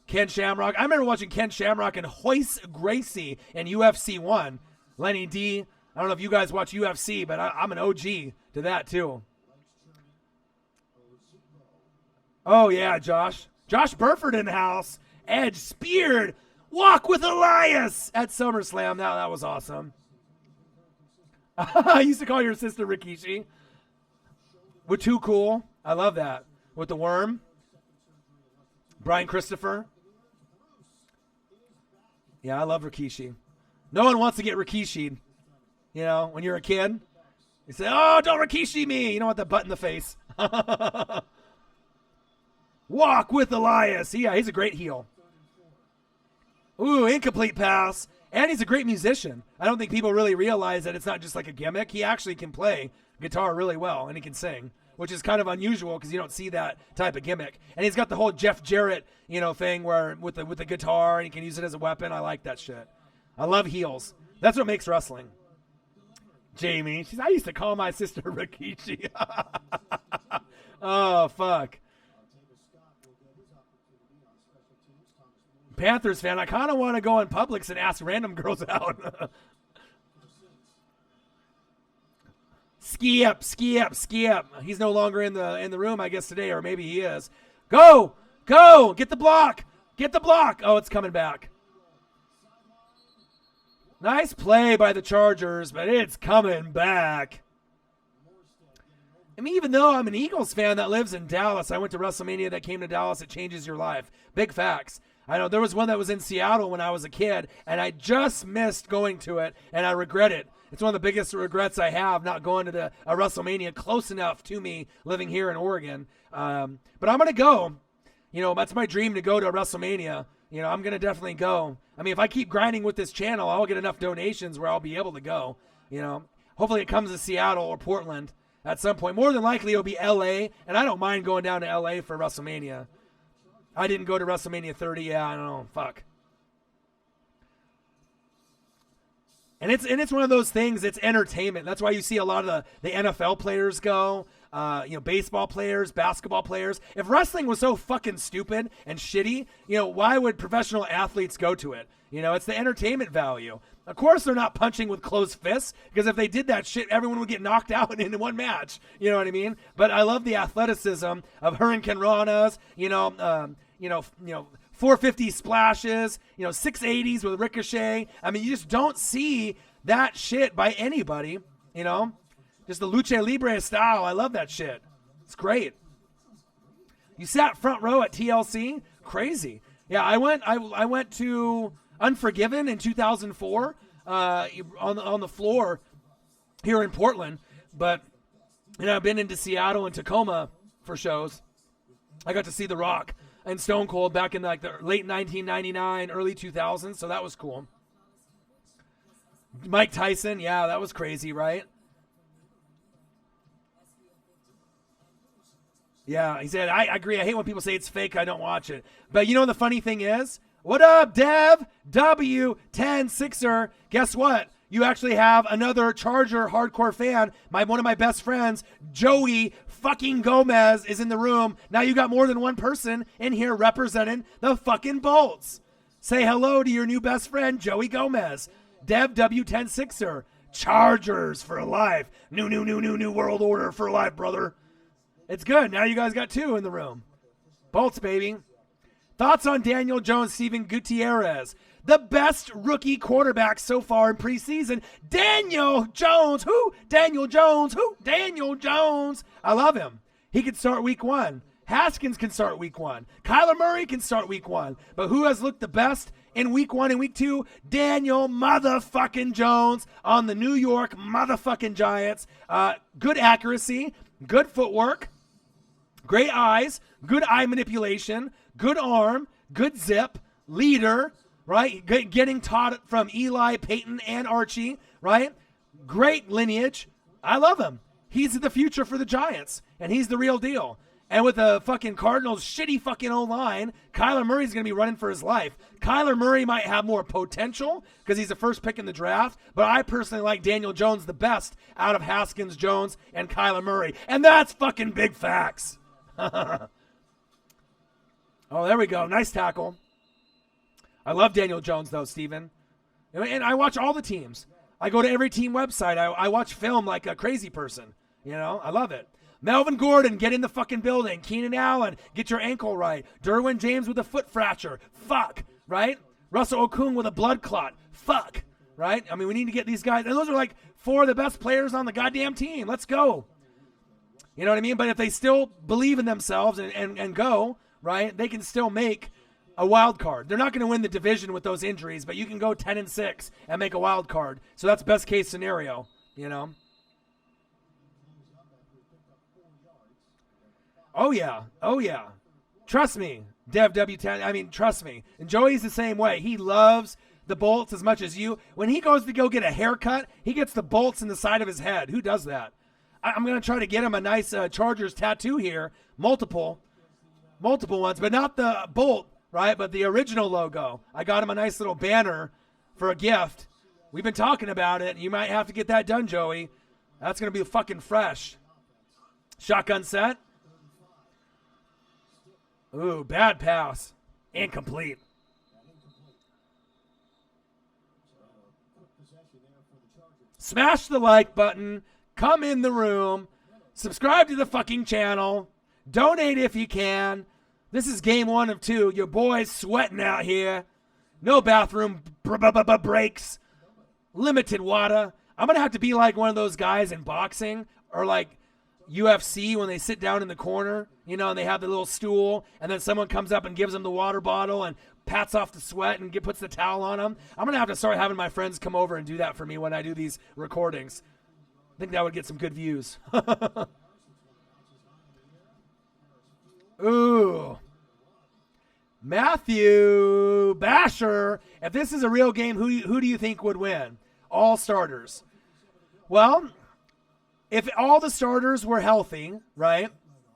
Ken Shamrock. I remember watching Ken Shamrock and Hoist Gracie in UFC 1. Lenny D. I don't know if you guys watch UFC, but I'm an OG to that too. Oh, yeah, Josh. Josh Burford in the house. Edge speared. Walk with Elias at SummerSlam. That was awesome. I used to call your sister Rikishi. With Too Cool. I love that. With the worm. Brian Christopher. Yeah, I love Rikishi. No one wants to get Rikishi'd. You know, when you're a kid. You say, oh, don't Rikishi me. You don't want that butt in the face. Walk with Elias. Yeah, he's a great heel. Ooh, incomplete pass. And he's a great musician. I don't think people really realize that it's not just like a gimmick. He actually can play guitar really well, and he can sing, which is kind of unusual because you don't see that type of gimmick. And he's got the whole Jeff Jarrett, thing where with the guitar, and he can use it as a weapon. I like that shit. I love heels. That's what makes wrestling. Jamie, I used to call my sister Rikishi. Oh, fuck. Panthers fan, I kind of want to go in Publix and ask random girls out. Skip. He's no longer in the room, I guess, today, or maybe he is. Go, get the block. Oh, it's coming back. Nice play by the Chargers, but it's coming back. I mean, even though I'm an Eagles fan that lives in Dallas, I went to WrestleMania that came to Dallas. It changes your life. Big facts. I know there was one that was in Seattle when I was a kid, and I just missed going to it, and I regret it. It's one of the biggest regrets I have, not going to a WrestleMania close enough to me living here in Oregon. But I'm going to go. That's my dream, to go to a WrestleMania. I'm going to definitely go. I mean, if I keep grinding with this channel, I'll get enough donations where I'll be able to go. Hopefully it comes to Seattle or Portland at some point. More than likely it'll be L.A., and I don't mind going down to L.A. for WrestleMania. I didn't go to WrestleMania 30. Yeah, I don't know. Fuck. And it's one of those things. It's entertainment. That's why you see a lot of the NFL players go. Baseball players, basketball players. If wrestling was so fucking stupid and shitty, why would professional athletes go to it? It's the entertainment value. Of course they're not punching with closed fists, because if they did that shit, everyone would get knocked out in one match. You know what I mean? But I love the athleticism of Hurricane Ranas, 450 splashes, 680s with Ricochet. I mean, you just don't see that shit by anybody, Just the lucha libre style. I love that shit. It's great. You sat front row at TLC? Crazy. Yeah, I went to Unforgiven in 2004 on the floor here in Portland, but I've been into Seattle and Tacoma for shows. I got to see The Rock and Stone Cold back in the late 1999, early 2000s, so that was cool. Mike Tyson, yeah, that was crazy, right? Yeah, he said, I agree. I hate when people say it's fake. I don't watch it. But the funny thing is, what up, Dev? W106er. Guess what? You actually have another Charger hardcore fan. One of my best friends, Joey fucking Gomez, is in the room. Now you got more than one person in here representing the fucking Bolts. Say hello to your new best friend, Joey Gomez. Dev W106er. Chargers for life. New world order for life, brother. It's good. Now you guys got two in the room. Bolts, baby. Thoughts on Daniel Jones, Steven Gutierrez? The best rookie quarterback so far in preseason. Daniel Jones. Who? Daniel Jones. Who? Daniel Jones. I love him. He could start week 1. Haskins can start week 1. Kyler Murray can start week 1. But who has looked the best in week 1 and week 2? Daniel motherfucking Jones on the New York motherfucking Giants. Good accuracy, good footwork, great eyes, good eye manipulation, good arm, good zip, leader, right? Getting taught from Eli, Peyton, and Archie, right? Great lineage. I love him. He's the future for the Giants, and he's the real deal. And with the fucking Cardinals' shitty fucking O-line, Kyler Murray's going to be running for his life. Kyler Murray might have more potential because he's the first pick in the draft, but I personally like Daniel Jones the best out of Haskins, Jones, and Kyler Murray. And that's fucking big facts. Oh, there we go. Nice tackle. I love Daniel Jones, though, Steven. And I watch all the teams. I go to every team website. I watch film like a crazy person. You know, I love it. Melvin Gordon, get in the fucking building. Keenan Allen, get your ankle right. Derwin James with a foot fracture. Fuck, right? Russell Okung with a blood clot. Fuck, right? I mean, we need to get these guys. And those are like 4 of the best players on the goddamn team. Let's go. You know what I mean? But if they still believe in themselves and go, right, they can still make a wild card. They're not going to win the division with those injuries, but you can go 10-6 and make a wild card. So that's best case scenario, you know? Oh, yeah. Oh, yeah. Trust me, Dev W10. I mean, trust me. And Joey's the same way. He loves the bolts as much as you. When he goes to go get a haircut, he gets the bolts in the side of his head. Who does that? I'm going to try to get him a nice Chargers tattoo here. Multiple ones, but not the bolt, right? But the original logo. I got him a nice little banner for a gift. We've been talking about it. You might have to get that done, Joey. That's going to be fucking fresh. Shotgun set. Ooh, bad pass. Incomplete. Smash the like button. Come in the room. Subscribe to the fucking channel. Donate if you can. This is game 1 of 2. Your boy's sweating out here. No bathroom breaks. Limited water. I'm going to have to be like one of those guys in boxing or like UFC when they sit down in the corner, you know, and they have the little stool, and then someone comes up and gives them the water bottle and pats off the sweat and puts the towel on them. I'm going to have to start having my friends come over and do that for me when I do these recordings. I think that would get some good views. Ooh. Matthew Basher, if this is a real game, who do you think would win? All starters. Well, if all the starters were healthy, right,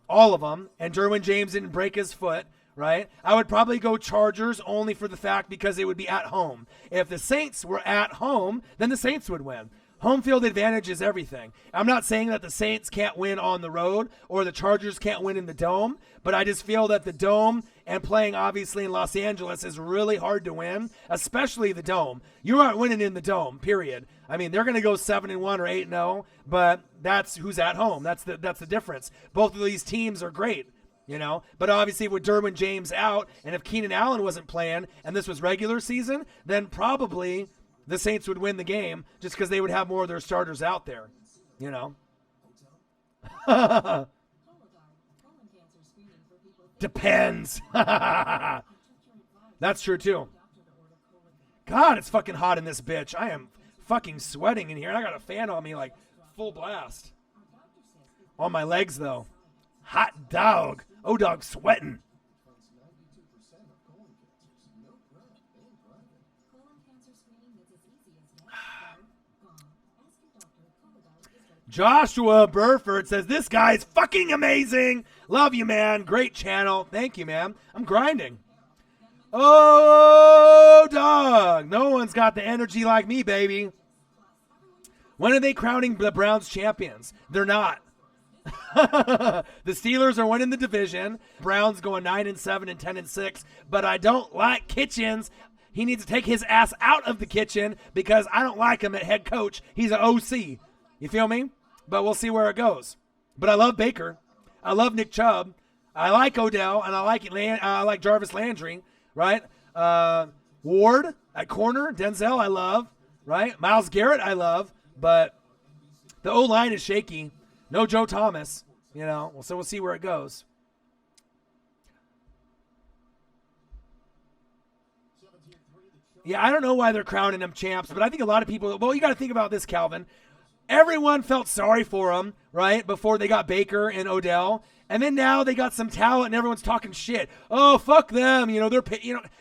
all of them, and Derwin James didn't break his foot, right, I would probably go Chargers only for the fact because it would be at home. If the Saints were at home, then the Saints would win. Home field advantage is everything. I'm not saying that the Saints can't win on the road or the Chargers can't win in the Dome, but I just feel that the Dome and playing obviously in Los Angeles is really hard to win, especially the Dome. You aren't winning in the Dome, period. I mean, they're going to go 7-1 or 8-0, but that's who's at home. That's the difference. Both of these teams are great, you know, but obviously with Derwin James out and if Keenan Allen wasn't playing and this was regular season, then probably the Saints would win the game just because they would have more of their starters out there, you know. Depends. That's true, too. God, it's fucking hot in this bitch. I am fucking sweating in here. And I got a fan on me like full blast. On my legs, though. Hot dog. O-dog sweating. Joshua Burford says, this guy's fucking amazing. Love you, man. Great channel. Thank you, man. I'm grinding. Oh, dog. No one's got the energy like me, baby. When are they crowning the Browns champions? They're not. The Steelers are winning the division. Browns going 9-7 and 10-6. But I don't like Kitchens. He needs to take his ass out of the kitchen because I don't like him at head coach. He's an OC. You feel me? But we'll see where it goes. But I love Baker. I love Nick Chubb. I like Odell, and I like Jarvis Landry, right? Ward at corner, Denzel I love, right? Myles Garrett I love, but the O-line is shaky. No Joe Thomas, so we'll see where it goes. Yeah, I don't know why they're crowning them champs, but I think a lot of people, well, you got to think about this, Calvin. Everyone felt sorry for them, right, before they got Baker and Odell. And then now they got some talent and everyone's talking shit. Oh, fuck them.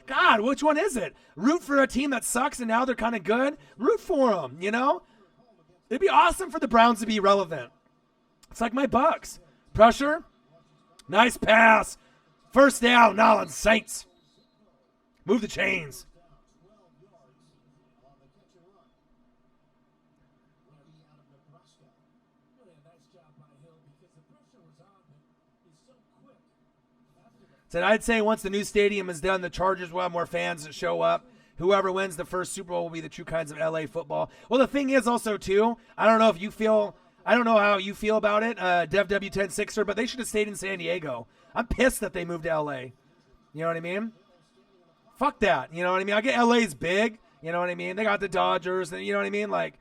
God, which one is it? Root for a team that sucks and now they're kind of good? Root for them, It'd be awesome for the Browns to be relevant. It's like my Bucks. Pressure. Nice pass. First down, Nolans Saints. Move the chains. Said, I'd say once the new stadium is done, the Chargers will have more fans that show up. Whoever wins the first Super Bowl will be the true kinds of LA football. Well, the thing is also, too, I don't know how you feel about it, Dev W106er, but they should have stayed in San Diego. I'm pissed that they moved to LA. You know what I mean? Fuck that. You know what I mean? I get LA's big. You know what I mean? They got the Dodgers. And you know what I mean? Like,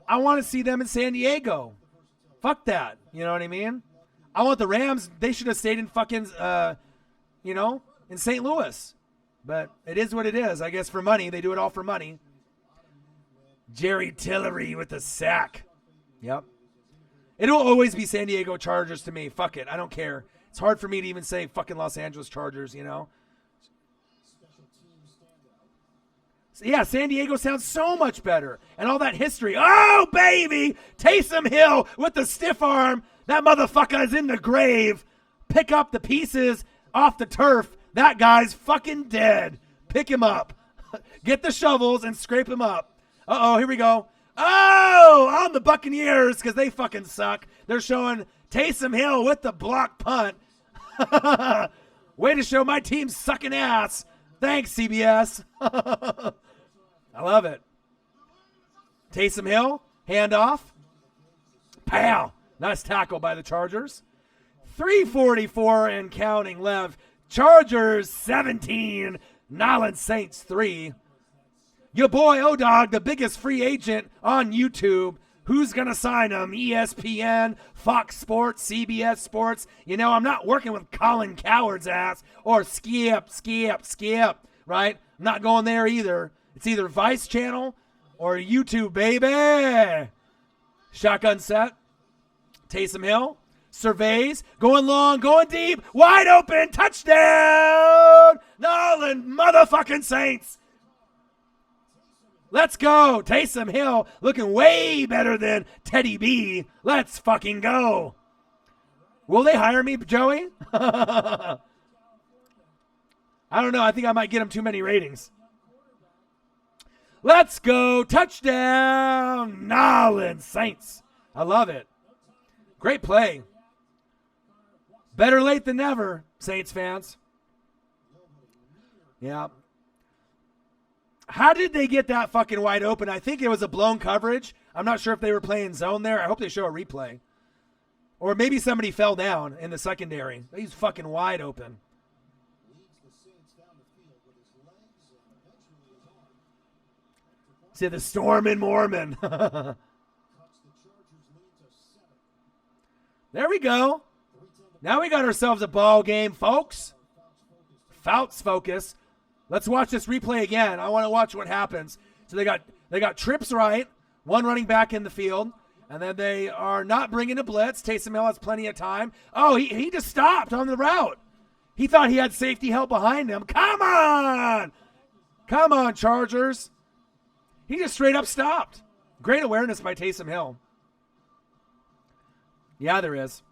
I want to see them in San Diego. Fuck that. You know what I mean? I want the Rams. They should have stayed in fucking... in St. Louis. But it is what it is. I guess for money. They do it all for money. Jerry Tillery with the sack. Yep. It'll always be San Diego Chargers to me. Fuck it. I don't care. It's hard for me to even say fucking Los Angeles Chargers, So, yeah, San Diego sounds so much better. And all that history. Oh, baby! Taysom Hill with the stiff arm. That motherfucker is in the grave. Pick up the pieces off the turf. That guy's fucking dead. Pick him up. Get the shovels and scrape him up. Uh-oh, here we go. Oh, on the Buccaneers because they fucking suck. They're showing Taysom Hill with the block punt. Way to show my team's sucking ass. Thanks, CBS. I love it. Taysom Hill, handoff. Pow. Nice tackle by the Chargers. 3:44 and counting left. Chargers 17, Nolans Saints 3. Your boy O-Dog, the biggest free agent on YouTube. Who's going to sign him? ESPN, Fox Sports, CBS Sports. I'm not working with Colin Coward's ass or Skip, right? I'm not going there either. It's either Vice Channel or YouTube, baby. Shotgun set. Taysom Hill. Surveys, going long, going deep, wide open, touchdown! Nolan motherfucking Saints. Let's go. Taysom Hill looking way better than Teddy B. Let's fucking go. Will they hire me, Joey? I don't know. I think I might get him too many ratings. Let's go. Touchdown, Nolan Saints. I love it. Great play. Better late than never, Saints fans. Yeah. How did they get that fucking wide open? I think it was a blown coverage. I'm not sure if they were playing zone there. I hope they show a replay. Or maybe somebody fell down in the secondary. He's fucking wide open. See the storm in Mormon. There we go. Now we got ourselves a ball game, folks. Fouts focus. Let's watch this replay again. I want to watch what happens. So they got trips right, one running back in the field, and then they are not bringing a blitz. Taysom Hill has plenty of time. Oh, he just stopped on the route. He thought he had safety help behind him. Come on, Chargers. He just straight up stopped. Great awareness by Taysom Hill. Yeah, there is.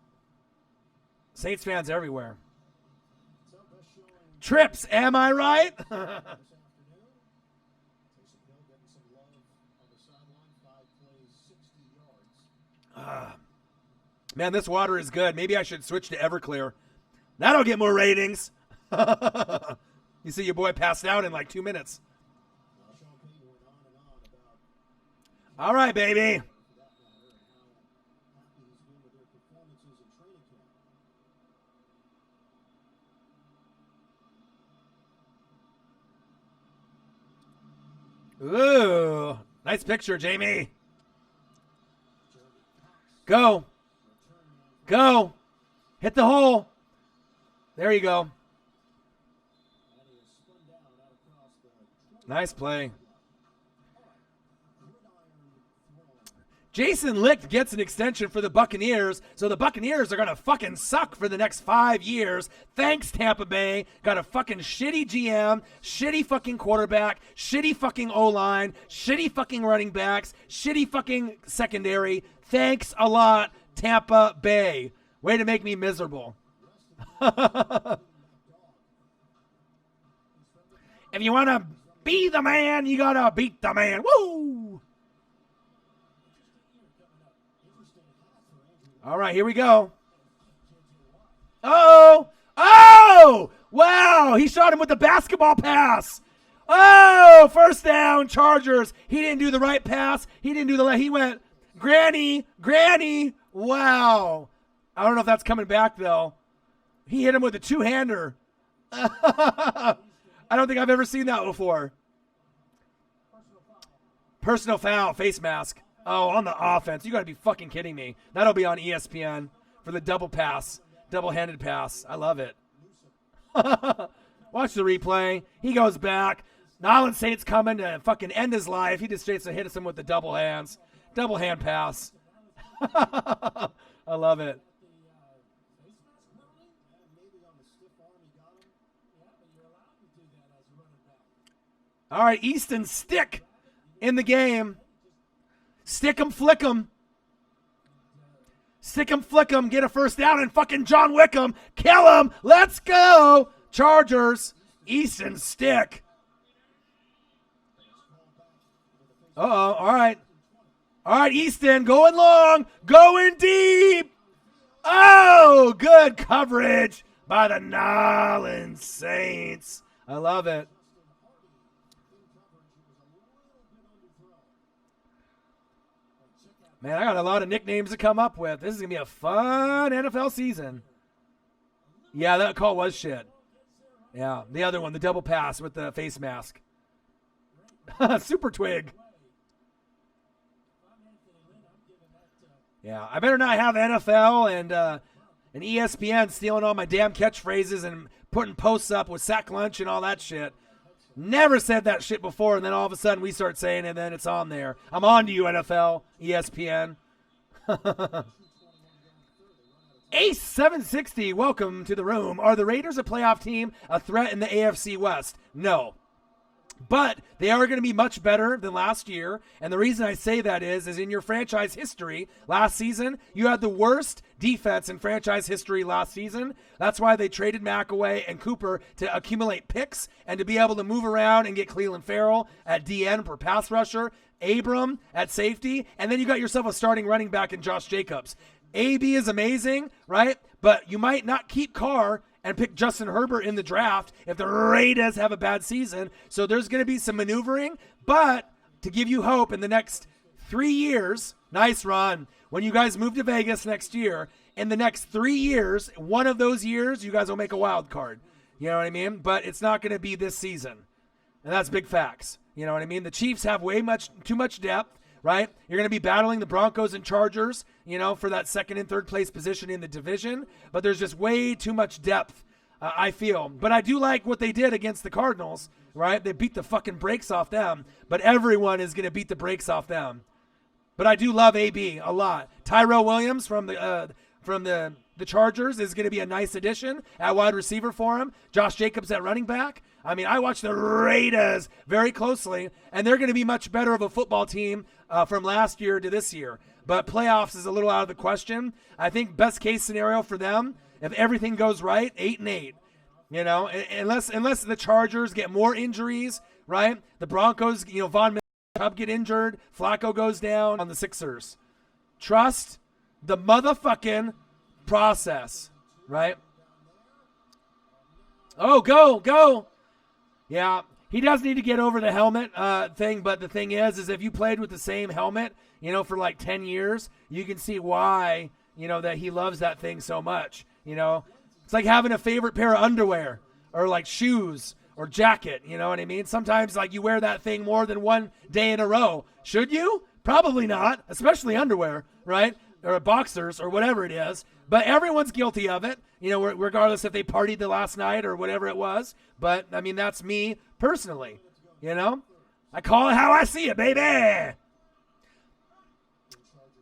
Saints fans everywhere. Trips, am I right? Man, this water is good. Maybe I should switch to Everclear. That'll get more ratings. You see your boy passed out in like 2 minutes. All right, baby. Ooh, nice picture, Jamie. Go. Go. Hit the hole. There you go. Nice play. Jason Licht gets an extension for the Buccaneers, so the Buccaneers are going to fucking suck for the next 5 years. Thanks, Tampa Bay. Got a fucking shitty GM, shitty fucking quarterback, shitty fucking O-line, shitty fucking running backs, shitty fucking secondary. Thanks a lot, Tampa Bay. Way to make me miserable. If you want to be the man, you got to beat the man. Woo! All right, here we go. Oh! Oh! Wow! He shot him with the basketball pass. Oh! First down, Chargers. He didn't do the right pass. He didn't do the he went, Granny, Granny. Wow. I don't know if that's coming back, though. He hit him with a two-hander. I don't think I've ever seen that before. Personal foul, face mask. Oh, on the offense. You got to be fucking kidding me. That'll be on ESPN for the double pass, double-handed pass. I love it. Watch the replay. He goes back. Nolan Saint's coming to fucking end his life. He just straight to hit him with the double hands. Double hand pass. I love it. All right, Easton Stick in the game. Stick 'em, flick 'em. Stick 'em, flick 'em. Get a first down and fucking John Wickham. Kill him. Let's go. Chargers. Easton Stick. Uh-oh. All right. All right, Easton. Going long. Going deep. Oh, good coverage by the Nolan Saints. I love it. Man, I got a lot of nicknames to come up with. This is going to be a fun NFL season. Yeah, that call was shit. Yeah, the other one, the double pass with the face mask. Super twig. Yeah, I better not have NFL and ESPN stealing all my damn catchphrases and putting posts up with sack lunch and all that shit. Never said that shit before, and then all of a sudden we start saying it, and then it's on there. I'm on to you, NFL, ESPN. Ace 760, welcome to the room. Are the Raiders a playoff team, a threat in the AFC West? No. But they are going to be much better than last year. And the reason I say that is in your franchise history last season, you had the worst defense in franchise history last season. That's why they traded McAway and Cooper to accumulate picks and to be able to move around and get Cleveland Farrell at DN for pass rusher, Abram at safety, and then you got yourself a starting running back in Josh Jacobs. AB is amazing, right? But you might not keep Carr and pick Justin Herbert in the draft if the Raiders have a bad season. So there's going to be some maneuvering. But to give you hope in the next 3 years, nice run. When you guys move to Vegas next year, in the next 3 years, one of those years, you guys will make a wild card. You know what I mean? But it's not going to be this season. And that's big facts. You know what I mean? The Chiefs have too much depth. Right? You're going to be battling the Broncos and Chargers, for that second and third place position in the division. But there's just way too much depth, I feel. But I do like what they did against the Cardinals, right? They beat the fucking brakes off them. But everyone is going to beat the brakes off them. But I do love AB a lot. Tyrell Williams from the Chargers is going to be a nice addition at wide receiver for him. Josh Jacobs at running back. I mean, I watch the Raiders very closely, and they're going to be much better of a football team from last year to this year. But playoffs is a little out of the question. I think best case scenario for them, if everything goes right, 8-8. Unless the Chargers get more injuries, right? The Broncos, Von Miller, Chubb get injured, Flacco goes down on the Sixers. Trust the motherfucking process, right? Oh, go. Yeah, He does need to get over the helmet thing, but the thing is if you played with the same helmet, for like 10 years, you can see why, that he loves that thing so much. It's like having a favorite pair of underwear or like shoes or jacket. You know what I mean? Sometimes like you wear that thing more than one day in a row. Should you? Probably not, especially underwear, right? Or boxers or whatever it is. But everyone's guilty of it, regardless if they partied the last night or whatever it was. But, I mean, that's me personally, I call it how I see it, baby.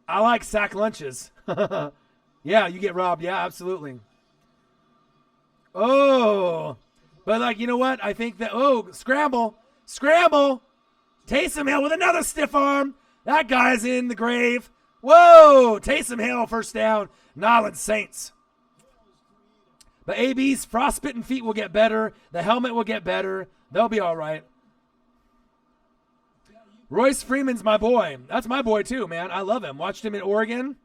I like sack lunches. Yeah, you get robbed. Yeah, absolutely. Oh, but like, you know what? I think that, scramble. Taysom Hill with another stiff arm. That guy's in the grave. Whoa, Taysom Hill, first down. Nolans Saints. But AB's frostbitten feet will get better. The helmet will get better. They'll be all right. Royce Freeman's my boy. That's my boy too, man. I love him. Watched him in Oregon.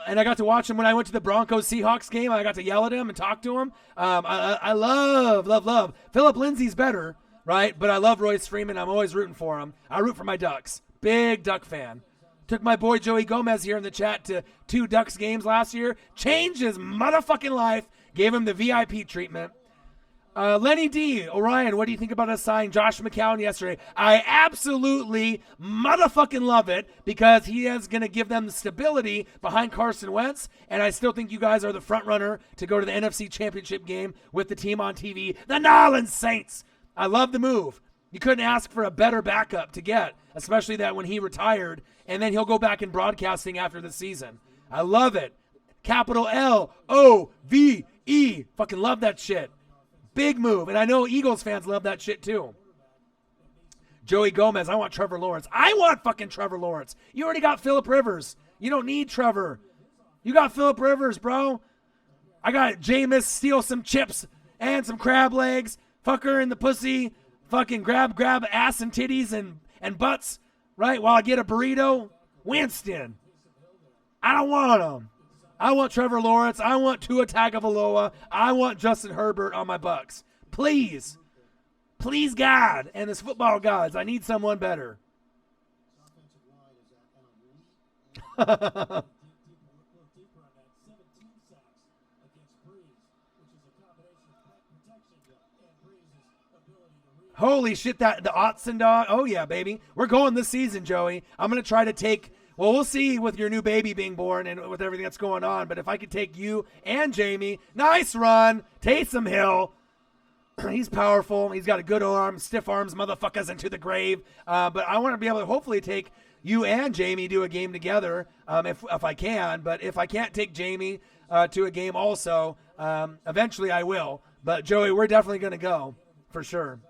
And I got to watch him when I went to the Broncos-Seahawks game. I got to yell at him and talk to him. I love. Philip Lindsay's better, right? But I love Royce Freeman. I'm always rooting for him. I root for my Ducks. Big Duck fan. Took my boy Joey Gomez here in the chat to 2 Ducks games last year. Changed his motherfucking life. Gave him the VIP treatment. Lenny D. Orion, what do you think about us signing Josh McCown yesterday? I absolutely motherfucking love it because he is going to give them the stability behind Carson Wentz, and I still think you guys are the front runner to go to the NFC Championship game with the team on TV, the Nolans Saints. I love the move. You couldn't ask for a better backup to get, especially that when he retired, and then he'll go back in broadcasting after the season. I love it. Capital L-O-V-E. Fucking love that shit. Big move. And I know Eagles fans love that shit too. Joey Gomez, I want Trevor Lawrence. I want fucking Trevor Lawrence. You already got Phillip Rivers. You don't need Trevor. You got Phillip Rivers, bro. I got Jameis steal some chips and some crab legs. Fuck her in the pussy. Fucking grab ass and titties and butts, right? While I get a burrito. Winston. I don't want him. I want Trevor Lawrence. I want Tua Tagovailoa. I want Justin Herbert on my Bucks. Please. Please, God. And this football gods, I need someone better. Holy shit, the Otson dog. Oh, yeah, baby. We're going this season, Joey. I'm going to try to take, well, we'll see with your new baby being born and with everything that's going on. But if I could take you and Jamie, nice run. Taysom Hill. He's powerful. He's got a good arm, stiff arms, motherfuckers into the grave. But I want to be able to hopefully take you and Jamie do a game together if I can. But if I can't take Jamie to a game also, eventually I will. But, Joey, we're definitely going to go for sure.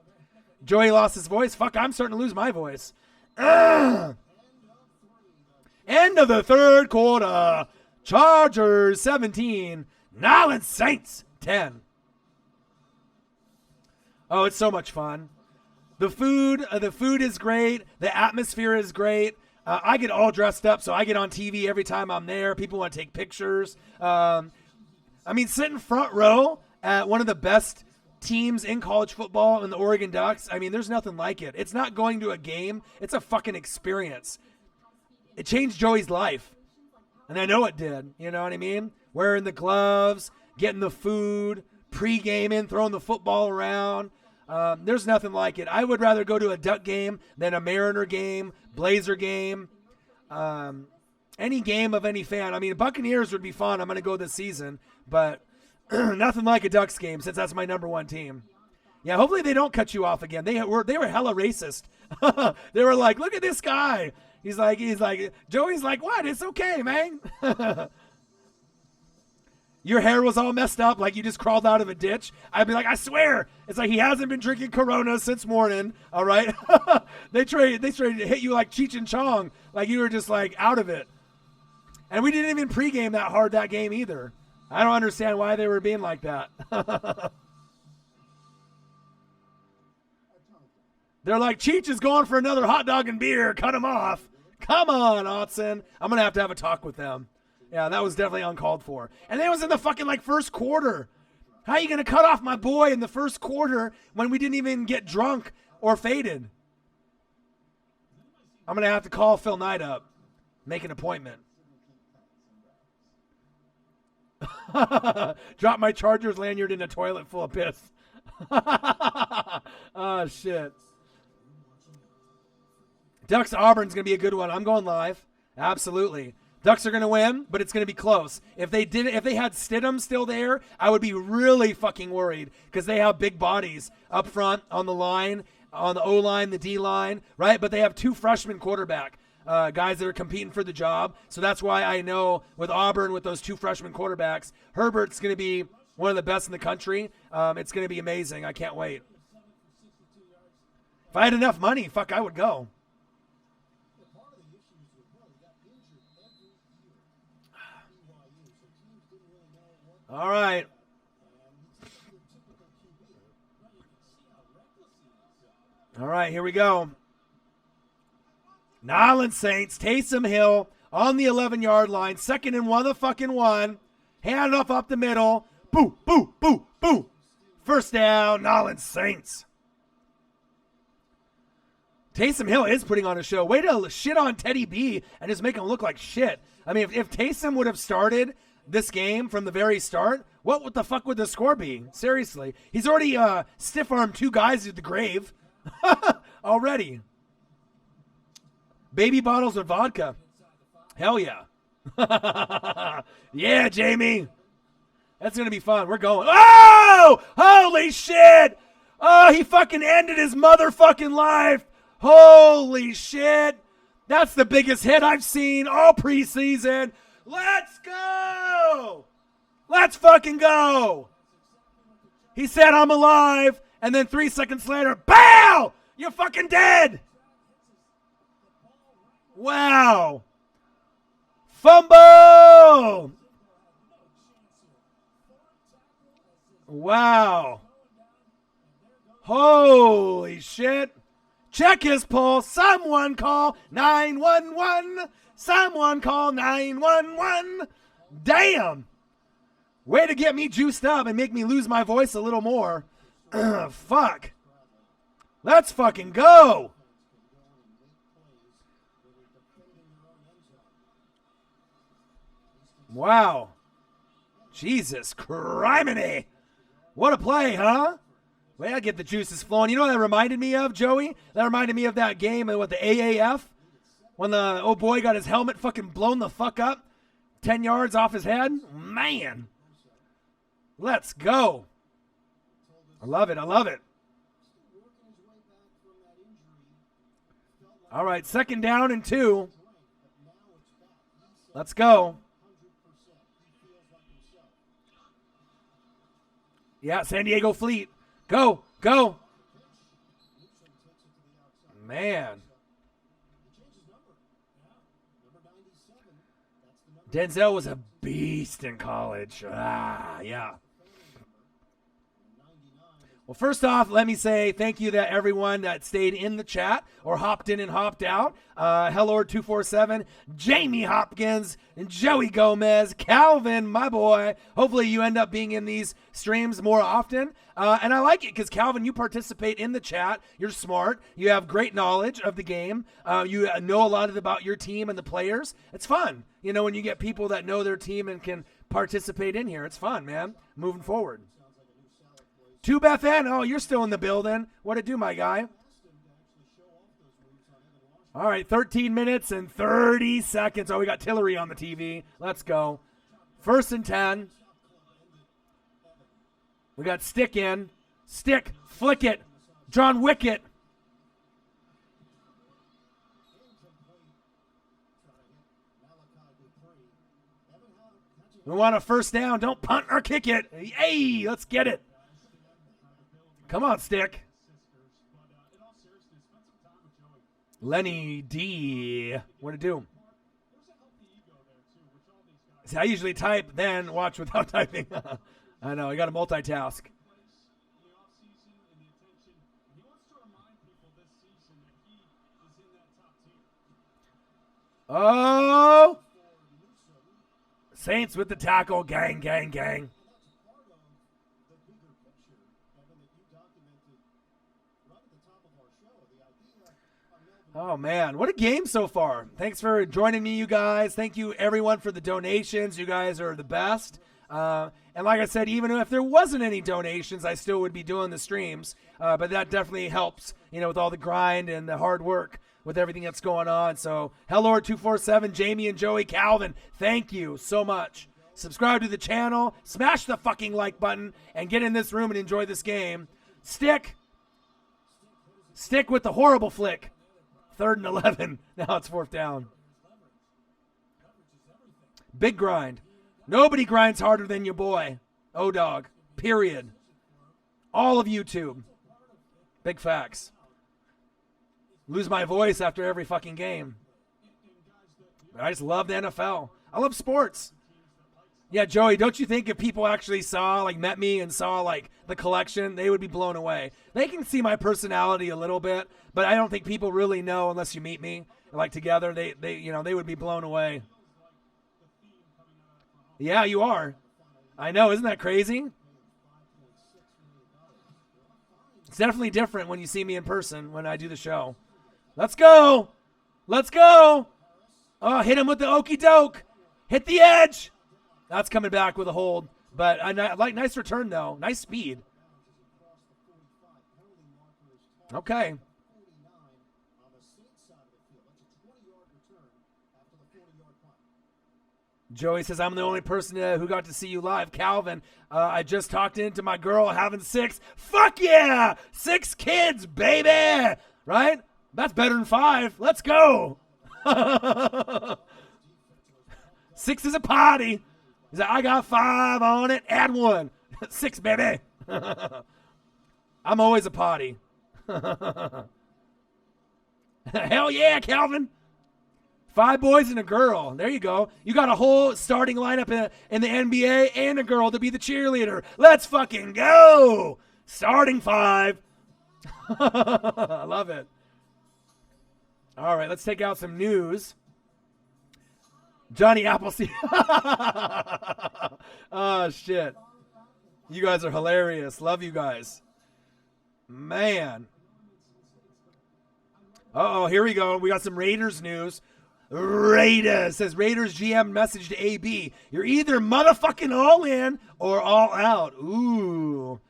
Joey lost his voice. Fuck, I'm starting to lose my voice. End of the third quarter. Chargers 17. Nolans Saints 10. Oh, it's so much fun. The food is great. The atmosphere is great. I get all dressed up, so I get on TV every time I'm there. People want to take pictures. Sitting front row at one of the best teams in college football in the Oregon Ducks, there's nothing like it. It's not going to a game. It's a fucking experience. It changed Joey's life. And I know it did. You know what I mean? Wearing the gloves, getting the food, pre-gaming, throwing the football around. There's nothing like it. I would rather go to a Duck game than a Mariner game, Blazer game, any game of any fan. Buccaneers would be fun. I'm going to go this season, but nothing like a Ducks game since that's my number one team. Yeah, hopefully they don't cut you off again. They were hella racist. They were like, look at this guy. He's like, Joey's like, what? It's okay, man. Your hair was all messed up like you just crawled out of a ditch. I'd be like, I swear. It's like he hasn't been drinking Corona since morning, all right? They tried to hit you like Cheech and Chong, like you were just like out of it. And we didn't even pregame that hard that game either. I don't understand why they were being like that. They're like, Cheech is going for another hot dog and beer. Cut him off. Come on, Otson. I'm going to have a talk with them. Yeah, that was definitely uncalled for. And it was in the fucking first quarter. How are you going to cut off my boy in the first quarter when we didn't even get drunk or faded? I'm going to have to call Phil Knight up. Make an appointment. Drop my Chargers lanyard in a toilet full of piss. Oh, shit. Ducks Auburn's going to be a good one. I'm going live. Absolutely. Ducks are going to win, but it's going to be close. If they had Stidham still there, I would be really fucking worried because they have big bodies up front on the line, on the O-line, the D-line, right? But they have 2 freshman quarterback guys that are competing for the job. So that's why I know with Auburn, with those 2 freshman quarterbacks, Herbert's going to be one of the best in the country. It's going to be amazing. I can't wait. If I had enough money, fuck, I would go. All right. All right, here we go. Nolens Saints, Taysom Hill on the 11-yard line, 2nd and 1, the fucking 1. Hand off up the middle. Boo, boo, boo, boo. First down, Nolens Saints. Taysom Hill is putting on a show. Way to shit on Teddy B and just make him look like shit. I mean, if Taysom would have started this game from the very start, what the fuck would the score be? Seriously. He's already stiff-armed 2 guys to the grave. Already. Baby bottles of vodka. Hell yeah. Yeah, Jamie. That's going to be fun. We're going. Oh! Holy shit! Oh, he fucking ended his motherfucking life. Holy shit. That's the biggest hit I've seen all preseason. Let's go! Let's fucking go! He said, I'm alive, and then 3 seconds later, BOW! You're fucking dead! Wow! Fumble! Wow! Holy shit! Check his pulse. Someone call 911. Someone call 911. Damn. Way to get me juiced up and make me lose my voice a little more. Fuck. Let's fucking go. Wow. Jesus criminy. What a play, huh? Way to get the juices flowing. You know what that reminded me of, Joey? That reminded me of that game with the AAF. When the old boy got his helmet fucking blown the fuck up. 10 yards off his head. Man. Let's go. I love it. I love it. All right, 2nd down and 2. Let's go. Yeah, San Diego Fleet. Go, go. Man. Denzel was a beast in college. Yeah. Well, first off, let me say thank you to everyone that stayed in the chat or hopped in and hopped out. Hellord247, Jamie Hopkins, and Joey Gomez, Calvin, my boy. Hopefully you end up being in these streams more often. And I like it because, Calvin, you participate in the chat. You're smart. You have great knowledge of the game. You know a lot about your team and the players. It's fun, you know, when you get people that know their team and can participate in here. It's fun, man, moving forward. To Beth Ann, oh, you're still in the building. What it do, my guy? All right, 13 minutes and 30 seconds. Oh, we got Tillery on the TV. Let's go. 1st and 10. We got stick in. Stick, flick it. John Wicket. We want a 1st down. Don't punt or kick it. Hey, let's get it. Come on, Stick. Lenny D. What to do? See, I usually type, then watch without typing. I know, I got to multitask. Oh! Saints with the tackle. Gang, gang, gang. Oh, man. What a game so far. Thanks for joining me, you guys. Thank you, everyone, for the donations. You guys are the best. And like I said, even if there wasn't any donations, I still would be doing the streams. But that definitely helps, with all the grind and the hard work with everything that's going on. So, Hellord247, Jamie and Joey, Calvin, thank you so much. Subscribe to the channel, smash the fucking like button, and get in this room and enjoy this game. Stick with the horrible flick. 3rd and 11. Now it's 4th down. Big grind. Nobody grinds harder than your boy, O-Dog. Period. All of YouTube. Big facts. Lose my voice after every fucking game. But I just love the NFL. I love sports. Yeah, Joey, don't you think if people actually met me and saw, the collection, they would be blown away? They can see my personality a little bit, but I don't think people really know unless you meet me, together. They would be blown away. Yeah, you are. I know, isn't that crazy? It's definitely different when you see me in person when I do the show. Let's go. Let's go. Oh, hit him with the okie doke. Hit the edge. That's coming back with a hold. But nice return, though. Nice speed. Okay. Joey says, I'm the only person who got to see you live. Calvin, I just talked into my girl having 6. Fuck yeah! 6 kids, baby! Right? That's better than 5. Let's go! 6 is a party. He's like, I got 5 on it. Add 1. 6, baby. I'm always a party. Hell yeah, Calvin. 5 boys and a girl. There you go. You got a whole starting lineup in the NBA and a girl to be the cheerleader. Let's fucking go. Starting 5. I love it. All right, let's take out some news. Johnny Appleseed. Oh, shit. You guys are hilarious. Love you guys. Man. Uh-oh, here we go. We got some Raiders news. Raiders says Raiders GM message to AB. You're either motherfucking all in or all out. Ooh.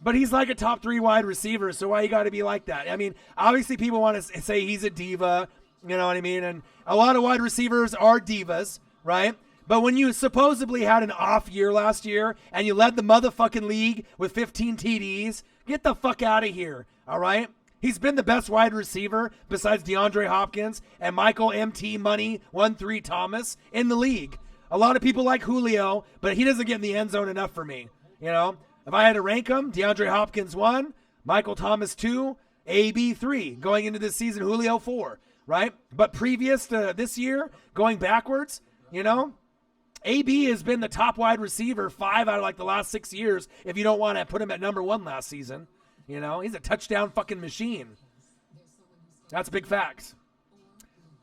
But he's like a top 3 wide receiver, so why you got to be like that? I mean, obviously people want to say he's a diva, you know what I mean? And a lot of wide receivers are divas, right? But when you supposedly had an off year last year and you led the motherfucking league with 15 TDs, get the fuck out of here, all right? He's been the best wide receiver besides DeAndre Hopkins and Michael M.T. Money 1-3 Thomas in the league. A lot of people like Julio, but he doesn't get in the end zone enough for me, you know? If I had to rank them, DeAndre Hopkins 1, Michael Thomas 2, AB 3. Going into this season, Julio 4, right? But previous to this year, going backwards, you know, AB has been the top wide receiver 5 out of the last 6 years if you don't want to put him at number 1 last season. You know, he's a touchdown fucking machine. That's big facts.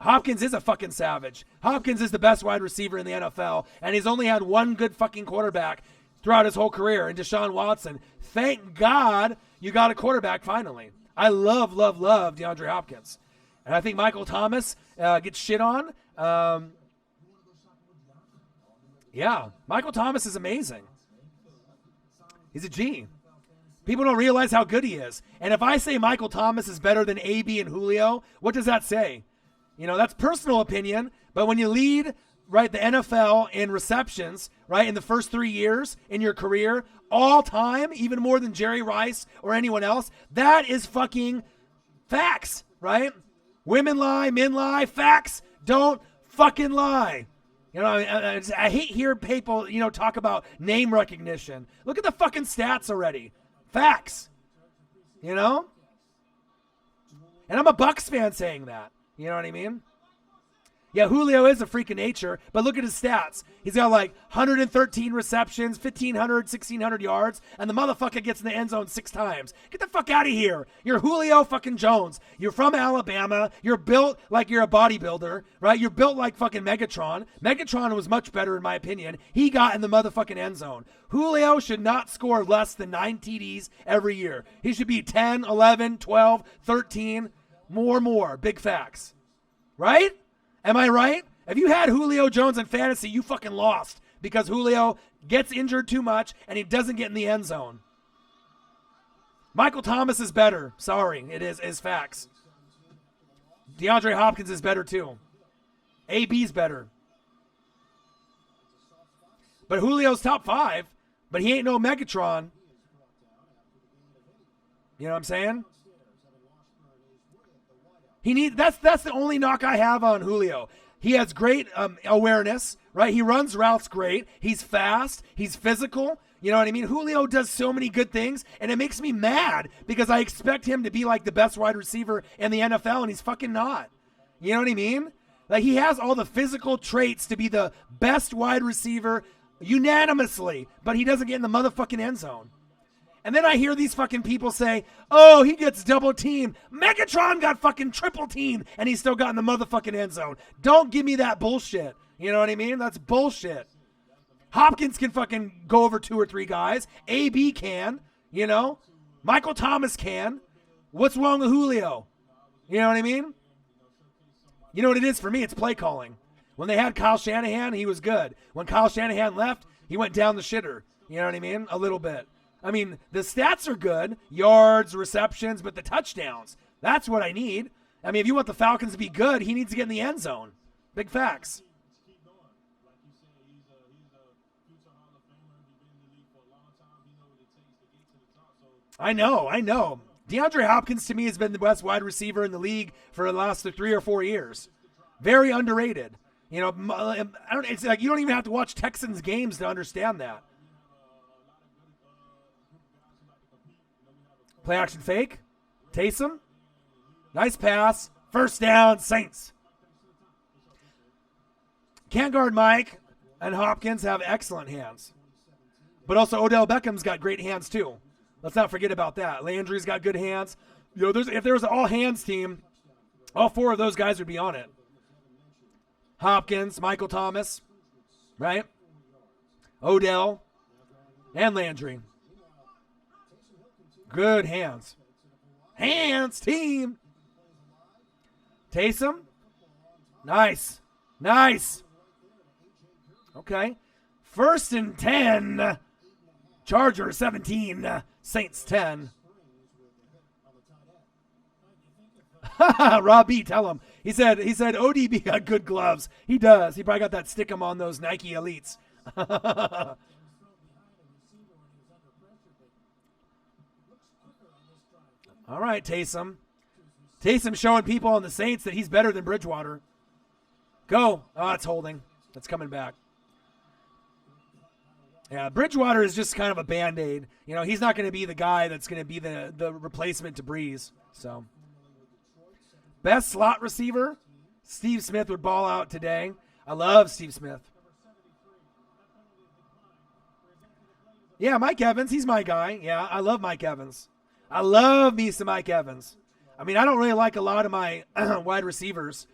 Hopkins is a fucking savage. Hopkins is the best wide receiver in the NFL, and he's only had 1 good fucking quarterback throughout his whole career, and Deshaun Watson. Thank God you got a quarterback finally. I love DeAndre Hopkins. And I think Michael Thomas gets shit on. Yeah, Michael Thomas is amazing. He's a G. People don't realize how good he is. And if I say Michael Thomas is better than AB and Julio, what does that say? You know, that's personal opinion, but when you lead, right, the NFL in receptions, right, in the first 3 years in your career, all time, even more than Jerry Rice or anyone else, that is fucking facts, right? Women lie, men lie, facts don't fucking lie. You know, I hate hearing people, you know, talk about name recognition. Look at the fucking stats already. Facts. You know? And I'm a Bucks fan saying that. You know what I mean? Yeah, Julio is a freak of nature, but look at his stats. He's got 113 receptions, 1,500, 1,600 yards, and the motherfucker gets in the end zone 6 times. Get the fuck out of here. You're Julio fucking Jones. You're from Alabama. You're built like you're a bodybuilder, right? You're built like fucking Megatron. Megatron was much better in my opinion. He got in the motherfucking end zone. Julio should not score less than 9 TDs every year. He should be 10, 11, 12, 13. More. Big facts. Right? Am I right? If you had Julio Jones in fantasy, you fucking lost because Julio gets injured too much and he doesn't get in the end zone. Michael Thomas is better. Sorry, it is facts. DeAndre Hopkins is better too. AB's better. But Julio's top 5, but he ain't no Megatron. You know what I'm saying? That's the only knock I have on Julio. He has great awareness, right? He runs routes great. He's fast. He's physical. You know what I mean? Julio does so many good things, and it makes me mad because I expect him to be like the best wide receiver in the NFL, and he's fucking not. You know what I mean? Like, he has all the physical traits to be the best wide receiver unanimously, but he doesn't get in the motherfucking end zone. And then I hear these fucking people say, oh, he gets double teamed. Megatron got fucking triple teamed, and he still got in the motherfucking end zone. Don't give me that bullshit. You know what I mean? That's bullshit. Hopkins can fucking go over 2 or 3 guys. AB can, you know. Michael Thomas can. What's wrong with Julio? You know what I mean? You know what it is for me? It's play calling. When they had Kyle Shanahan, he was good. When Kyle Shanahan left, he went down the shitter. You know what I mean? A little bit. I mean, the stats are good. Yards, receptions, but the touchdowns. That's what I need. I mean, if you want the Falcons to be good, he needs to get in the end zone. Big facts. I know. DeAndre Hopkins, to me, has been the best wide receiver in the league for the last 3 or 4 years. Very underrated. You know, it's like you don't even have to watch Texans games to understand that. Play action fake. Taysom. Nice pass. First down, Saints. Can't guard Mike and Hopkins have excellent hands. But also Odell Beckham's got great hands too. Let's not forget about that. Landry's got good hands. You know, if there was an all-hands team, all 4 of those guys would be on it. Hopkins, Michael Thomas, right? Odell, and Landry. Good hands. Hands, team. Taysom. Nice. Okay. 1st and 10. Chargers 17. Saints 10. Rob B, tell him. He said ODB got good gloves. He does. He probably got that stick 'em on those Nike Elites. All right, Taysom. Taysom showing people on the Saints that he's better than Bridgewater. Go. Oh, it's holding. That's coming back. Yeah, Bridgewater is just kind of a Band-Aid. You know, he's not going to be the guy that's going to be the replacement to Breeze. So, best slot receiver, Steve Smith would ball out today. I love Steve Smith. Yeah, Mike Evans, he's my guy. Yeah, I love Mike Evans. I love me some Mike Evans. I mean, I don't really like a lot of my wide receivers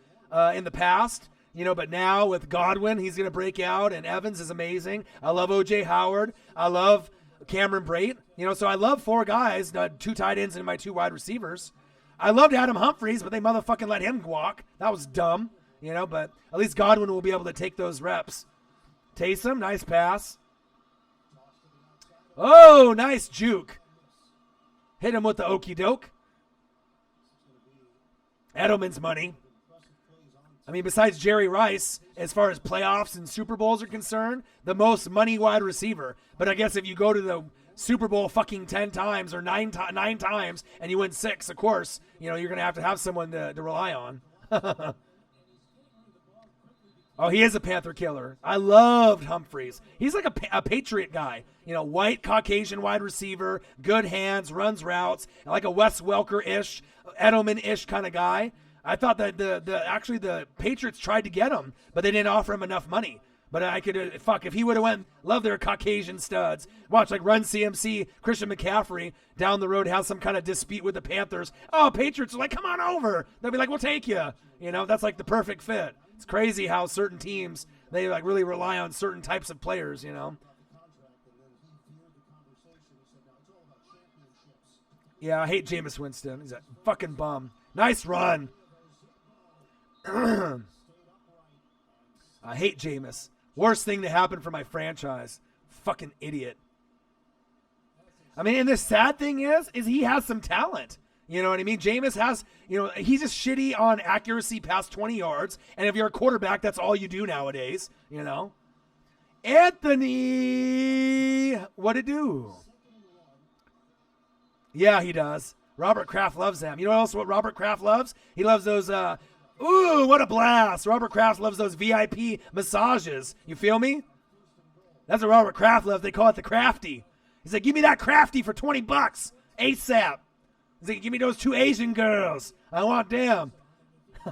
in the past. You know, but now with Godwin, he's going to break out, and Evans is amazing. I love O.J. Howard. I love Cameron Brate. You know, so I love 4 guys, 2 tight ends and my 2 wide receivers. I loved Adam Humphries, but they motherfucking let him walk. That was dumb, you know, but at least Godwin will be able to take those reps. Taysom, nice pass. Oh, nice juke. Hit him with the okey doke. Edelman's money. I mean, besides Jerry Rice, as far as playoffs and Super Bowls are concerned, the most money wide receiver. But I guess if you go to the Super Bowl fucking 10 times or 9 times and you win 6, of course, you know, you're going to have someone to rely on. Oh, he is a Panther killer. I loved Humphreys. He's like a Patriot guy. You know, white Caucasian wide receiver, good hands, runs routes, like a Wes Welker-ish, Edelman-ish kind of guy. I thought that the Patriots tried to get him, but they didn't offer him enough money. But I could, if he would have went, love their Caucasian studs. Watch, like Run CMC, Christian McCaffrey down the road has some kind of dispute with the Panthers. Oh, Patriots are like, come on over. They'll be like, we'll take you. You know, that's like the perfect fit. It's crazy how certain teams, they like really rely on certain types of players, you know. Yeah, I hate Jameis Winston. He's a fucking bum. Nice run. I hate Jameis. Worst thing to happen for my franchise. Fucking idiot. I mean, and the sad thing is he has some talent. You know what I mean? Jameis has, he's just shitty on accuracy past 20 yards. And if you're a quarterback, that's all you do nowadays, Anthony, what'd it do? Yeah, he does. Robert Kraft loves them. You know what Robert Kraft loves? He loves those, ooh, what a blast. Robert Kraft loves those VIP massages. You feel me? That's what Robert Kraft loves. They call it the crafty. He's like, give me that crafty for $20 ASAP. He's like, give me those 2 Asian girls. I want them.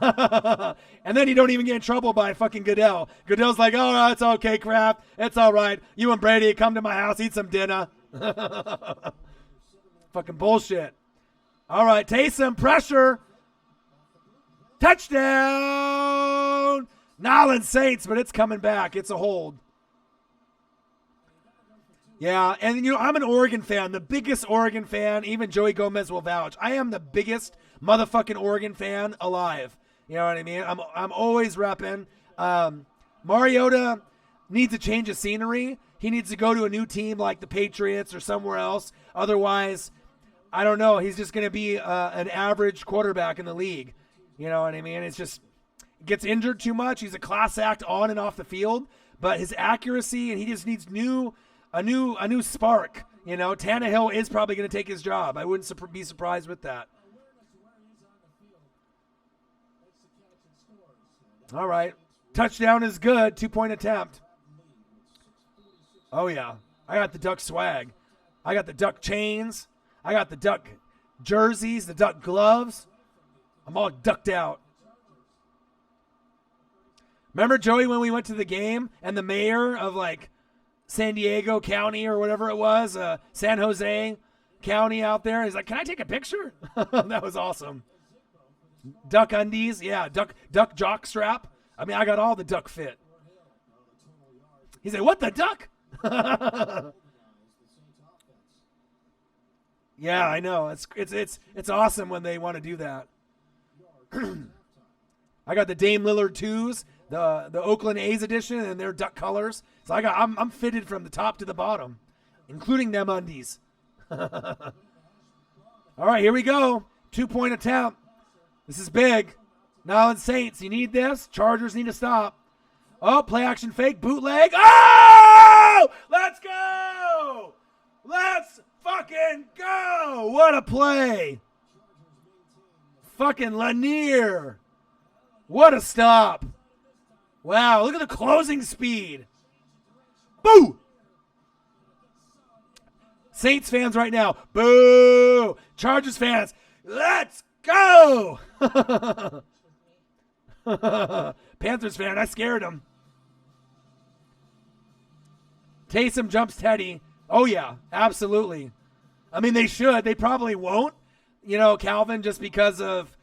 And then you don't even get in trouble by fucking Goodell. Goodell's like, all right, it's okay, Kraft. It's all right. You and Brady come to my house, eat some dinner. Fucking bullshit. All right, Taysom, pressure. Touchdown. Nolans Saints, but it's coming back. It's a hold. Yeah, and I'm an Oregon fan, the biggest Oregon fan. Even Joey Gomez will vouch. I am the biggest motherfucking Oregon fan alive. You know what I mean? I'm always repping. Mariota needs a change of scenery. He needs to go to a new team like the Patriots or somewhere else. Otherwise, I don't know. He's just going to be an average quarterback in the league. You know what I mean? It's just gets injured too much. He's a class act on and off the field, but his accuracy, and he just needs a new spark. Tannehill is probably going to take his job. I wouldn't be surprised with that. All right. Touchdown is good. 2-point attempt. Oh, yeah. I got the Duck swag. I got the Duck chains. I got the Duck jerseys, the Duck gloves. I'm all ducked out. Remember, Joey, when we went to the game and the mayor of, San Diego County or whatever it was, San Jose County out there, he's like, can I take a picture? That was awesome. Duck undies, yeah, duck jock strap. I mean, I got all the duck fit. He's like, what the duck? Yeah, I know. It's awesome when they want to do that. I got the Dame Lillard 2s, the Oakland A's edition, and their duck colors. So I'm fitted from the top to the bottom, including them undies. All right, here we go. 2-point attempt. This is big. Nolans Saints, you need this. Chargers need to stop. Oh, play action fake, bootleg. Oh! Let's go! Let's fucking go! What a play! Fucking Lanier. What a stop. Wow, look at the closing speed. Boo! Saints fans right now, boo! Chargers fans, let's go! Panthers fan, I scared him. Taysom jumps Teddy. Oh, yeah, absolutely. I mean, they should. They probably won't, Calvin, just because of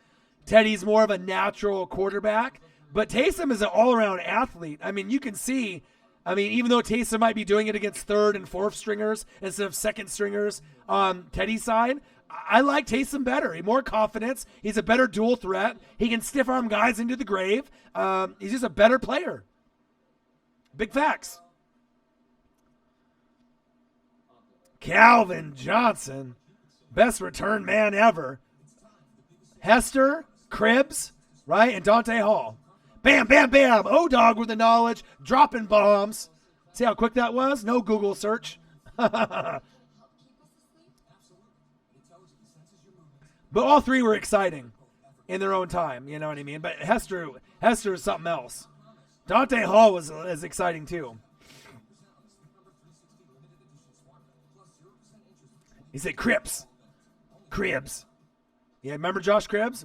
Teddy's more of a natural quarterback. But Taysom is an all-around athlete. I mean, you can see, even though Taysom might be doing it against third and fourth stringers instead of second stringers on Teddy's side, I like Taysom better. He more confidence. He's a better dual threat. He can stiff arm guys into the grave. He's just a better player. Big facts. Calvin Johnson, best return man ever. Hester, Cribbs, right, and Dante Hall. Bam, bam, bam. O-Dog with the knowledge, dropping bombs. See how quick that was? No Google search. But all three were exciting in their own time, you know what I mean? But Hester is something else. Dante Hall was as exciting too. He said Cribbs. Yeah, remember Josh Cribbs?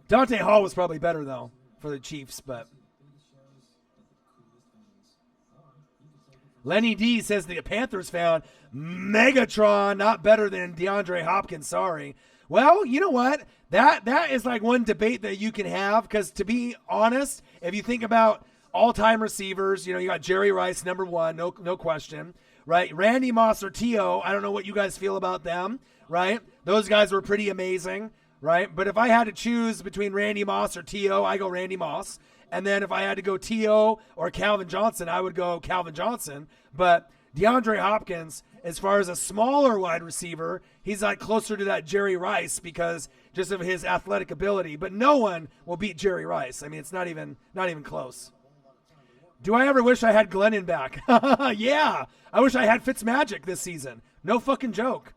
Dante Hall was probably better, though, for the Chiefs, but. Lenny D says the Panthers found Megatron not better than DeAndre Hopkins. Sorry. Well, you know what? That is like one debate that you can have, because to be honest, if you think about all-time receivers, you got Jerry Rice, number one, no question. right? Randy Moss or T.O., I don't know what you guys feel about them, right? Those guys were pretty amazing, right? But if I had to choose between Randy Moss or T.O., I go Randy Moss. And then if I had to go T.O. or Calvin Johnson, I would go Calvin Johnson. But DeAndre Hopkins, as far as a smaller wide receiver, he's like closer to that Jerry Rice because just of his athletic ability. But no one will beat Jerry Rice. I mean, it's not even close. Do I ever wish I had Glennon back? Yeah. I wish I had Fitzmagic this season. No fucking joke.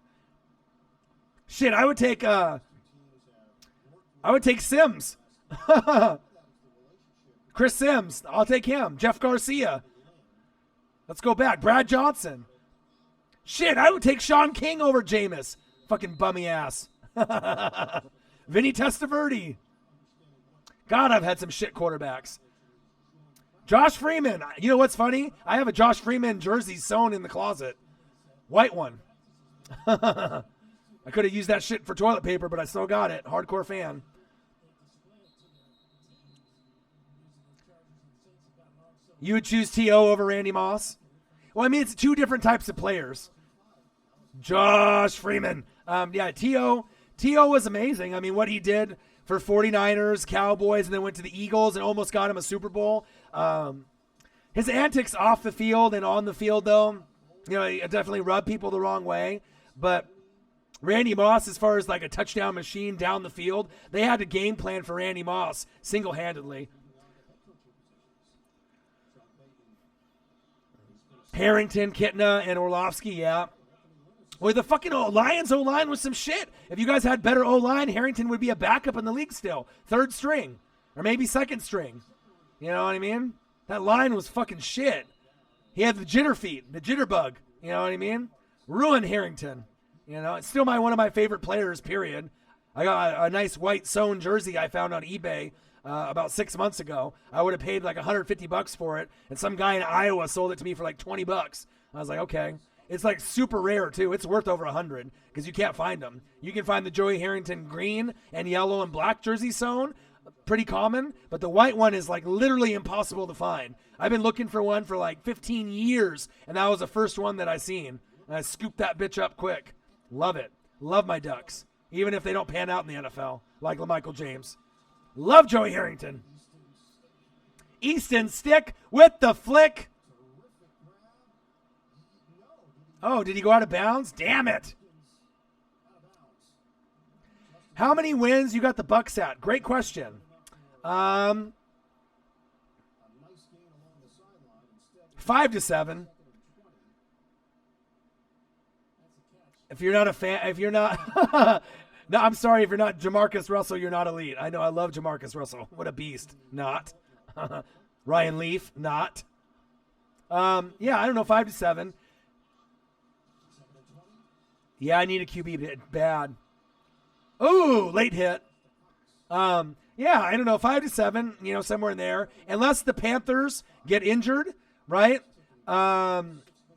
Shit, I would take Sims. Chris Sims. I'll take him. Jeff Garcia. Let's go back. Brad Johnson. Shit, I would take Sean King over Jameis. Fucking bummy ass. Vinny Testaverde. God, I've had some shit quarterbacks. Josh Freeman. You know what's funny? I have a Josh Freeman jersey sewn in the closet. White one. I could have used that shit for toilet paper, but I still got it. Hardcore fan. You would choose T.O. over Randy Moss? Well, I mean, it's two different types of players. Josh Freeman. Yeah, T.O. was amazing. I mean, what he did for 49ers, Cowboys, and then went to the Eagles and almost got him a Super Bowl. His antics off the field and on the field, though, you know, he definitely rubbed people the wrong way. But Randy Moss, as far as like a touchdown machine down the field, they had a game plan for Randy Moss single-handedly. Harrington, Kitna, and Orlovsky, yeah. Well, the fucking Lions O-line was some shit. If you guys had better O-line, Harrington would be a backup in the league still. Third string. Or maybe second string. You know what I mean? That line was fucking shit. He had the jitter feet, the jitterbug. You know what I mean? Ruined Harrington. You know, it's still one of my favorite players, period. I got a nice white sewn jersey I found on eBay about 6 months ago. I would have paid like $150 for it, and some guy in Iowa sold it to me for like $20. I was like, okay. It's like super rare too. It's worth over $100 because you can't find them. You can find the Joey Harrington green and yellow and black jersey sewn, pretty common, but the white one is like literally impossible to find. I've been looking for one for like 15 years, and that was the first one that I seen. And I scooped that bitch up quick. Love it. Love my Ducks, even if they don't pan out in the NFL, like LaMichael James. Love Joey Harrington. Easton stick with the flick. Oh, did he go out of bounds? Damn it. How many wins you got the Bucks at? Great question. 5-7. If you're not a fan, if you're not... No, I'm sorry. If you're not Jamarcus Russell, you're not elite. I know. I love Jamarcus Russell. What a beast. Not. Ryan Leaf. Not. Yeah, I don't know. 5-7. Yeah, I need a QB bad. Ooh, late hit. Yeah, I don't know. 5-7. You know, somewhere in there. Unless the Panthers get injured, right?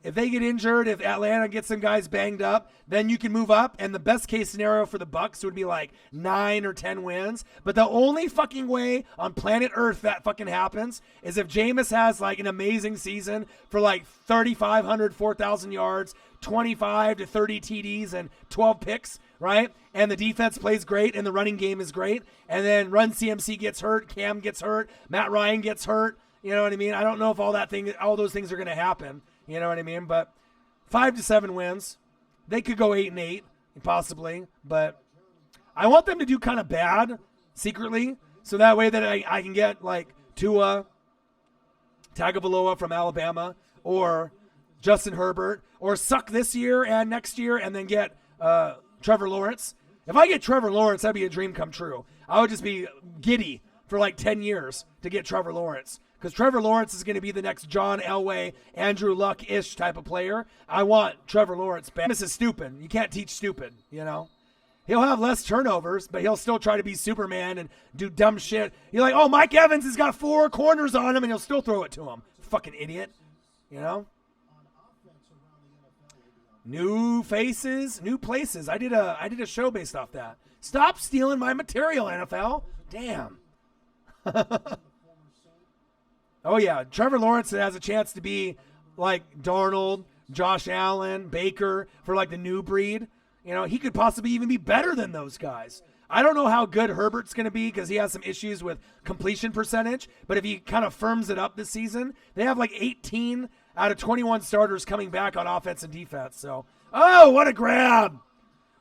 If they get injured, if Atlanta gets some guys banged up, then you can move up. And the best case scenario for the Bucks would be like 9 or 10 wins. But the only fucking way on planet Earth that fucking happens is if Jameis has like an amazing season for like 3,500, 4,000 yards, 25 to 30 TDs and 12 picks, right? And the defense plays great and the running game is great. And then Run CMC gets hurt, Cam gets hurt, Matt Ryan gets hurt. You know what I mean? I don't know if all those things are going to happen. You know what I mean? But 5-7 wins. They could go 8-8, possibly. But I want them to do kind of bad secretly, so that way that I can get like Tua Tagovailoa from Alabama or Justin Herbert, or suck this year and next year and then get Trevor Lawrence. If I get Trevor Lawrence, that'd be a dream come true. I would just be giddy for like 10 years to get Trevor Lawrence. Because Trevor Lawrence is going to be the next John Elway, Andrew Luck-ish type of player. I want Trevor Lawrence back. This is stupid. You can't teach stupid, you know? He'll have less turnovers, but he'll still try to be Superman and do dumb shit. You're like, oh, Mike Evans has got 4 corners on him, and he'll still throw it to him. Fucking idiot, you know? New faces, new places. I did a show based off that. Stop stealing my material, NFL. Damn. Oh, yeah. Trevor Lawrence has a chance to be like Darnold Josh Allen, Baker for like the new breed. You know, he could possibly even be better than those guys. I don't know how good Herbert's going to be because he has some issues with completion percentage. But if he kind of firms it up this season, they have like 18 out of 21 starters coming back on offense and defense. So, oh, what a grab.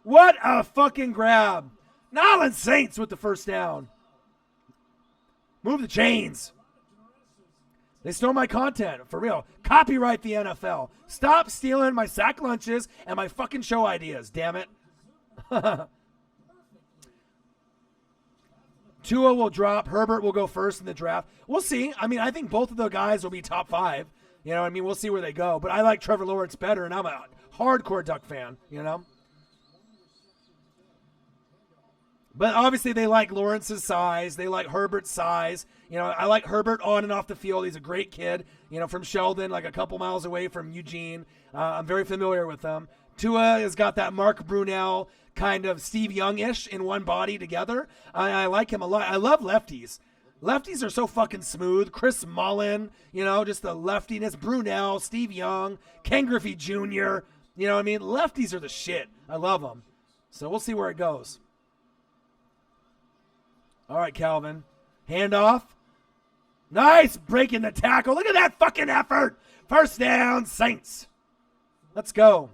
What a fucking grab. Nolens Saints with the first down. Move the chains. They stole my content, for real. Copyright the NFL. Stop stealing my sack lunches and my fucking show ideas, damn it. Tua will drop. Herbert will go first in the draft. We'll see. I mean, I think both of the guys will be top 5. You know what I mean? We'll see where they go. But I like Trevor Lawrence better, and I'm a hardcore Duck fan, you know? But obviously they like Lawrence's size. They like Herbert's size. You know, I like Herbert on and off the field. He's a great kid, you know, from Sheldon, like a couple miles away from Eugene. I'm very familiar with him. Tua has got that Mark Brunell kind of Steve Young-ish in one body together. I like him a lot. I love lefties. Lefties are so fucking smooth. Chris Mullen, you know, just the leftiness. Brunell, Steve Young, Ken Griffey Jr., you know what I mean? Lefties are the shit. I love them. So we'll see where it goes. All right, Calvin. Handoff. Nice breaking the tackle. Look at that fucking effort. First down, Saints. Let's go.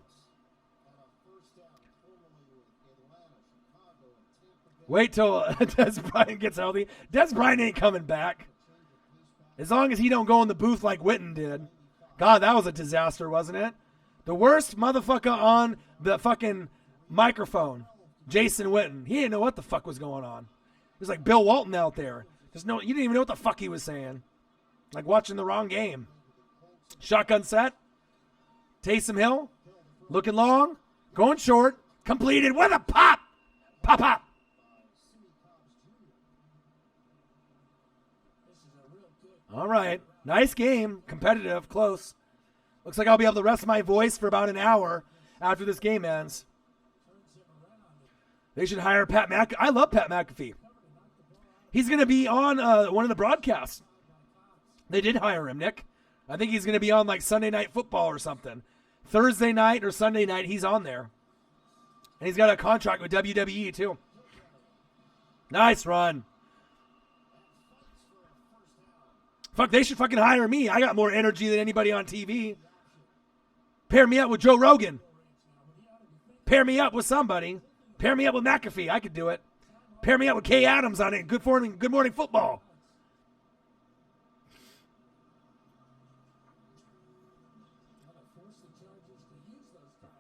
Wait till Des Bryant gets healthy. Des Bryant ain't coming back. As long as he don't go in the booth like Witten did. God, that was a disaster, wasn't it? The worst motherfucker on the fucking microphone, Jason Witten. He didn't know what the fuck was going on. It was like Bill Walton out there. You didn't even know what the fuck he was saying. Like watching the wrong game. Shotgun set. Taysom Hill. Looking long. Going short. Completed with a pop. Pop, pop. All right. Nice game. Competitive. Close. Looks like I'll be able to rest my voice for about an hour after this game ends. They should hire Pat McAfee. I love Pat McAfee. He's going to be on one of the broadcasts. They did hire him, Nick. I think he's going to be on like Sunday Night Football or something. Thursday night or Sunday night, he's on there. And he's got a contract with WWE too. Nice run. Fuck, they should fucking hire me. I got more energy than anybody on TV. Pair me up with Joe Rogan. Pair me up with somebody. Pair me up with McAfee. I could do it. Pair me up with Kay Adams on it. Good morning football.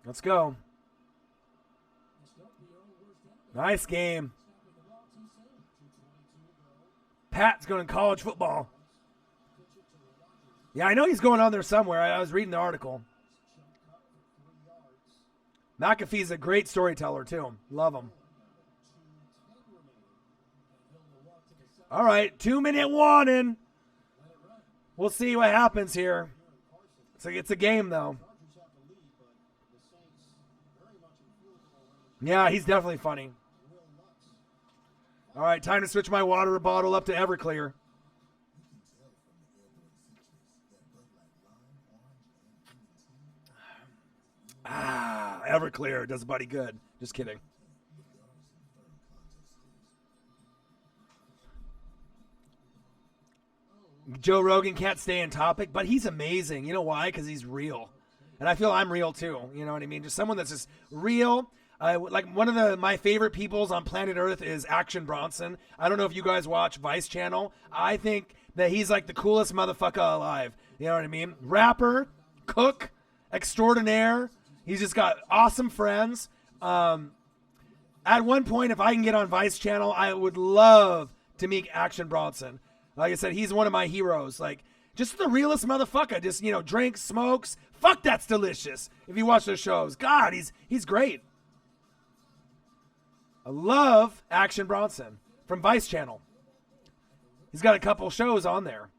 Let's go. Nice game. Pat's going to college football. Yeah, I know he's going on there somewhere. I was reading the article. McAfee's a great storyteller, too. Love him. All right, 2-minute warning. We'll see what happens here. It's a game, though. Yeah, he's definitely funny. All right, time to switch my water bottle up to Everclear. Everclear does Buddy good. Just kidding. Joe Rogan can't stay in topic, but he's amazing. You know why? Because he's real. And I feel I'm real too. You know what I mean? Just someone that's just real. Like one of my favorite peoples on planet Earth is Action Bronson. I don't know if you guys watch Vice Channel. I think that he's like the coolest motherfucker alive. You know what I mean? Rapper, cook, extraordinaire. He's just got awesome friends. At one point, if I can get on Vice Channel, I would love to meet Action Bronson. Like I said, he's one of my heroes. Like, just the realest motherfucker. Just, drinks, smokes. Fuck, that's delicious. If you watch those shows. God, he's great. I love Action Bronson from Vice Channel. He's got a couple shows on there.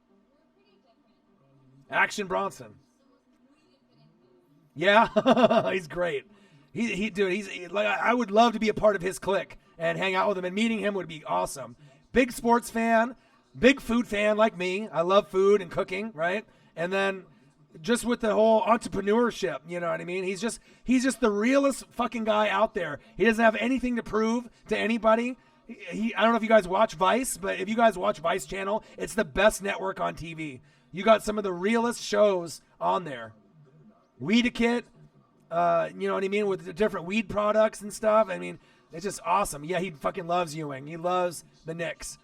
Action Bronson. Yeah, he's great. He's like, I would love to be a part of his clique and hang out with him, and meeting him would be awesome. Big sports fan, big food fan like me. I love food and cooking, right? And then just with the whole entrepreneurship, you know what I mean? He's just the realest fucking guy out there. He doesn't have anything to prove to anybody. I don't know if you guys watch Vice, but if you guys watch Vice channel, it's the best network on TV. You got some of the realest shows on there. Weedakit, you know what I mean, with the different weed products and stuff. I mean, it's just awesome. Yeah, he fucking loves Ewing. He loves the Knicks.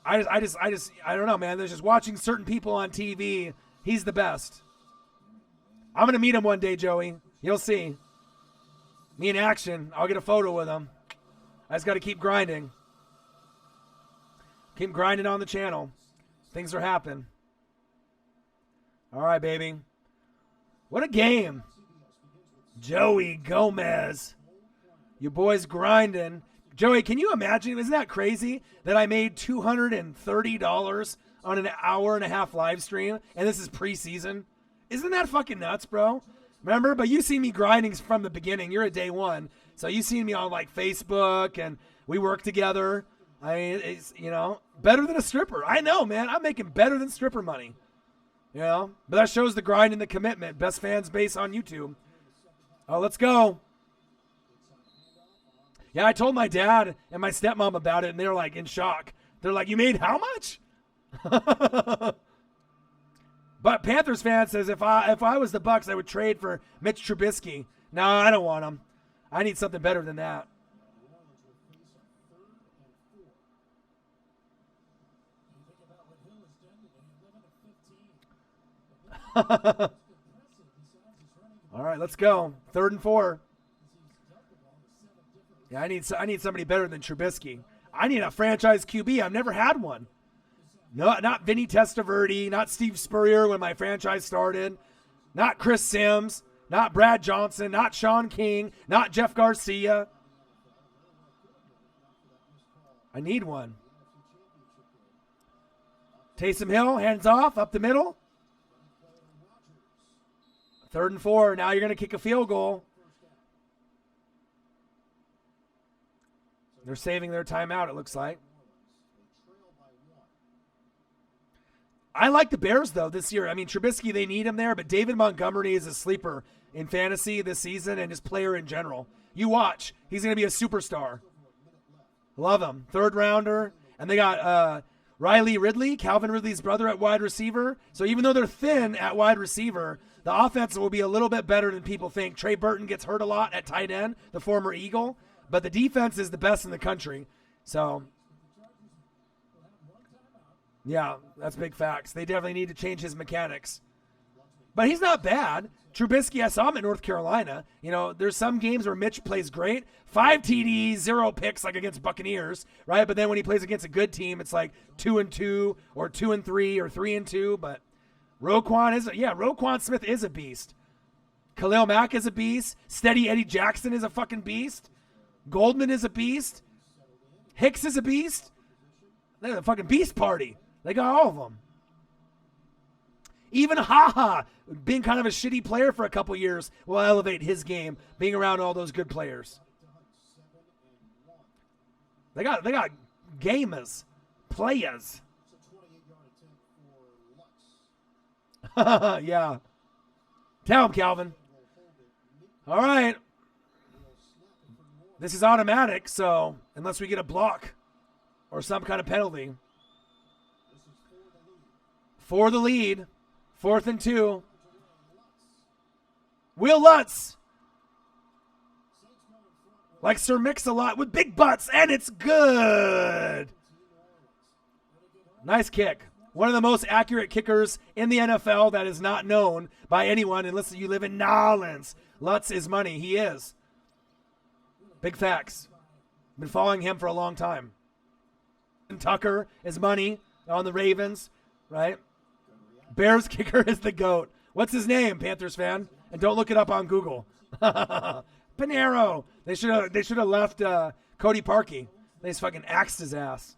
I don't know, man. There's just watching certain people on TV. He's the best. I'm going to meet him one day, Joey. You'll see. Me in action. I'll get a photo with him. I just got to keep grinding. Keep grinding on the channel. Things are happening. All right, baby. What a game. Joey Gomez. Your boy's grinding. Joey, can you imagine? Isn't that crazy that I made $230 on an hour and a half live stream, and this is preseason? Isn't that fucking nuts, bro? Remember? But you see me grinding from the beginning. You're at day one. So you seen me on like Facebook, and we work together. I mean, it's, you know, better than a stripper. I know, man. I'm making better than stripper money. You know? But that shows the grind and the commitment. Best fans base on YouTube. Oh, let's go. Yeah, I told my dad and my stepmom about it, and they're like in shock. They're like, you made how much? But Panthers fan says if I was the Bucks, I would trade for Mitch Trubisky. No, I don't want him. I need something better than that. All right, let's go. 3rd and 4. Yeah, I need somebody better than Trubisky. I need a franchise QB. I've never had one. No, not Vinny Testaverde, not Steve Spurrier when my franchise started, not Chris Sims, not Brad Johnson, not Sean King, not Jeff Garcia. I need one. Taysom Hill, hands off, up the middle. 3rd and 4. Now you're going to kick a field goal. They're saving their timeout, it looks like. I like the Bears, though, this year. I mean, Trubisky, they need him there, but David Montgomery is a sleeper in fantasy this season and his player in general. You watch. He's going to be a superstar. Love him. 3rd rounder. And they got Riley Ridley, Calvin Ridley's brother, at wide receiver. So even though they're thin at wide receiver, the offense will be a little bit better than people think. Trey Burton gets hurt a lot at tight end, the former Eagle. But the defense is the best in the country. So, yeah, that's big facts. They definitely need to change his mechanics. But he's not bad. Trubisky, I saw him in North Carolina. You know, there's some games where Mitch plays great. 5 TDs, 0 picks, like against Buccaneers, right? But then when he plays against a good team, it's like 2-2 or 2-3 or 3-2. But Roquan Smith is a beast. Khalil Mack is a beast. Steady Eddie Jackson is a fucking beast. Goldman is a beast. Hicks is a beast. They're the fucking beast party. They got all of them. Even Haha, being kind of a shitty player for a couple years, will elevate his game, being around all those good players. They got gamers, players. Yeah. Tell him, Calvin. All right. This is automatic, so unless we get a block or some kind of penalty. For the lead. 4th and 2. Will Lutz. Like Sir Mix-a-Lot with big butts, and it's good. Nice kick. One of the most accurate kickers in the NFL that is not known by anyone unless you live in Nolens. Lutz is money. He is. Big facts. Been following him for a long time. And Tucker is money on the Ravens, right? Bears kicker is the GOAT. What's his name, Panthers fan? And don't look it up on Google. Pinero. They should have left Cody Parkey. They just fucking axed his ass.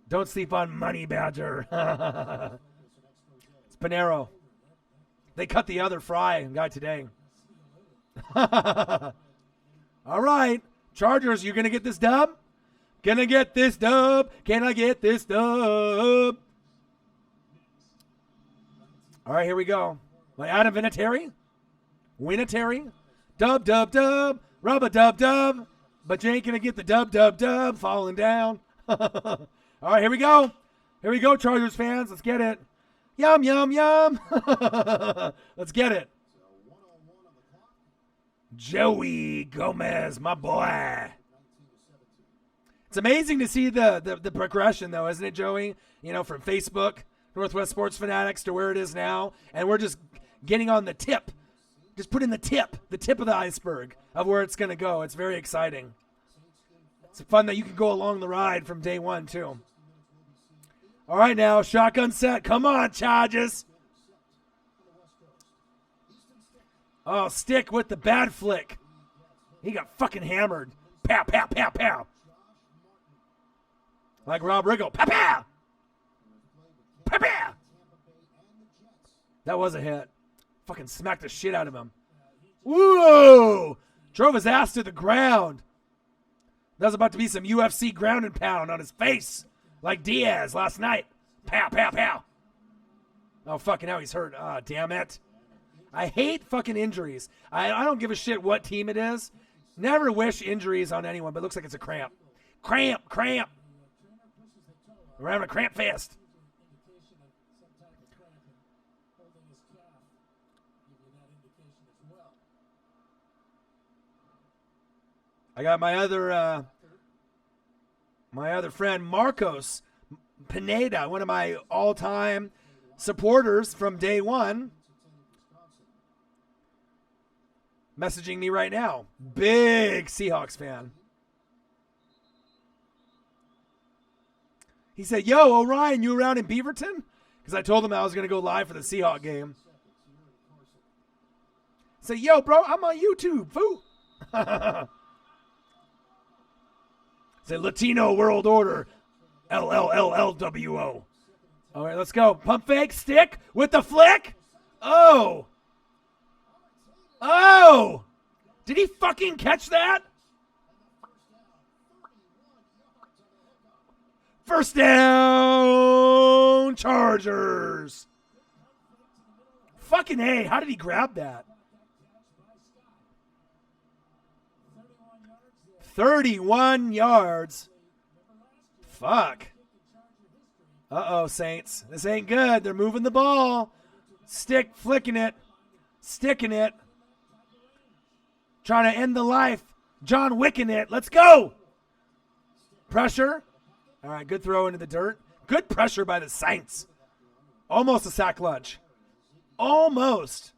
Don't sleep on Money Badger. It's Pinero. They cut the other Fry guy today. All right. Chargers, you going to get this dub? Can I get this dub? Can I get this dub? All right, here we go. Like Adam Vinatieri. Winatieri. Dub, dub, dub. Rubba, dub, dub. But you ain't going to get the dub, dub, dub falling down. All right, here we go. Here we go, Chargers fans. Let's get it. Yum, yum, yum. Let's get it. Joey Gomez, my boy. It's amazing to see the progression, though, isn't it, Joey? You know, from Facebook, Northwest Sports Fanatics, to where it is now. And we're just getting on the tip. Just put in the tip of the iceberg of where it's going to go. It's very exciting. It's fun that you can go along the ride from day one, too. All right, now, shotgun set. Come on, Chargers. Oh, Stick with the bad flick. He got fucking hammered. Pow, pow, pow, pow. Like Rob Riggle. Pow, pow. Pow, pow. That was a hit. Fucking smacked the shit out of him. Whoa! Drove his ass to the ground. That was about to be some UFC ground and pound on his face. Like Diaz last night. Pow, pow, pow. Oh, fucking now he's hurt. Ah, damn it. I hate fucking injuries. I don't give a shit what team it is. Never wish injuries on anyone, but it looks like it's a cramp. Cramp, cramp. We're having a cramp fest. I got my other friend Marcos Pineda, one of my all-time supporters from day one, messaging me right now. Big Seahawks fan. He said, yo, Orion, you around in Beaverton? Because I told him I was going to go live for the Seahawks game. I said, yo, bro, I'm on YouTube, foo. Say Latino World Order, LLLLWO. All right, let's go. Pump fake, Stick with the flick. Oh. Oh. Did he fucking catch that? First down, Chargers. Fucking A, how did he grab that? 31 yards. Fuck. Uh-oh, Saints. This ain't good. They're moving the ball. Stick flicking it. Sticking it. Trying to end the life. John Wicking it. Let's go. Pressure. All right, good throw into the dirt. Good pressure by the Saints. Almost a sack lunch. Almost.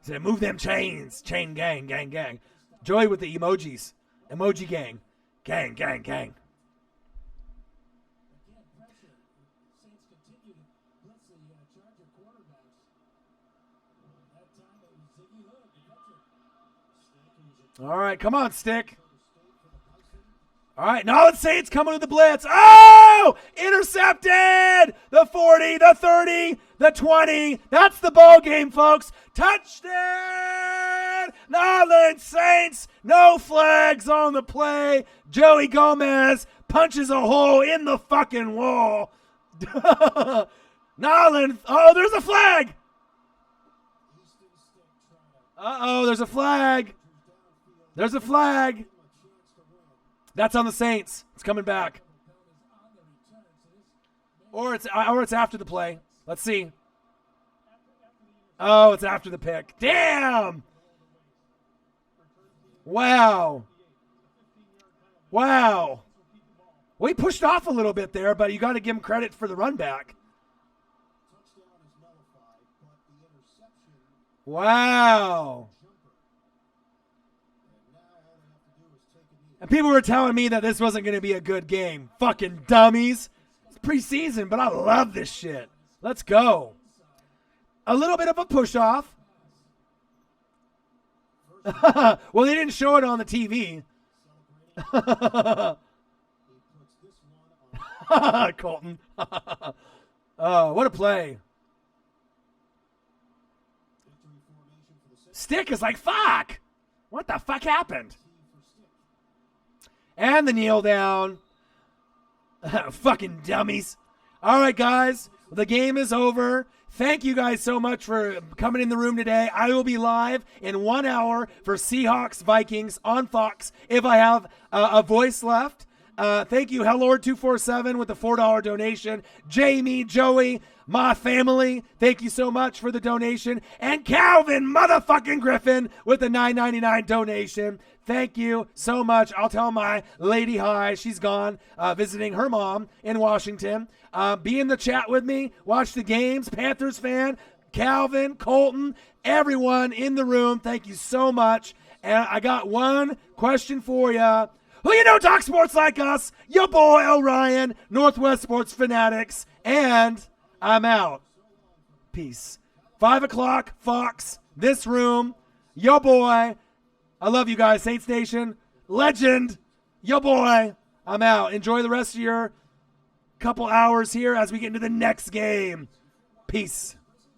Say, move them chains. Chain gang, gang, gang. Joey with the emojis. Emoji gang. Gang, gang, gang. All right, come on, Stick. All right, now it's Saints coming to the blitz. Oh! Intercepted! The 40, the 30, the 20. That's the ball game, folks. Touchdown! Nolens Saints. No flags on the play. Joey Gomez punches a hole in the fucking wall. Nolens. Oh, there's a flag. Uh-oh, there's a flag. There's a flag. That's on the Saints. It's coming back. Or it's after the play. Let's see. Oh, it's after the pick. Damn. Wow. Wow. Well, he pushed off a little bit there, but you got to give him credit for the run back. Wow. And people were telling me that this wasn't going to be a good game. Fucking dummies. It's preseason, but I love this shit. Let's go. A little bit of a push-off. Well, they didn't show it on the TV. Colton. Oh, what a play. Stick is like, fuck. What the fuck happened? And the kneel down. Fucking dummies. All right, guys, the game is over. Thank you guys so much for coming in the room today. I will be live in 1 hour for Seahawks Vikings on Fox if I have a voice left. Thank you, Hellord247 with the $4 donation. Jamie, Joey, my family, thank you so much for the donation. And Calvin motherfucking Griffin with the $9.99 donation. Thank you so much. I'll tell my lady hi. She's gone visiting her mom in Washington. Be in the chat with me. Watch the games. Panthers fan, Calvin, Colton, everyone in the room. Thank you so much. And I got one question for you. Who you know talk sports like us? Your boy Orion, Northwest Sports Fanatics. And I'm out. Peace. 5 o'clock, Fox, this room. Your boy. I love you guys. Saints Nation, legend, yo boy. I'm out. Enjoy the rest of your couple hours here as we get into the next game. Peace.